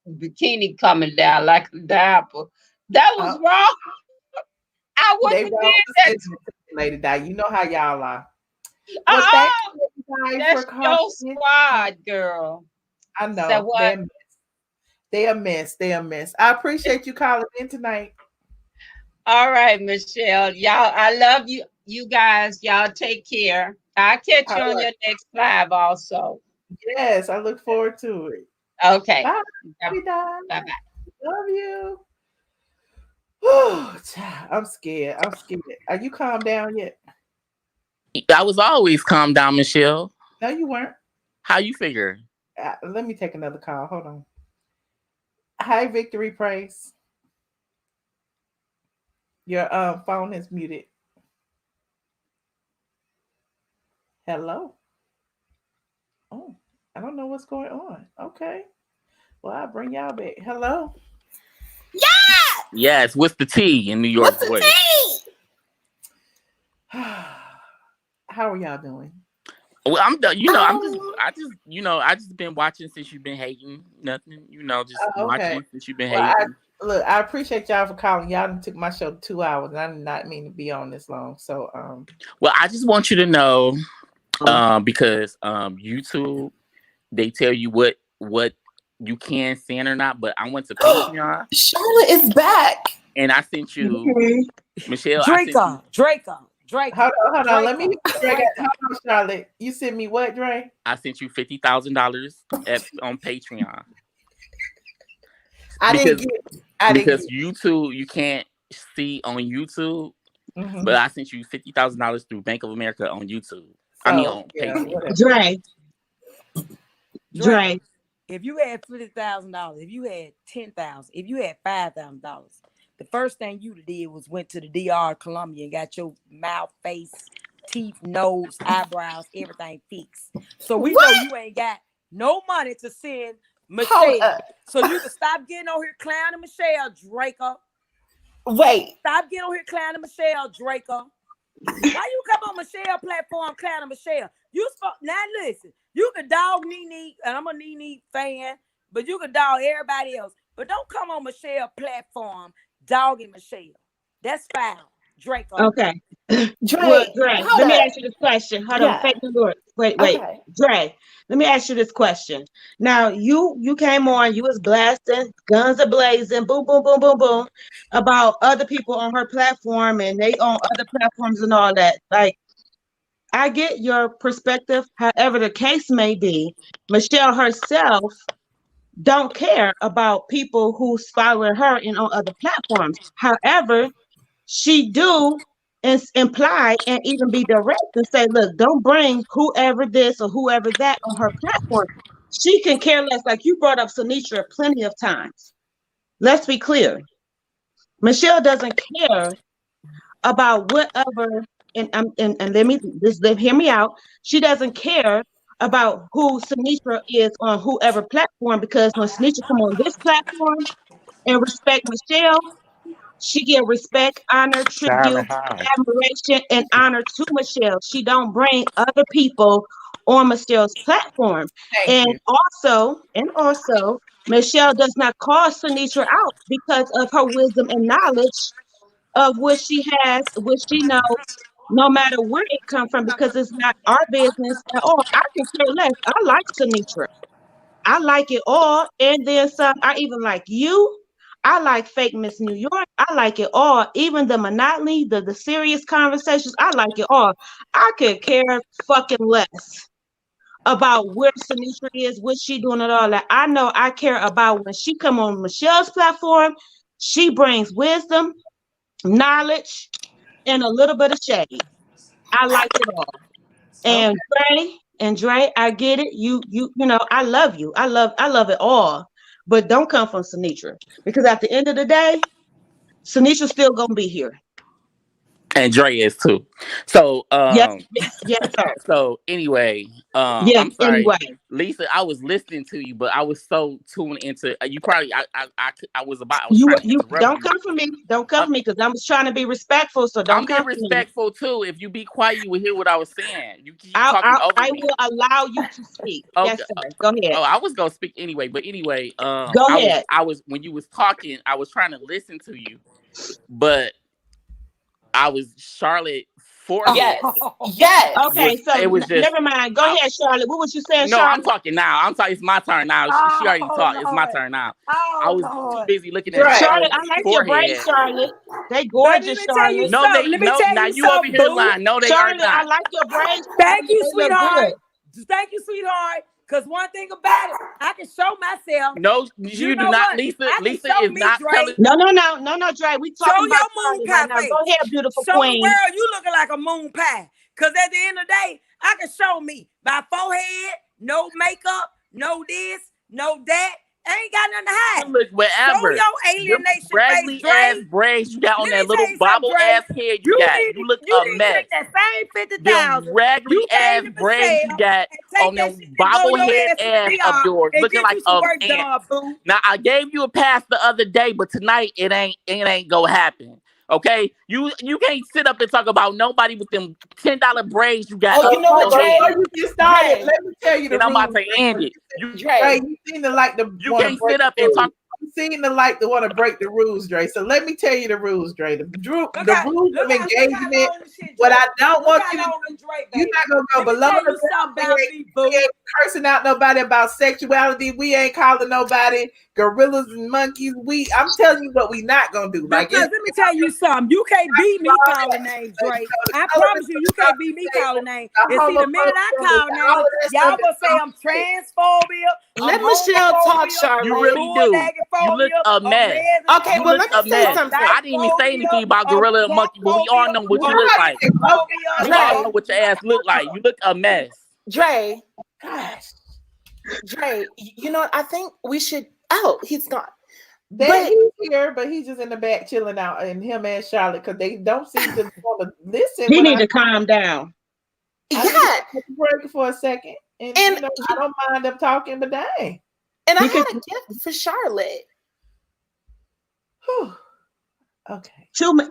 bikini coming down like a diaper. That was wrong. I wouldn't have did that. Lady Di, you know how y'all are. Well, that's your squad, girl. I know. They're a mess. They're a mess. I appreciate you calling in tonight. All right, Michelle. Y'all, I love you. You guys, y'all take care. I'll catch you on your next live also. Yes, I look forward to it. Okay. Bye. Bye-bye. Love you. I'm scared. Are you calmed down yet? I was always calm down, Michelle. No, you weren't. How you figure? Let me take another call. Hold on. Hi, Victory Praise. Your phone is muted. Hello. Oh, I don't know what's going on. Okay. Well, I'll bring y'all back. Hello. Yeah. Yes. What's the T in New York? What's the T? How are y'all doing? Well, I'm done. You know, I just been watching since you've been hating. Nothing. You know, just watching since you've been hating. I appreciate y'all for calling. Y'all took my show 2 hours, and I did not mean to be on this long. So, well, I just want you to know, because YouTube, they tell you what you can send or not. But I went to Patreon. Charlotte is back, and I sent you, Michelle. Draco. Hold on. Let me. Hold on, Charlotte. You sent me what, Dre? I sent you $50,000 on Patreon. Because YouTube, you can't see on YouTube, but I sent you $50,000 through Bank of America on YouTube. On Patreon. Dre, if you had $50,000, if you had $10,000, if you had $5,000, the first thing you did was went to the DR Columbia and got your mouth, face, teeth, nose, eyebrows, everything fixed. So we know you ain't got no money to send Michelle. So you can stop getting on here clowning Michelle, Draco. Wait. Stop getting on here clowning Michelle, Draco. Why you come on Michelle platform clowning Michelle? Now listen, you can dog Nene, and I'm a Nene fan, but you can dog everybody else. But don't come on Michelle platform dogging Michelle. That's foul, Draco. Okay. Dre, well, Dre, let me ask you this question. Hold on, fake the Lord. Wait. Okay. Dre, let me ask you this question. Now, you came on, you was blasting, guns are blazing, boom, boom, boom, boom, boom, about other people on her platform and they on other platforms and all that. Like, I get your perspective. However the case may be, Michelle herself don't care about people who's following her and on other platforms. However, she do imply and even be direct and say, look, don't bring whoever this or whoever that on her platform. She can care less. Like you brought up Sinitra plenty of times. Let's be clear. Michelle doesn't care about whatever, and hear me out. She doesn't care about who Sinitra is on whoever platform, because when Sinitra come on this platform and respect Michelle, she give respect, honor, Diamond tribute, High. admiration, and honor to Michelle. She don't bring other people on Michelle's platform. And also, Michelle does not call Sinitra out because of her wisdom and knowledge of what she has, what she knows, no matter where it comes from, because it's not our business at all. I can care less. I like Sinitra. I like it all. And then some. I even like you. I like fake Miss New York. I like it all. Even the monotony, the serious conversations, I like it all. I could care fucking less about where Sinitra is, what she doing and all that. I know I care about when she come on Michelle's platform, she brings wisdom, knowledge, and a little bit of shade. I like it all. And Dre, I get it. You know, I love you. I love it all. But don't come from Sinitra, because at the end of the day, Sinitra's still gonna be here. And Dre is too. So yes, sir. So anyway, yes, I'm sorry, anyway. Lisa. I was listening to you, but I was so tuned into you. Probably, I was You trying to interrupt don't you. come for me. Don't come for me, because I'm trying to be respectful. So don't I'm come being for me. respectful too. If you be quiet, you will hear what I was saying. You keep talking over I me. will allow you to speak. Okay. Yes, sir. Go ahead. Oh, I was gonna speak anyway, but anyway, Go ahead. I was when you was talking, I was trying to listen to you, but I was Charlotte forehead. Yes. Okay, so It was just never mind. Go ahead, Charlotte. What was you saying, no. Charlotte? I'm talking now. I'm talking. It's my turn now. She already talked. It's my turn now. I was too busy looking at Charlotte, Charlotte's I like your forehead. braids, Charlotte. They gorgeous, Charlotte. No, they no. Now you over here lying. No, they are Charlotte, I not. like your braids. Thank you, They look sweetheart. good. Thank you, sweetheart. Because one thing about it, I can show myself. No, you do know not. what? Lisa, I Lisa show is me, not Dre. telling. No, Dre. We Show talking about your moon Charlotte pie right now. face. Go ahead, beautiful show queen. the world you looking like a moon pie. Because at the end of the day, I can show me my forehead, no makeup, no this, no that. I ain't got nothing to hide. You look whatever. Show your alienation raggedy face, Dre. ass braids you got on that little bobble ass head you got. You look a mess. Take that same them 50,000. raggedy ass braids you got on them bobblehead ass of yours, looking like a ant. Now I gave you a pass the other day, but tonight it ain't gonna happen. Okay, you can't sit up and talk about nobody with them $10 braids you got. Oh, you know what, Dre? Before you get started, let me tell you the and I'm about rules. to end it. Dre, you seem to like the you can't sit up and talk. You seem to like to want to break the rules, Dre. So let me tell you the rules, Dre. The rules of engagement. What I don't want you to do, you're not gonna go below the belt. We ain't cursing out nobody about sexuality. We ain't calling nobody gorillas and monkeys. I'm telling you what we not gonna do. Like, because let me tell you something. You can't beat me calling names, Dre. I promise you can't beat me calling names. And see, the minute I call names, y'all gonna say I'm transphobia. Let Michelle talk, Charlotte. You really do. You look a mess. Okay, you well, look let me say something. I didn't even say anything about gorilla and monkey, but we all know what you look like. We all know what your ass look like. You look a mess. Dre, gosh. Dre, you know what? I think we should. Oh, he's gone. He's here, but he's just in the back chilling out, and him and Charlotte, because they don't seem to want to listen. He need to calm down. I break for a second, and you know, I don't mind them talking, but dang. And I had a gift for Charlotte. Okay.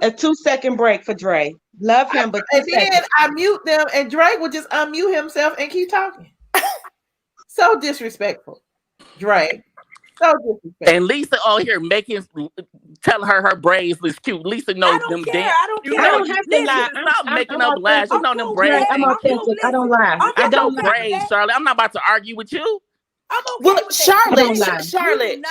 A 2-second break for Dre. Love him, but 2 and then seconds. I mute them, and Dre would just unmute himself and keep talking. So disrespectful, Dre. So disrespectful. And Lisa on here telling her braids was cute. Lisa knows them. I don't care. I don't have to lie. Stop making up lies. You know them Dre, braids. I'm authentic. I don't lie. I don't braids, Charlotte. I'm not about to argue with you. I'm okay with Charlotte.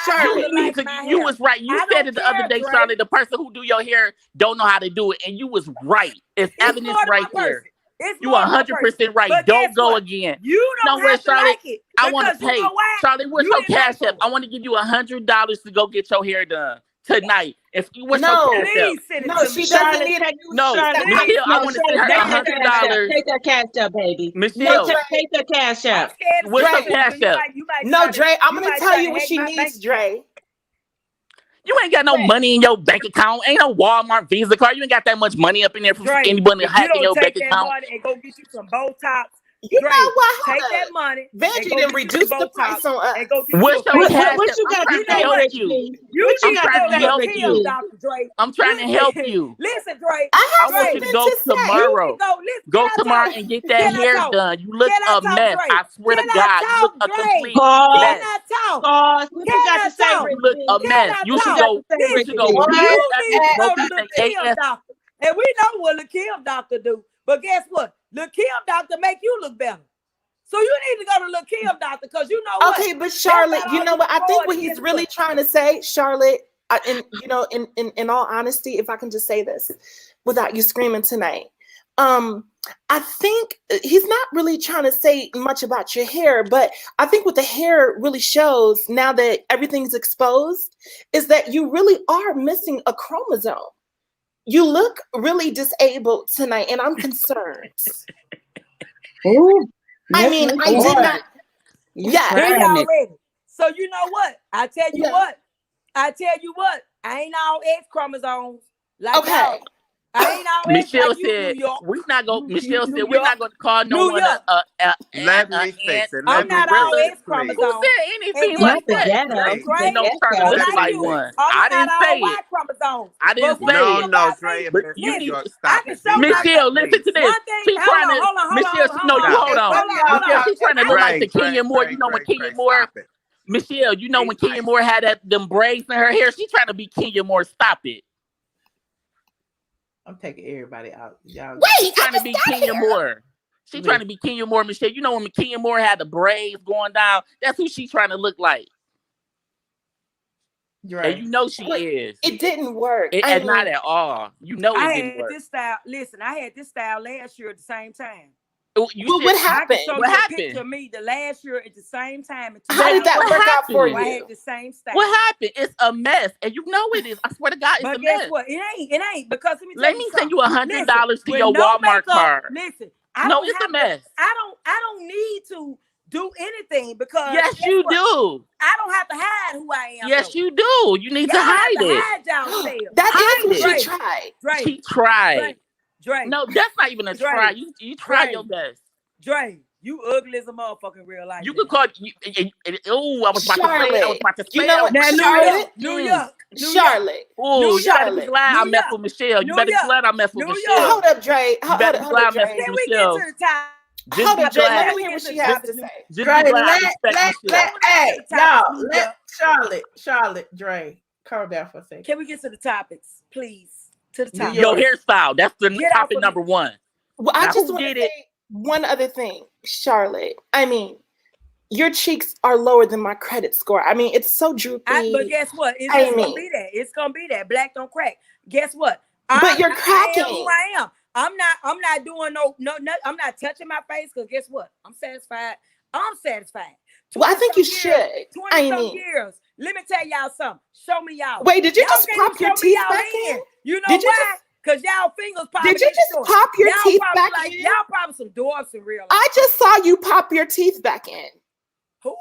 You was right. You said it the other day, Charlotte. The person who do your hair don't know how to do it, and you was right. It's evidence right here. You 100% right. Don't go again. You don't have to like it. I want to pay. Charlotte, what's your cash app? I want to give you $100 to go get your hair done tonight. What's your cash app? No, she doesn't need her. Michelle, I want to send her $100. Take that cash up, baby. Michelle, take that cash up. What's your cash app? No, Dre, I'm going to tell you what she needs, Dre. You ain't got no money in your bank account. Ain't no Walmart Visa card. You ain't got that much money up in there for anybody to hack in your bank account. Money and go get you some Botox. You know what? Take that money. Vanjie didn't reduce the price on us. What's your cash? What you got to say, help you. I'm trying to help you. I'm trying to help you. Listen, Dre. I want you to go tomorrow. Go tomorrow and get that hair done. You look a mess. I swear to God, you look a complete mess. What you got to say? You look a mess. You should go. You should go. And we know what the Kim doctor do. But guess what? The Kim doctor make you look better. So you need to go to the Kim doctor because you know what? Okay, but Charlotte, you know what? I think what he's really trying to say, Charlotte, in all honesty, if I can just say this without you screaming tonight, I think he's not really trying to say much about your hair, but I think what the hair really shows now that everything's exposed is that you really are missing a chromosome. You look really disabled tonight, and I'm concerned. Ooh, I mean, I did not. Yeah. So you know what? I tell you what. I ain't all X chromosomes. Like okay. I ain't all Michelle said we're not going. Michelle said we're not going to call no one Let me fix it. I'm not all X chromosomes. Who said anything like that? No, Charlotte looks like one. I didn't say it. I didn't say it. No, Dre. But you need to stop it. Michelle, listen to this. She's trying to. Michelle, no, you hold on. Michelle, she's trying to look like the Kenya Moore. You know when Kenya Moore. Michelle, you know when Kenya Moore had them braids in her hair. She's trying to be Kenya Moore. Stop it. I'm taking everybody out. Y'all she's trying to be Kenya Moore. She's trying to be Kenya Moore, Michelle. You know when Kenya Moore had the braids going down, that's who she's trying to look like. Right. And you know she is. It didn't work. Not at all. You know it didn't work. This style. Listen, I had this style last year at the same time. What happened? What happened to me the last year at the same time? How did that work out for you? I had the same style. What happened? It's a mess, and you know it is. I swear to God, it's a mess. But guess what? It ain't because let me send you $100 to your Walmart card. Listen, it's a mess. I don't need to do anything because yes, you do. I don't have to hide who I am. Yes, you do. You need to hide it. That is what she tried. She tried. Dre. No, that's not even a try. You try your best. Dre, you ugly as a motherfucker in real life. You could call you. Oh, I was about to say. You know what? New York. Charlotte. Oh, you better be glad I messed with Michelle. You better be glad I messed with Michelle. Hold up, Dre. Hold up, Dre. Can we get to the top? Hold up, Dre. Let me hear what she has to say. Let Charlotte, Dre, calm down for a second. Can we get to the topics, please? To the topic. Your hairstyle. That's the topic number one. Well, I just want to say one other thing, Charlotte. I mean, your cheeks are lower than my credit score. I mean, it's so droopy. But guess what? It's gonna be that. It's gonna be that. Black don't crack. Guess what? But you're cracking. I am who I am. I'm not doing no. I'm not touching my face because guess what? I'm satisfied. Well, I think you should. 20 years. Let me tell y'all something. Show me y'all. Wait, did you just pop your teeth back in? You know why? Because y'all fingers pop. Did you just pop your teeth back in? Y'all probably some dwarfs in real life. I just saw you pop your teeth back in. Who?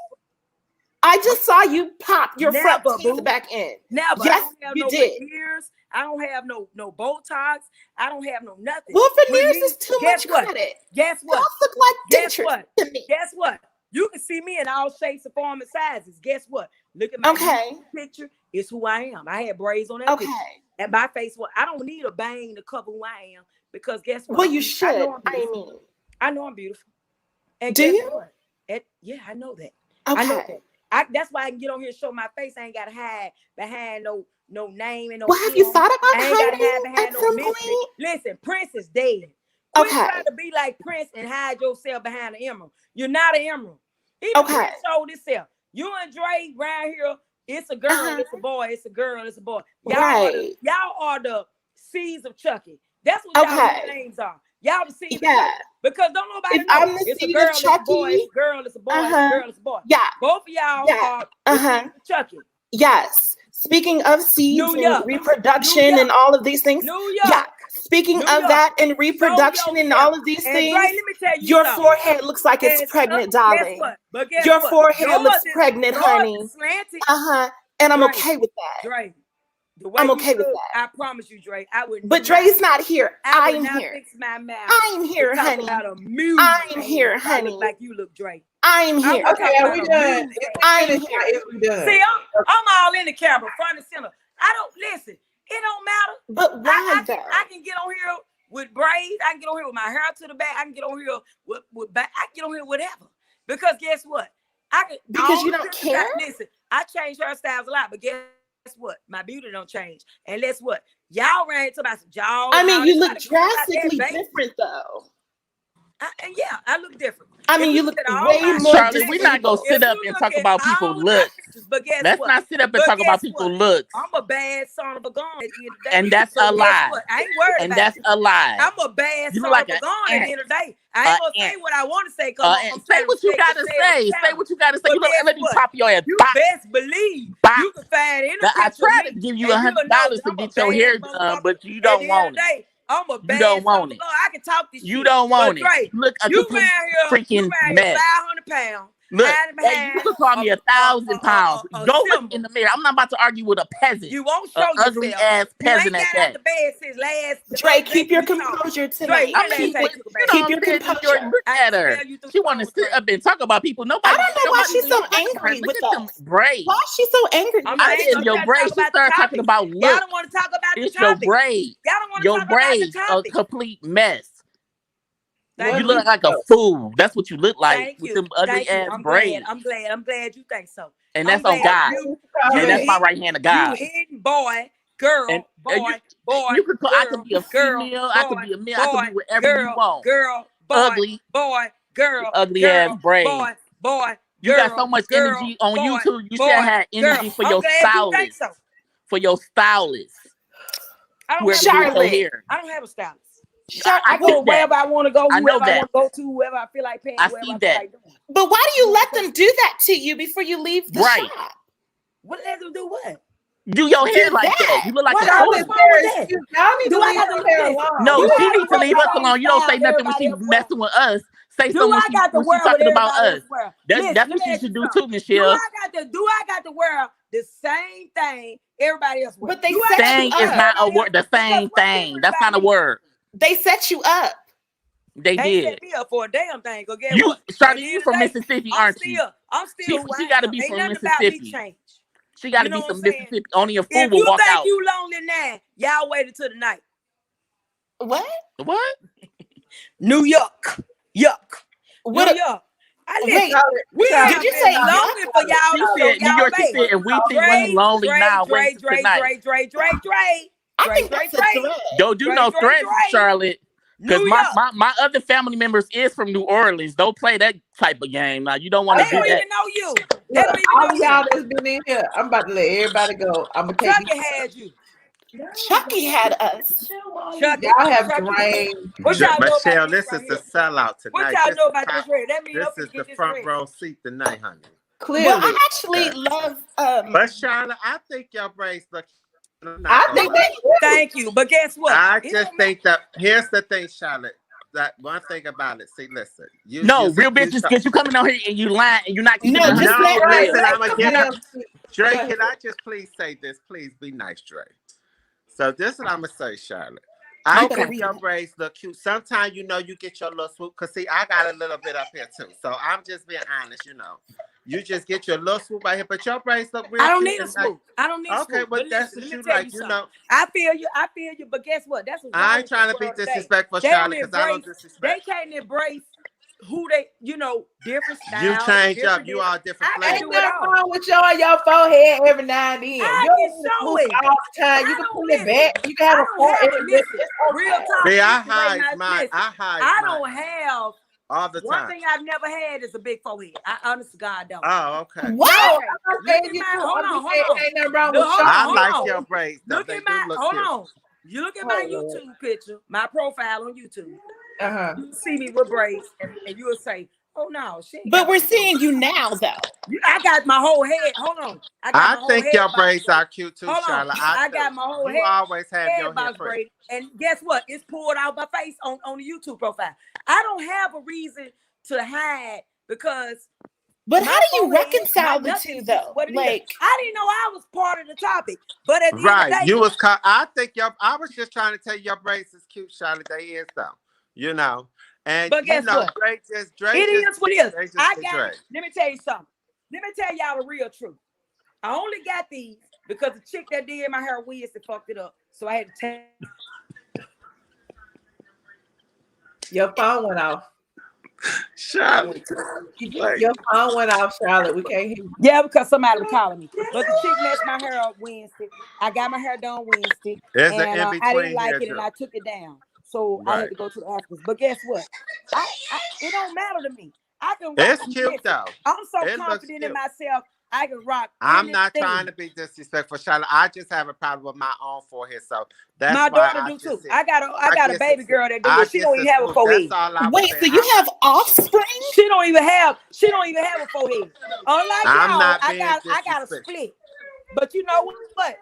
I just saw you pop your front teeth back in. Never. Yes, you did. Veneers. I don't have no Botox. I don't have no nothing. Well, veneers is too much credit. Guess what? Those look like dentures to me. Guess what? You can see me in all shapes and forms and sizes. Guess what? Look at my picture. It's who I am. I had braids on that picture. And my face, I don't need a bang to cover who I am because guess what? Well, you should. I know I'm beautiful. And do guess you? what? Yeah, I know that. Okay. I know that. That's why I can get on here and show my face. I ain't gotta hide behind no name and no. Well, have you thought about I ain't gotta hide hiding behind at no some mystery. point? Listen, Prince is dead. Quit Okay. trying to be like Prince and hide yourself behind an emerald. You're not an emerald. Even Prince showed himself. You and Dre right here. It's a girl. It's a boy. It's a girl. It's a boy. Y'all are the seeds of Chucky. That's what y'all names are. Y'all the seeds of Chucky. Because don't nobody know. It's a girl, it's a boy, it's a girl, it's a boy, it's a girl, it's a boy. Yeah. Both of y'all are the seeds of Chucky. Yes. Speaking of seeds and reproduction and all of these things. New York. Yeah. Speaking of that and reproduction and all of these things, Dre, let me tell you your something. forehead looks like it's pregnant, darling. Your forehead looks pregnant, honey. And I'm okay with that. Dre, the way I'm okay with look, that. I promise you, Dre. I would. But Dre's not here. I'm not here. Fix my mouth. I'm here, honey. I'm here, honey. Look like you look, Dre. I'm here. Okay, are we done? I'm here. See, I'm all in the camera, front and center. I don't listen. It don't matter. But why though? I can get on here with braids. I can get on here with my hair to the back. I can get on here with back. I can get on here with whatever. Because guess what? Because you don't care. Listen, I change hairstyles a lot, but guess what? My beauty don't change. And guess what? Y'all ran to my jaw. I mean, you look drastically different though. Yeah, I look different. I mean, you look way more. Charlotte, we're not gonna sit up and talk about people's looks. Let's not sit up and talk about people's looks. I'm a bad son of a gun at the end of the day. And that's a lie. I ain't worried and about that's a lie. I'm a bad son like of a gun at the end of the day. I ain't gonna say what I want to say. Say what you gotta say. Say what you gotta say. You look, let me top your ass. You best believe you can find any picture. I try to give you $100 to get your hair done, but you don't want it. I'm a bad you don't want it. I can talk this you shit. don't want Dre, it. Look a you complete freaking mess. 500 pounds. Look, hey, you can call me 1,000 pounds. Go look in the mirror. I'm not about to argue with a peasant. You won't show yourself. Ugly ass peasant at that. The bed since last. Dre, keep your composure tonight. Keep your composure. Look at her. She want to sit up and talk about people. Nobody. I don't know why she's so angry with us. Braids. Why is she so angry? I said your braids. She started talking about look. Y'all don't want to talk about the topic. It's your braids. Y'all don't want to talk about the topic. A complete mess. Thank you look like a fool. That's what you look like with them ugly ass braids. I'm glad you think so. And that's on God. And that's my right hand of God. You hidden boy, girl, boy. You could call, I could be a female. I could be a male. I could be whatever you want. Girl, boy, ugly, boy, girl, ugly ass braids. Boy. You got so much energy on YouTube. You should have energy for your stylist. For your stylist. I don't have a stylist. I go wherever I want to go, whoever I want to go to, whoever I feel like paying, whoever I feel like doing. But why do you let them do that to you before you leave the shop? What let them do what? Do your hair like that. You look like a fool. Y'all need to leave her hair alone. No, she needs to leave us alone. You don't say nothing when she's messing with us. Say something when she's talking about us. That's what you should do too, Michelle. Do I got to wear the same thing everybody else wears? But they saying is not a word. The same thing. That's not a word. They set you up. They did. Set me up for a damn thing. Go get you, Charlie, you from Mississippi, aren't you? I'm still. She got to be from Mississippi. She got to be from Mississippi. Only a fool will walk out. If you think you lonely now, y'all wait until the night. What? New York. Yuck. New York. Did you say lonely for y'all? She said New York. She said, and we think we're lonely now. Wait tonight. I think that's a threat. Don't do no threats, Charlotte. Because my other family members is from New Orleans. Don't play that type of game. Now you don't want to do that. They don't even know you. They don't even know y'all that's been in here. I'm about to let everybody go. I'm gonna take Chucky had you. Chucky had us. Chucky, y'all have drained. Michelle, this is the sellout tonight. What y'all know about this red? This is the front row seat tonight, honey. Clearly. Well, I actually love. But Charlotte, I think your braids look. I think they thank you, but guess what? I just think that here's the thing, Charlotte. That one thing about it. See, listen. Real bitches get you coming on here and you lying and you're not. Listen, I'm gonna get up. Dre, can I just please say this? Please be nice, Dre. So this is what I'm gonna say, Charlotte. I think your braids look cute. Sometimes you get your little swoop. Cause see, I got a little bit up here too. So I'm just being honest, You just get your little swoop right here, but your braids look real I don't cute need a and nice. swoop. I don't need a Okay, swoop. well But that's listen, what let me you tell you like, you something. know. I feel you. But guess what? That's what's I wrong ain't with the trying to be world today. disrespectful, They Charlotte, don't because I don't embrace. disrespect. They can't embrace who they, different You styles. change up. Different. You all different I can Ain't do flavors. it nothing all. wrong with showing your forehead every now and then. I You can don't need to show swoop it. all the time. You I can don't pull it listen. back. You can I have a don't forehead. have listen. Real talk. See, This I the way hide mine. listen. I hide I mine don't have all the one time. thing I've never had is a big forehead. I honest to God don't. Oh, okay. Wow. Okay. I'm not Look saying at you my do. hold I'm on, just hold saying on. ain't nothing wrong Look, with hold I on, hold like on. your braids, though. Look They at do my look hold cute. on. You look at my Oh, Lord. YouTube picture, my profile on YouTube. Uh-huh. You see me with braids, and you'll say, "Oh no, she ain't But got we're no braids." seeing you now, though. I got my whole head. Hold on. I got my I whole think head your box braids braided. are cute too, Hold on. Charlotte. I do. got my whole You always have head your hair box braided. braided. And guess what? It's pulled out my face on the YouTube profile. I don't have a reason to hide because But how do you forehead, reconcile the nothing two, is though? what it is. Like, I didn't know I was part of the topic. But at the end of the Right. day, You was I think I was just trying to tell you your braids is cute, Charlotte. They is though. You know. And but guess what? Drake just It is what it is. They just I did got Drake. let me tell you something. Let me tell y'all the real truth. I only got these because the chick that did my hair Wednesday fucked it up. So I had to take. Your phone went off. Charlotte. Your phone went off, Charlotte. We can't hear you. Yeah, because somebody was calling me. But the chick messed my hair up Wednesday. I got my hair done Wednesday. There's And an in I didn't between like here, it and too. I took it down. So I had Right. to go to the afterwards. But guess what? I it don't matter to me. I can rock. It's cute Listen, though. I'm so It looks confident in cute. myself. I can rock I'm not anything. trying to be disrespectful, Charlotte. I just have a problem with my own forehead, so that's My why daughter I do just too. said I got a guess baby it's girl that do I it. She guess don't even it's have a swoop. That's forehead. all I was wait, saying. so you have offspring? She don't even have a forehead. Unlike I'm y'all, not I being got a disrespectful. split. But you know what?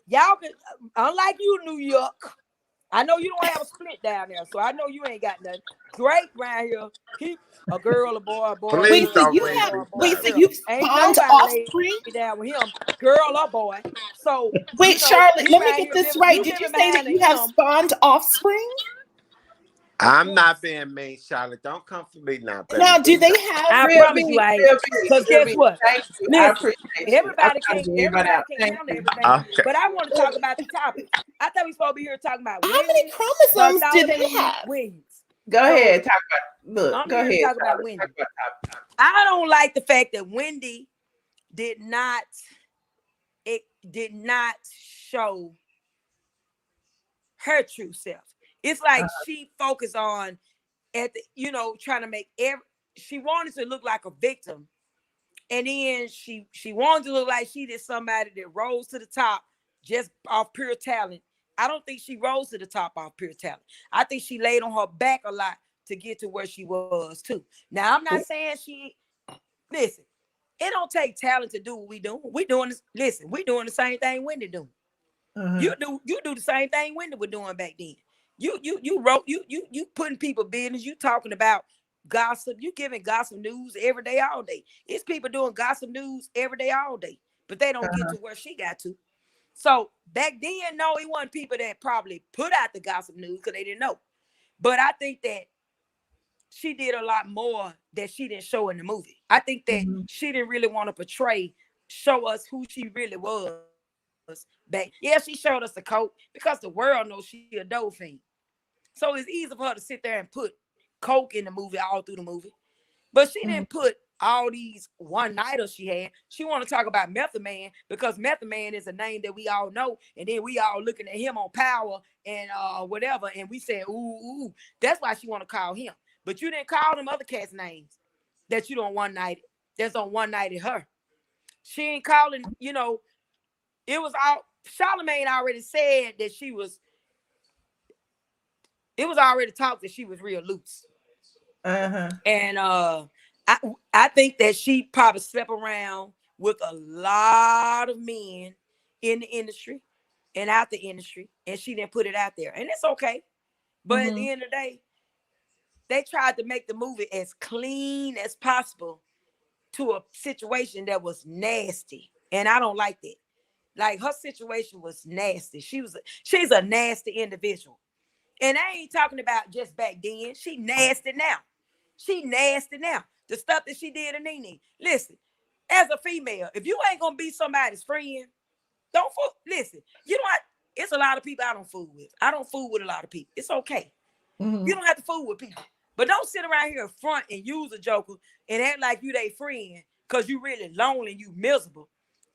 Y'all can, unlike you, New York. I know you don't have a split down there, so I know you ain't got nothing. Drake right here, he a girl, a boy, a boy, a Please girl, don't a bring boy, me a boy, a Wait, so started. girl. you've Ain't spawned nobody offspring? laid down with him, girl or boy. So Wait, Charlotte, he let me right get here this living. right. You Did you living say that behind you have him. spawned offspring? I'm not being mean, Charlotte. Don't come for me now, baby. Now, do Please they don't. have I Real promise you, big, I ain't. real big, Because real guess big. what? Thank you. I Listen, appreciate you. everybody I'm can't trying to get everybody out. Thank handle you. everything. Okay. But I want to talk about the topic. I thought we supposed to be here talking about How many Wendy, chromosomes do they Bartholomew, have? Williams. Go ahead. Talk about. Look. I'm Go here to ahead. talk about Charlotte. Wendy. Talk about topic. I don't like the fact that Wendy did not show her true self. It's like she focused on trying to make she wanted to look like a victim. And then she wanted to look like she did somebody that rose to the top just off pure talent. I don't think she rose to the top off pure talent. I think she laid on her back a lot to get to where she was too. Now, I'm not saying listen, it don't take talent to do what we do. We doing the same thing Wendy do. You do the same thing Wendy was doing back then. You wrote you putting people business. You talking about gossip. You giving gossip news every day, all day. It's people doing gossip news every day, all day, but they don't get to where she got to. So back then, no, it wasn't people that probably put out the gossip news because they didn't know. But I think that she did a lot more that she didn't show in the movie. I think that she didn't really want to show us who she really was back. Yeah, she showed us the coat because the world knows she a dope fiend. So it's easy for her to sit there and put coke in the movie all through the movie. But she didn't put all these one-nighters she had. She want to talk about Method Man because Method Man is a name that we all know. And then we all looking at him on Power and whatever. And we said, ooh. That's why she want to call him. But you didn't call them other cats' names that you don't one-night. That's on one-nighted her. She ain't calling, it was all, Charlamagne already said that it was already talked that she was real loose. And I think that she probably slept around with a lot of men in the industry and out the industry, and she didn't put it out there. And it's okay. But at the end of the day, they tried to make the movie as clean as possible to a situation that was nasty. And I don't like that. Like, her situation was nasty. She's a nasty individual. And I ain't talking about just back then. She nasty now. The stuff that she did to Nene. Listen, As a female, if you ain't gonna be somebody's friend, don't fool. Listen, you know what? It's a lot of people I don't fool with. I don't fool with a lot of people. It's okay. Mm-hmm. You don't have to fool with people. But don't sit around here in front and use a joker and act like you their friend because you really lonely and you miserable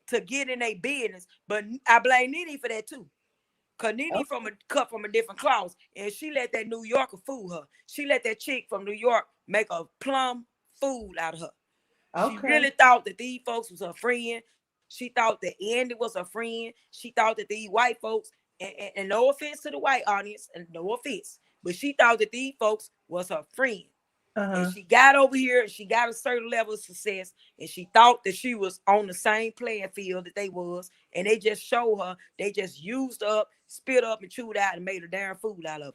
to get in their business. But I blame Nene for that too. Because Nene cut from a different cloth, and she let that New Yorker fool her. She let that chick from New York make a plum fool out of her. Okay. She really thought that these folks was her friend. She thought that Andy was her friend. She thought that these white folks, and no offense to the white audience, and no offense, but she thought that these folks was her friend. And she got over here and she got a certain level of success, and she thought that she was on the same playing field that they was, and they just showed her, they just used up, spit up, and chewed out and made a darn fool out of her.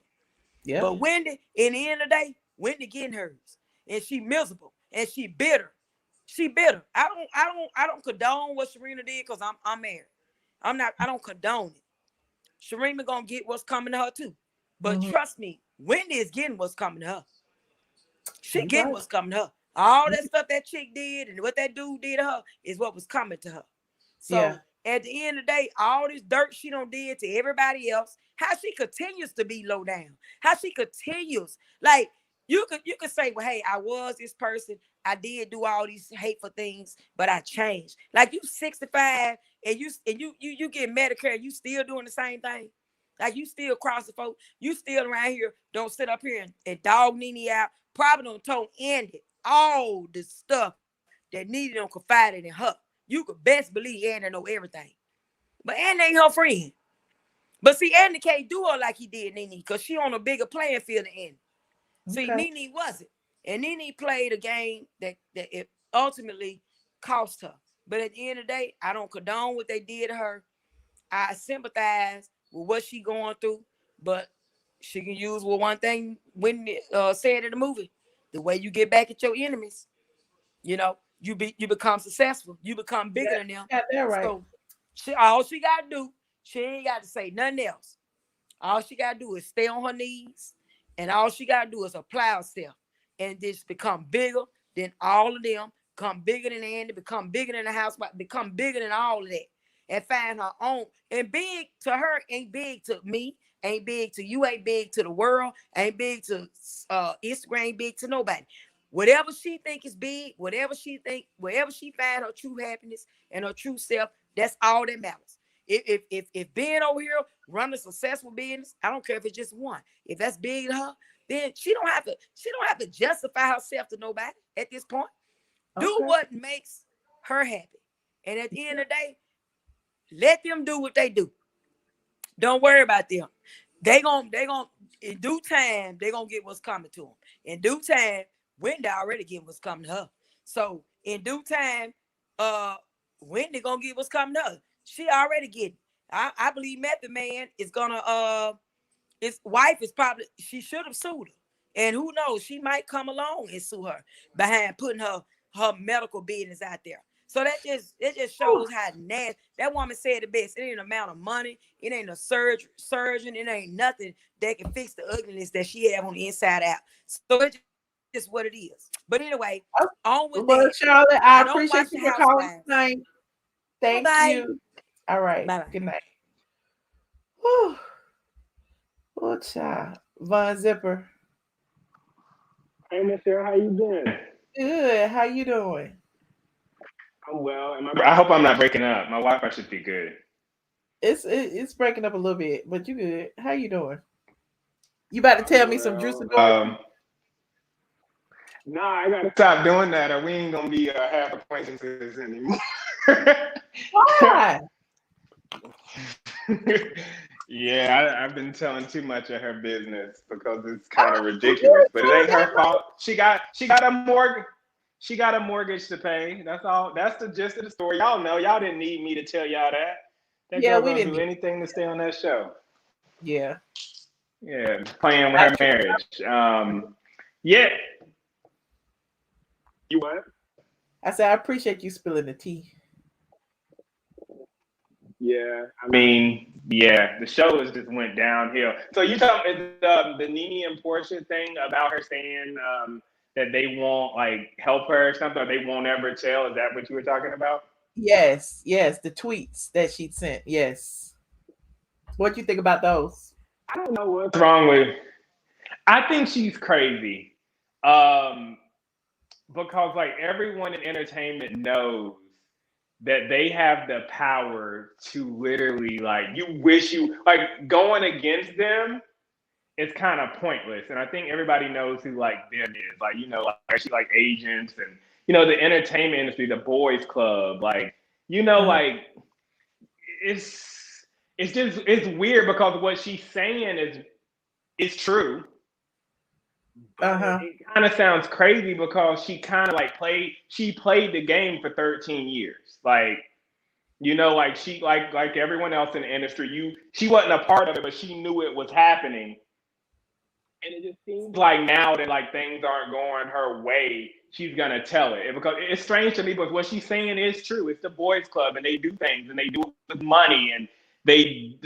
Yeah. But Wendy, in the end of the day, Wendy getting hers, and she miserable and she bitter. She bitter. I don't condone what Sharina did because I'm married. I don't condone it. Sharina gonna get what's coming to her too. But trust me, Wendy is getting what's coming to her. She getting what's coming to her. All that stuff that chick did and what that dude did to her is what was coming to her. So at the end of the day, all this dirt she done did to everybody else, how she continues to be low down, how she continues, like you could say, well, hey, I was this person, I did do all these hateful things, but I changed. Like you 65 and you get Medicare, you still doing the same thing. Like you still cross the folk, you still around here, don't sit up here and dog Nene out. Probably don't told Andy all the stuff that Nene don't confided in her. You could best believe Andy know everything. But Andy ain't her friend. But see, Andy can't do her like he did Nene because she on a bigger playing field than Andy. See, Nene wasn't. And Nene played a game that it ultimately cost her. But at the end of the day, I don't condone what they did to her. I sympathize with what she going through, but she can use one thing when said in the movie: the way you get back at your enemies, you know, you become successful, you become bigger than them. Got that right. So all she gotta do, she ain't got to say nothing else. All she gotta do is stay on her knees, and all she gotta do is apply herself, and just become bigger than all of them, become bigger than Andy, become bigger than the house, become bigger than all of that. And find her own. And big to her ain't big to me, ain't big to you, ain't big to the world, ain't big to Instagram, ain't big to nobody. Whatever she think is big, wherever she find her true happiness and her true self, that's all that matters. If being over here running a successful business, I don't care if it's just one. If that's big to her, then she don't have to justify herself to nobody at this point. Do what makes her happy. And at the end of the day, let them do what they do. Don't worry about them. They gonna in due time, they gonna get what's coming to them. In due time, Wendy already get what's coming to her. So in due time, Wendy gonna get what's coming to her. She already getting. I believe Method Man is gonna his wife is probably, she should have sued her. And who knows, she might come along and sue her behind putting her medical business out there. So it just shows how nasty. That woman said the best. It ain't an amount of money. It ain't a surgeon. It ain't nothing that can fix the ugliness that she have on the inside out. So it's just what it is. But anyway, on with that. Charlotte, I appreciate you for calling tonight. Thank you. All right. Bye-bye. Good night. Whew. Oh, child. Von Zipper. Hey, Michelle, how you doing? Good. How you doing? I'm well. I hope I'm not breaking up. My Wi-Fi should be good. It's breaking up a little bit, but you good. How you doing? You about to tell me some juicy Nah, I gotta stop doing that, or we ain't gonna be half acquaintances anymore. Why? Yeah, I've been telling too much of her business because it's kind of ridiculous. But it ain't her fault. She got a mortgage. She got a mortgage to pay. That's all. That's the gist of the story. Y'all know. Y'all didn't need me to tell y'all that. That girl gonna do anything to stay on that show. Yeah. Yeah, playing with her marriage. Yeah. You what? I said I appreciate you spilling the tea. Yeah, I mean, yeah, the show has just went downhill. So you talking the Nene and Porsha thing about her saying that they won't like help her or something, or they won't ever tell. Is that what you were talking about? Yes, the tweets that she sent. Yes. What do you think about those? I don't know what's wrong with. I think she's crazy, because like everyone in entertainment knows that they have the power to literally like you wish you like going against them. It's kind of pointless, and I think everybody knows who like them is. Like like actually like agents and the entertainment industry, the boys club, like like it's weird because what she's saying is true. It kind of sounds crazy because she kind of like played the game for 13 years. Like, like she like everyone else in the industry, she wasn't a part of it, but she knew it was happening. And it just seems like now that like things aren't going her way, she's gonna tell it. Because it's strange to me, but what she's saying is true. It's the boys club and they do things and they do it with money and they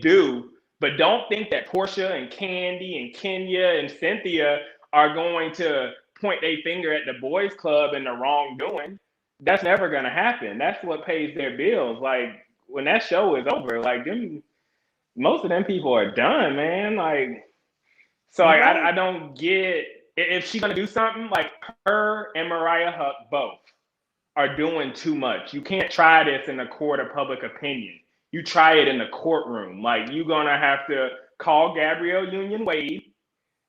do. But don't think that Porsha and Candy and Kenya and Cynthia are going to point their finger at the boys club and the wrongdoing. That's never gonna happen. That's what pays their bills. Like when that show is over, like most of them people are done, man. Like so like I don't get if she's gonna do something like her and Mariah Huq both are doing too much. You can't try this in a court of public opinion. You try it in the courtroom. Like you're gonna have to call Gabrielle Union Wade,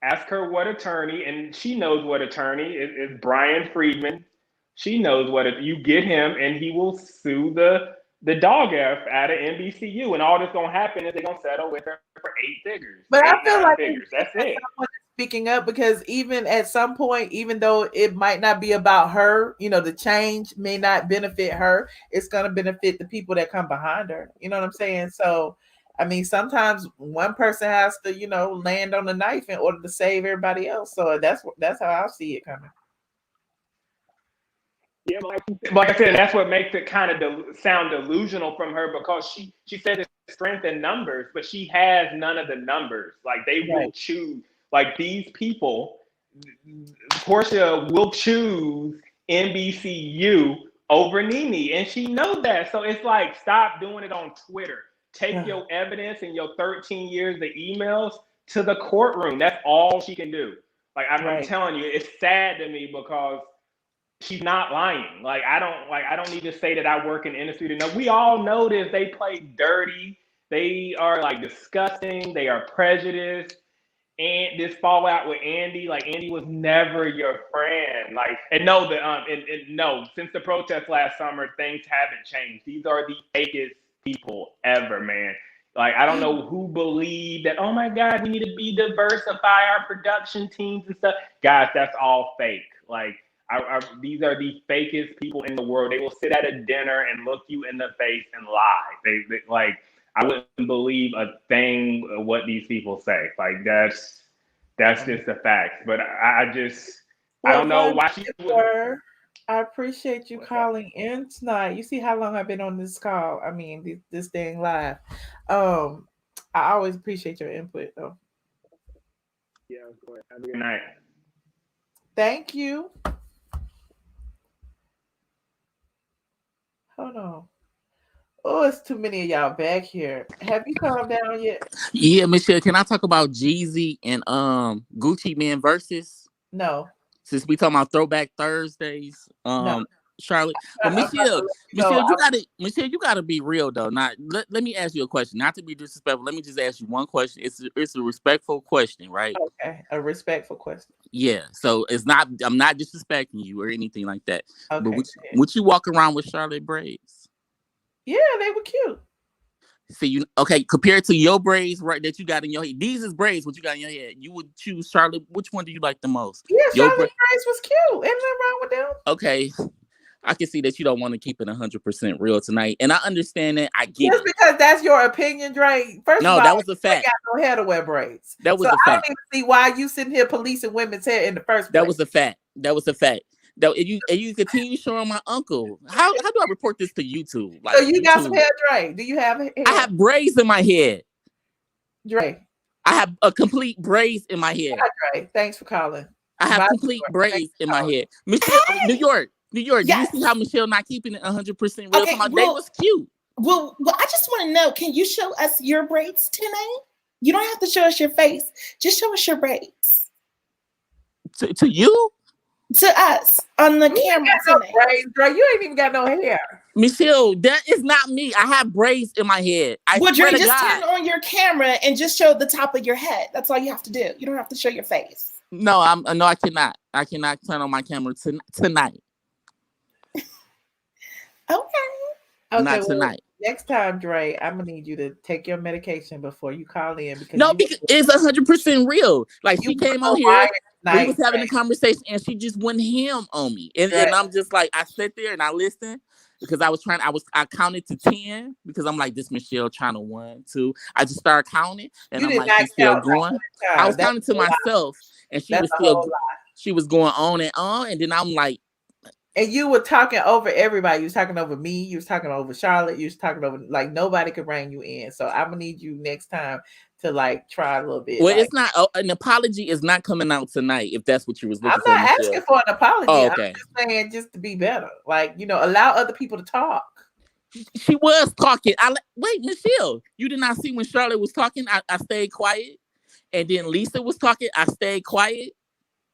ask her what attorney, and she knows what attorney is Brian Friedman. She knows you get him, and he will sue the dog F out of NBCU, and all that's gonna happen is they're gonna settle with her for 8 figures. But I feel like that's it. Speaking up, because even at some point, even though it might not be about her, the change may not benefit her. It's going to benefit the people that come behind her. You know what I'm saying? So, I mean, sometimes one person has to, land on the knife in order to save everybody else. So that's how I see it coming. Yeah, like I said, that's what makes it kind of sound delusional from her, because she said it's strength in numbers, but she has none of the numbers. Like they will choose. Like these people, Porsha will choose NBCU over Nene, and she knows that. So it's like, stop doing it on Twitter. Take your evidence and your 13 years of emails to the courtroom. That's all she can do. Like I'm telling you, it's sad to me because she's not lying. Like I don't need to say that I work in the industry to know. We all know this. They play dirty. They are like disgusting. They are prejudiced. And this fallout with Andy, like Andy was never your friend. Like, and no, no, since the protest last summer, things haven't changed. These are the fakest people ever, man. Like, I don't know who believed that, oh my God, we need to diversify our production teams and stuff. Guys, that's all fake. Like, these are the fakest people in the world. They will sit at a dinner and look you in the face and lie. They like, I wouldn't believe a thing of what these people say. Like that's just the facts. But I don't know why she would. I appreciate you calling in tonight. You see how long I've been on this call. I mean, this thing live. I always appreciate your input, though. Yeah, of course. Have a good night. Thank you. Hold on. Oh, it's too many of y'all back here. Have you calmed down yet? Yeah, Michelle, can I talk about Jeezy and Gucci Man versus? No. Since we talking about Throwback Thursdays, no. Charlotte. But Michelle, you gotta be real though. Let me ask you a question. Not to be disrespectful. Let me just ask you one question. It's a respectful question, right? Okay, a respectful question. Yeah. So it's not. I'm not disrespecting you or anything like that. Okay, but would you walk around with Charlotte braids? Yeah, they were cute. See, compared to your braids, right, that you got in your head. These is braids, what you got in your head. You would choose Charlotte. Which one do you like the most? Yeah, Charlotte braids was cute. Ain't nothing wrong with them. Okay. I can see that you don't want to keep it 100% real tonight. And I understand that. I get Just it. because that's your opinion, Dre. First of all, that was a fact. Got no hair to wear braids. That was a fact. I don't even see why you sitting here policing women's hair in the first place. That was a fact. And you continue showing my uncle. How do I report this to YouTube? Like, so you got some hair, Dre? Do you have hair? I have braids in my head. Dre. I have a complete braids in my head. Hi, Dre. Thanks for calling. I have complete braids in my head. Michelle, New York. Do Yes. you see how Michelle not keeping it 100% real? Okay, They was cute. Well, I just want to know, can you show us your braids tonight? You don't have to show us your face. Just show us your braids. To you? To us on the camera tonight. Braids, girl. You ain't even got no hair. Michelle, that is not me. I have braids in my head. Well, Dre, just turn on your camera and just show the top of your head. That's all you have to do. You don't have to show your face. No, I cannot. I cannot turn on my camera tonight. Okay. Not tonight. Next time, Dre, I'm gonna need you to take your medication before you call in because because it's 100% real. Like she came on here, we was having a conversation, and she just went ham on me, and I'm just like, I sat there and I listened because I counted to 10 because I'm like, this Michelle trying to 1, 2. I just started counting, and I'm like, she's still going. I was counting to myself, and she was going on, and then I'm like. And you were talking over everybody. You was talking over me. You was talking over Charlotte. You was talking over like nobody could bring you in. So I'm gonna need you next time to like try a little bit. Well, it's not an apology is not coming out tonight. If that's what you was looking for. I'm not asking for an apology. Oh, okay. I'm just saying just to be better. Like allow other people to talk. She was talking. Wait, Michelle, you did not see when Charlotte was talking. I stayed quiet, and then Lisa was talking. I stayed quiet,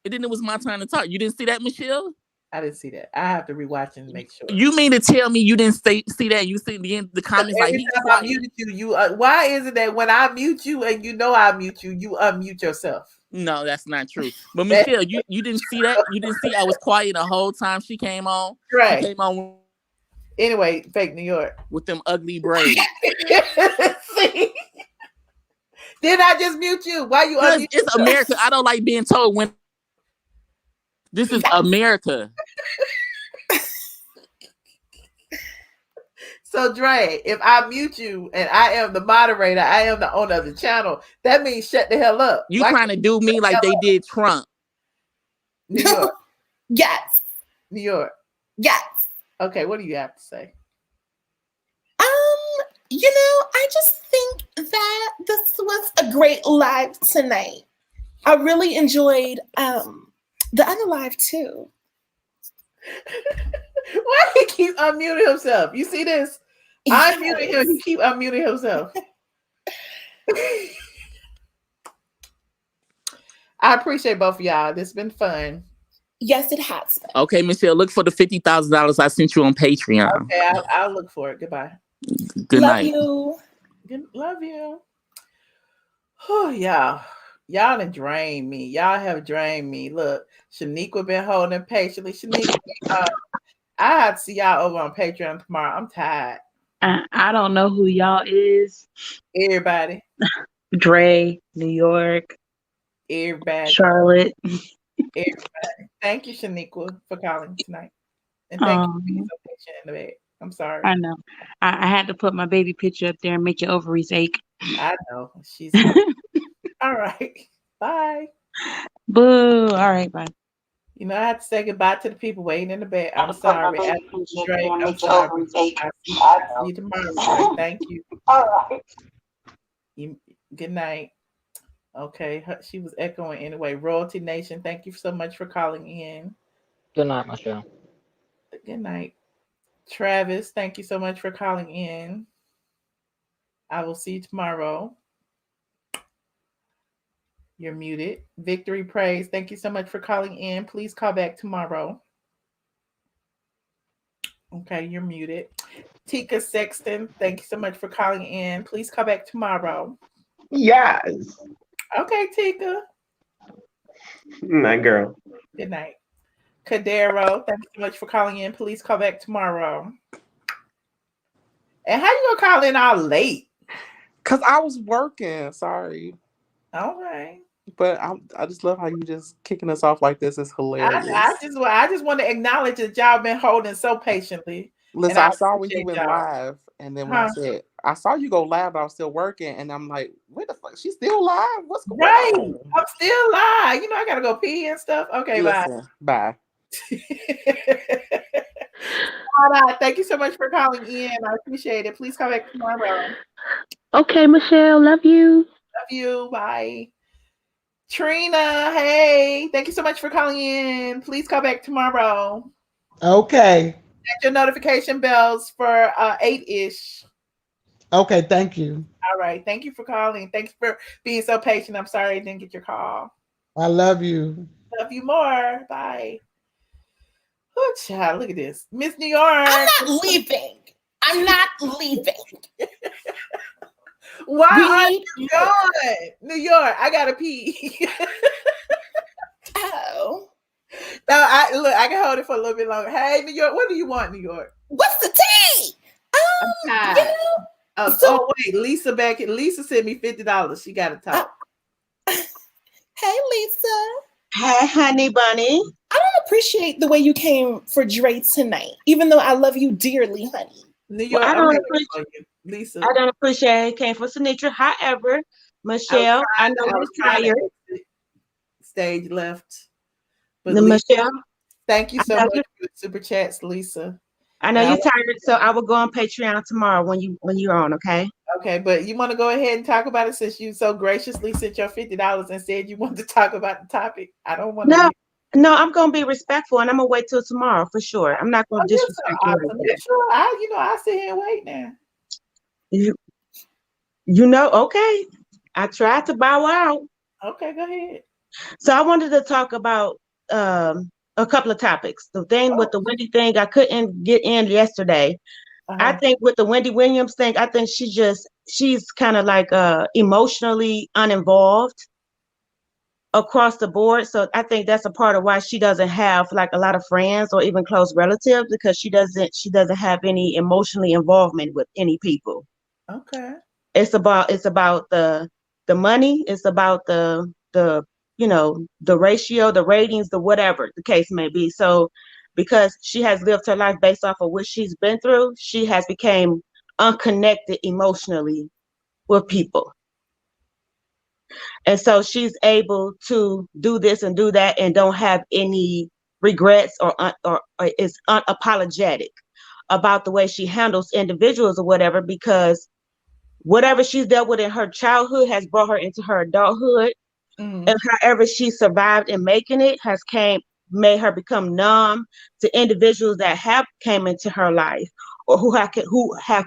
and then it was my turn to talk. You didn't see that, Michelle? I didn't see that. I have to rewatch and make sure. You mean to tell me you didn't see that? You see the comments like every time I muted you. Why is it that when I mute you and I mute you, you unmute yourself? No, that's not true. But Michelle, you didn't see that? You didn't see I was quiet the whole time she came on? Right. She came on. Anyway, fake New York. With them ugly braids. See? Did I just mute you? Why you unmute It's yourself? America. I don't like being told when. This is America. So, Dre, if I mute you and I am the moderator, I am the owner of the channel, that means shut the hell up. You trying to do me like they did Trump. New York. Yes. New York. Yes. Okay, what do you have to say? I just think that this was a great live tonight. I really enjoyed the other live too. Why he keep unmuting himself? You see this? I'm muting him. He keep unmuting himself. I appreciate both of y'all. This has been fun. Yes, it has been. Okay, Michelle, look for the $50,000 I sent you on Patreon. Okay, I'll look for it. Goodbye. Good night. Love you. Oh, y'all. Y'all done drained me. Y'all have drained me. Look, Shaniqua been holding patiently. Shaniqua, I have to see y'all over on Patreon tomorrow. I'm tired. I don't know who y'all is. Everybody. Dre, New York. Everybody. Charlotte. Everybody. Thank you, Shaniqua, for calling tonight. And thank you for being so patient in the bed. I'm sorry. I know. I had to put my baby picture up there and make your ovaries ache. I know. She's all right. Bye. Boo. All right, bye. I have to say goodbye to the people waiting in the bed. I'm sorry. I'm sorry. I'll see you tomorrow. Thank you. All right. Good night. Okay. She was echoing anyway. Royalty Nation, thank you so much for calling in. Good night, Michelle. Good night. Travis, thank you so much for calling in. I will see you tomorrow. You're muted. Victory Praise, thank you so much for calling in. Please call back tomorrow. Okay, you're muted. Tika Sexton, thank you so much for calling in. Please call back tomorrow. Yes. Okay, Tika. Night, girl. Good night. Cadero, thank you so much for calling in. Please call back tomorrow. And how you gonna call in all late? Cause I was working. Sorry. All right. But I just love how you just kicking us off like this. It's hilarious. I just want to acknowledge that y'all been holding so patiently. Listen, I saw when you went live, and then when I Huh? said I saw you go live, but I was still working, and I'm like, "What the fuck? She's still live? What's going Right. on?" I'm still live. I gotta go pee and stuff. Okay, Listen, bye. All right. Thank you so much for calling in. I appreciate it. Please call back tomorrow. Okay, Michelle, love you. Love you. Bye. Trina, hey, thank you so much for calling in. Please call back tomorrow. Okay. Set your notification bells for 8-ish. Okay, thank you. All right. Thank you for calling. Thanks for being so patient. I'm sorry I didn't get your call. I love you. Love you more. Bye. Oh, child, look at this. Miss New York. I'm not leaving. I'm not leaving. Why are you going? New York, I gotta pee. Oh. No, I can hold it for a little bit longer. Hey, New York, what do you want, New York? What's the tea? Wait, Lisa Lisa sent me $50. She gotta talk. Hey, Lisa. Hey, honey bunny. I don't appreciate the way you came for Dre tonight, even though I love you dearly, honey. New York, I don't appreciate Lisa. I don't appreciate it came for Sinitra. However, Michelle, I know you're tired. Stage left. But Michelle, thank you so much for the super chats, Lisa. I know you're tired, so I will go on Patreon tomorrow when you're on, okay? Okay, but you want to go ahead and talk about it since you so graciously sent your $50 and said you wanted to talk about the topic. I don't want to. No, I'm gonna be respectful and I'm gonna wait till tomorrow for sure. I'm not gonna disrespect you. Awesome. Sure. I sit here and wait now. You know, okay. I tried to bow out. Okay, go ahead. So I wanted to talk about a couple of topics. The thing with the Wendy thing, I couldn't get in yesterday. I think with the Wendy Williams thing, I think she's kind of like emotionally uninvolved across the board. So I think that's a part of why she doesn't have like a lot of friends or even close relatives, because she doesn't have any emotionally involvement with any people. Okay. It's about the money. It's about the the ratio, the ratings, the whatever the case may be. So because she has lived her life based off of what she's been through, she has become unconnected emotionally with people. And so she's able to do this and do that and don't have any regrets or is unapologetic about the way she handles individuals or whatever, because whatever she's dealt with in her childhood has brought her into her adulthood. And however she survived in making it has made her become numb to individuals that have came into her life or who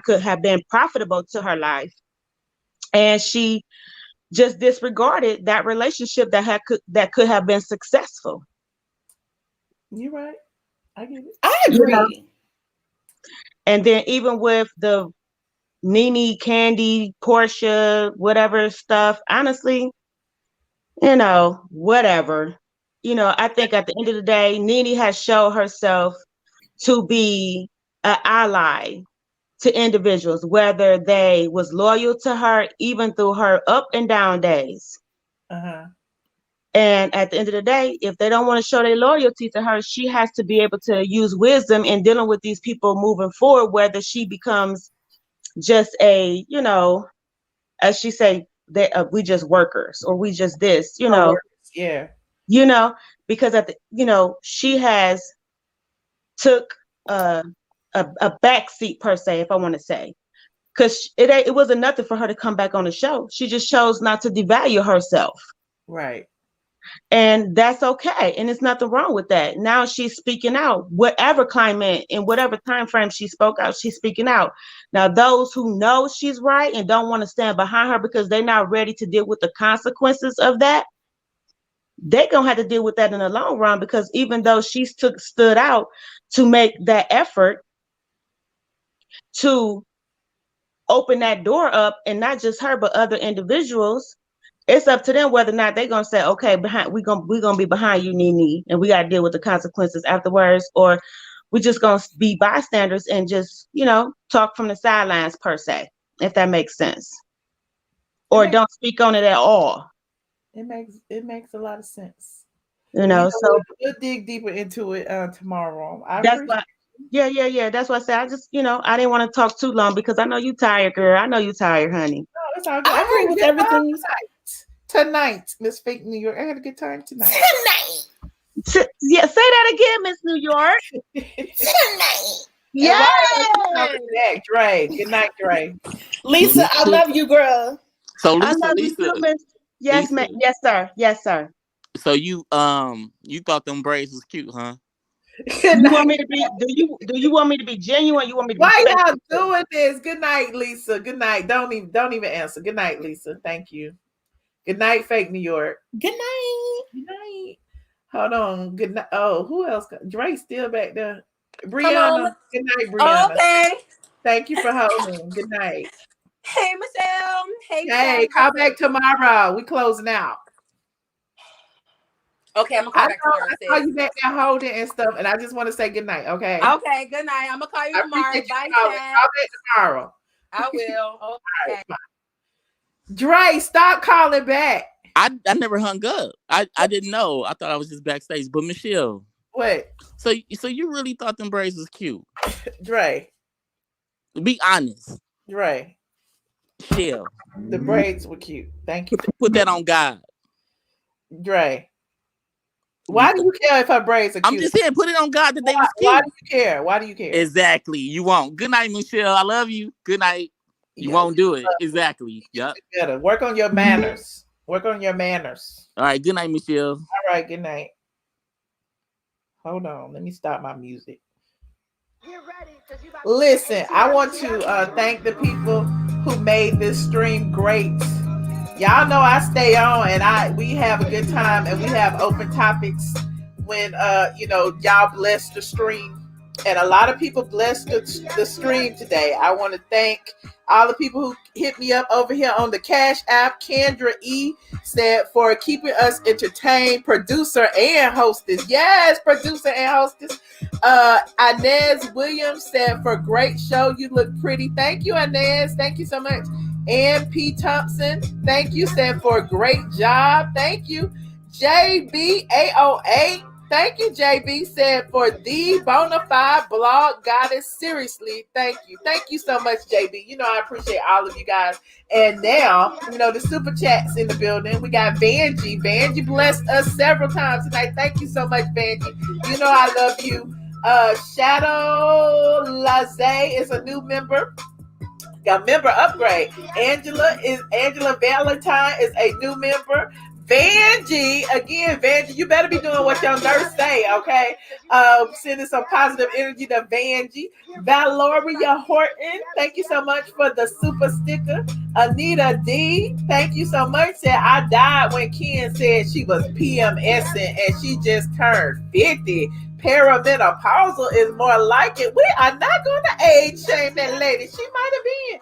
could have been profitable to her life. And she just disregarded that relationship that could have been successful. You're right. I get it. I agree. You know? And then even with the Nene, Candy, Porsha, whatever stuff, honestly, whatever. I think at the end of the day, Nene has shown herself to be an ally to individuals, whether they was loyal to her even through her up and down days. And at the end of the day, if they don't want to show their loyalty to her, she has to be able to use wisdom in dealing with these people moving forward, whether she becomes just a, as she say, that we just workers or we just this, Yeah. Because she has took a back seat per se, if I want to say, because it wasn't nothing for her to come back on the show. She just chose not to devalue herself. Right. And that's okay. And there's nothing wrong with that. Now she's speaking out, whatever climate in whatever time frame she spoke out, she's speaking out. Now, those who know she's right and don't want to stand behind her because they're not ready to deal with the consequences of that, they're going to have to deal with that in the long run, because even though she stood out to make that effort to open that door up, and not just her, but other individuals, it's up to them whether or not they're gonna say, okay, we're gonna be behind you, Nene, and we gotta deal with the consequences afterwards, or we're just gonna be bystanders and just, talk from the sidelines per se, if that makes sense. Or don't speak on it at all. It makes a lot of sense. So we'll dig deeper into it tomorrow. That's why I said I just, I didn't want to talk too long because I know you tired, girl. I know you tired, honey. No, it's all good. I agree with everything you said. Tonight, Miss Fake New York. I had a good time tonight. Say that again, Miss New York. Tonight. Yeah. Dre. Good night, Dre. Lisa, I love you, girl. So I love you too, Miss. Yes, ma'am. Yes, sir. Yes, sir. So you thought them braids was cute, huh? You want me to be? Do you want me to be genuine? You want me to be? Why y'all fake? doing this? Good night, Lisa. Good night. Don't even answer. Good night, Lisa. Thank you. Good night, fake New York. Good night. Good night. Hold on. Good night. Oh, who else? Drake's still back there. Come Brianna. on. Good night, Brianna. Okay. Thank you for holding. Good night. Hey, Michelle. Hey, Hey, call back tomorrow. We closing out. Okay, I'm gonna call back tomorrow. I saw you back there holding and stuff, and I just want to say good night. Okay. Okay. Good night. I'm gonna call you tomorrow. Appreciate Bye, you calling. Chad. Call back tomorrow. I will. Okay. Dre, stop calling back. I never hung up. I didn't know. I thought I was just backstage. But Michelle, what? So you really thought them braids was cute? Dre, be honest. Dre, Chill. The braids were cute. Thank you. Put that on God. Dre, why do you care if her braids are cute? I'm just saying, put it on God that they was cute. Why do you care? Why do you care? Exactly. You won't. Good night, Michelle. I love you. Good night. You won't do it. Exactly. Yep. Better work on your manners. Work on your manners. All right. Good night, Michelle. All right. Good night. Hold on. Let me stop my music. Listen, I want to thank the people who made this stream great. Y'all know I stay on and we have a good time and we have open topics when y'all bless the stream. And a lot of people blessed the stream today. I want to thank all the people who hit me up over here on the Cash App. Kendra E said for keeping us entertained, producer and hostess. Yes, producer and hostess. Inez Williams said for great show. You look pretty. Thank you, Inez. Thank you so much. Ann P. Thompson, thank you. Said for a great job. Thank you. JB808. Thank you, JB. Said for the bona fide blog goddess. Seriously, thank you. Thank you so much, JB. You know, I appreciate all of you guys. And now, the super chat's in the building. We got Vanjie. Vanjie blessed us several times tonight. Thank you so much, Vanjie. You know I love you. Shadow Laze is a new member. Got member upgrade. Angela Valentine is a new member. Vanjie, you better be doing what your nurse say, okay? Sending some positive energy to Vanjie. Valoria Horton, thank you so much for the super sticker. Anita D, thank you so much. Said, I died when Ken said she was PMSing and she just turned 50. Perimenopausal is more like it. We are not going to age shame that lady. She might have been.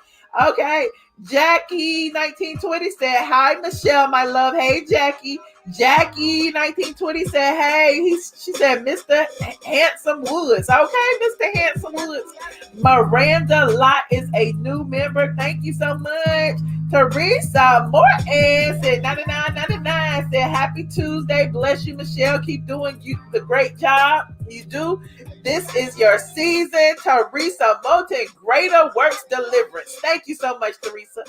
Okay. Jackie 1920 said, hi, Michelle, my love. Hey, Jackie. Jackie 1920 said, hey. She said, Mr. Handsome Woods. Okay, Mr. Handsome Woods. Miranda Lott is a new member. Thank you so much. Teresa Morton said 99.99. Said happy Tuesday. Bless you, Michelle. Keep doing the great job you do. This is your season. Teresa Moulton, Greater Works Deliverance. Thank you so much, Teresa.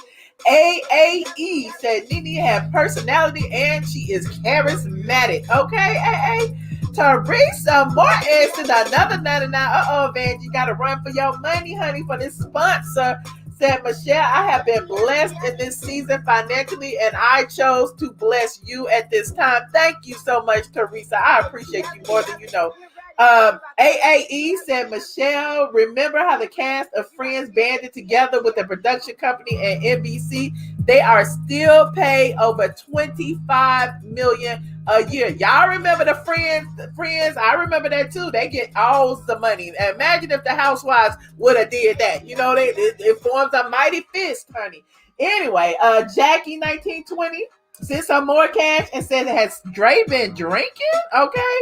AAE said Nene had personality and she is charismatic. Okay, AA. Teresa Morton said another 99. Van, you got to run for your money, honey, for this sponsor. Said, Michelle, I have been blessed in this season financially, and I chose to bless you at this time. Thank you so much, Teresa. I appreciate you more than you know. AAE said, Michelle, remember how the cast of Friends banded together with the production company and NBC? They are still paid over $25 million a year. Y'all remember the Friends? I remember that too. They get all the money. Imagine if the Housewives would have did that. It forms a mighty fist, honey. Anyway, Jackie 1920 sent some more cash and said, has Dre been drinking? Okay.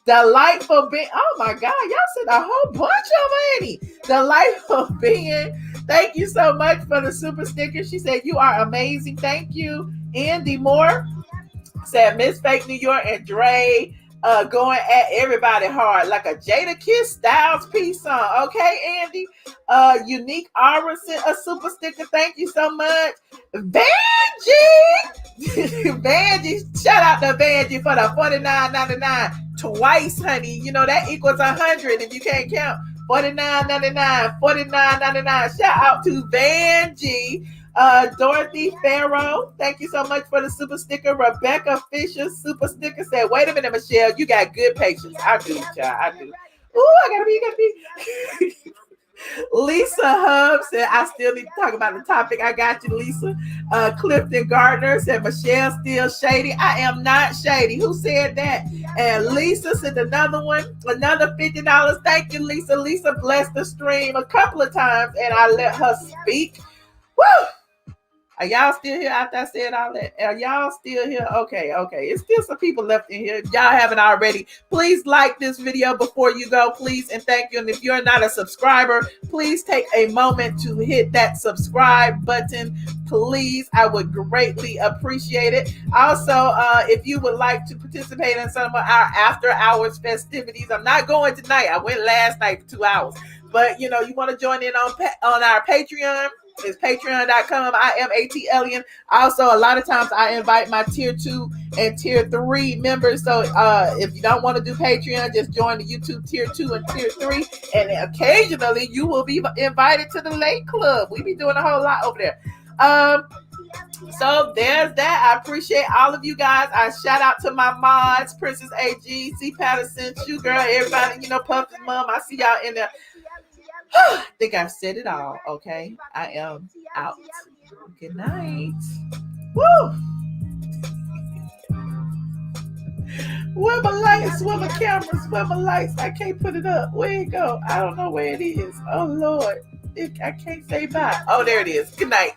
Delightful being. Oh my God, y'all sent a whole bunch of money. Delightful being. Thank you so much for the super sticker. She said, you are amazing. Thank you. Andy Moore said, Miss Fake New York and Dre going at everybody hard like a Jada Kiss Styles peace song. Okay, Andy. Unique Aura sent a super sticker. Thank you so much. Vanjie. Vanjie. Shout out to Vanjie for the $49.99 twice, honey. That equals 100 if you can't count. $49.99. $49.99. Shout out to Vanjie. Dorothy Farrow, thank you so much for the super sticker. Rebecca Fisher super sticker said, wait a minute, Michelle, you got good patience. I do, child. I do. Ooh, I gotta be. Lisa Hub said, I still need to talk about the topic. I got you, Lisa. Clifton Gardner said, Michelle still shady. I am not shady. Who said that? And Lisa said another one, another $50. Thank you, Lisa. Lisa blessed the stream a couple of times and I let her speak. Woo! Are y'all still here after I said all that? Are y'all still here? Okay. It's still some people left in here. If y'all haven't already, please like this video before you go, please. And thank you. And if you're not a subscriber, please take a moment to hit that subscribe button. Please, I would greatly appreciate it. Also, if you would like to participate in some of our after hours festivities, I'm not going tonight. I went last night for 2 hours. But, you want to join in on our Patreon. It's patreon.com. iamATLien. Also, a lot of times I invite my tier 2 and tier 3 members. So if you don't want to do Patreon, just join the YouTube tier 2 and tier 3. And occasionally you will be invited to the late club. We be doing a whole lot over there. So there's that. I appreciate all of you guys. I shout out to my mods, Princess AG, C. Patterson, Shoe Girl, everybody, Puff's mom. I see y'all in there. I think I've said it all. Okay, I am out. Good night. Woo! Where my lights? Where my cameras? Where my lights? I can't put it up. Where it go? I don't know where it is. Oh Lord, I can't say bye. Oh, there it is. Good night.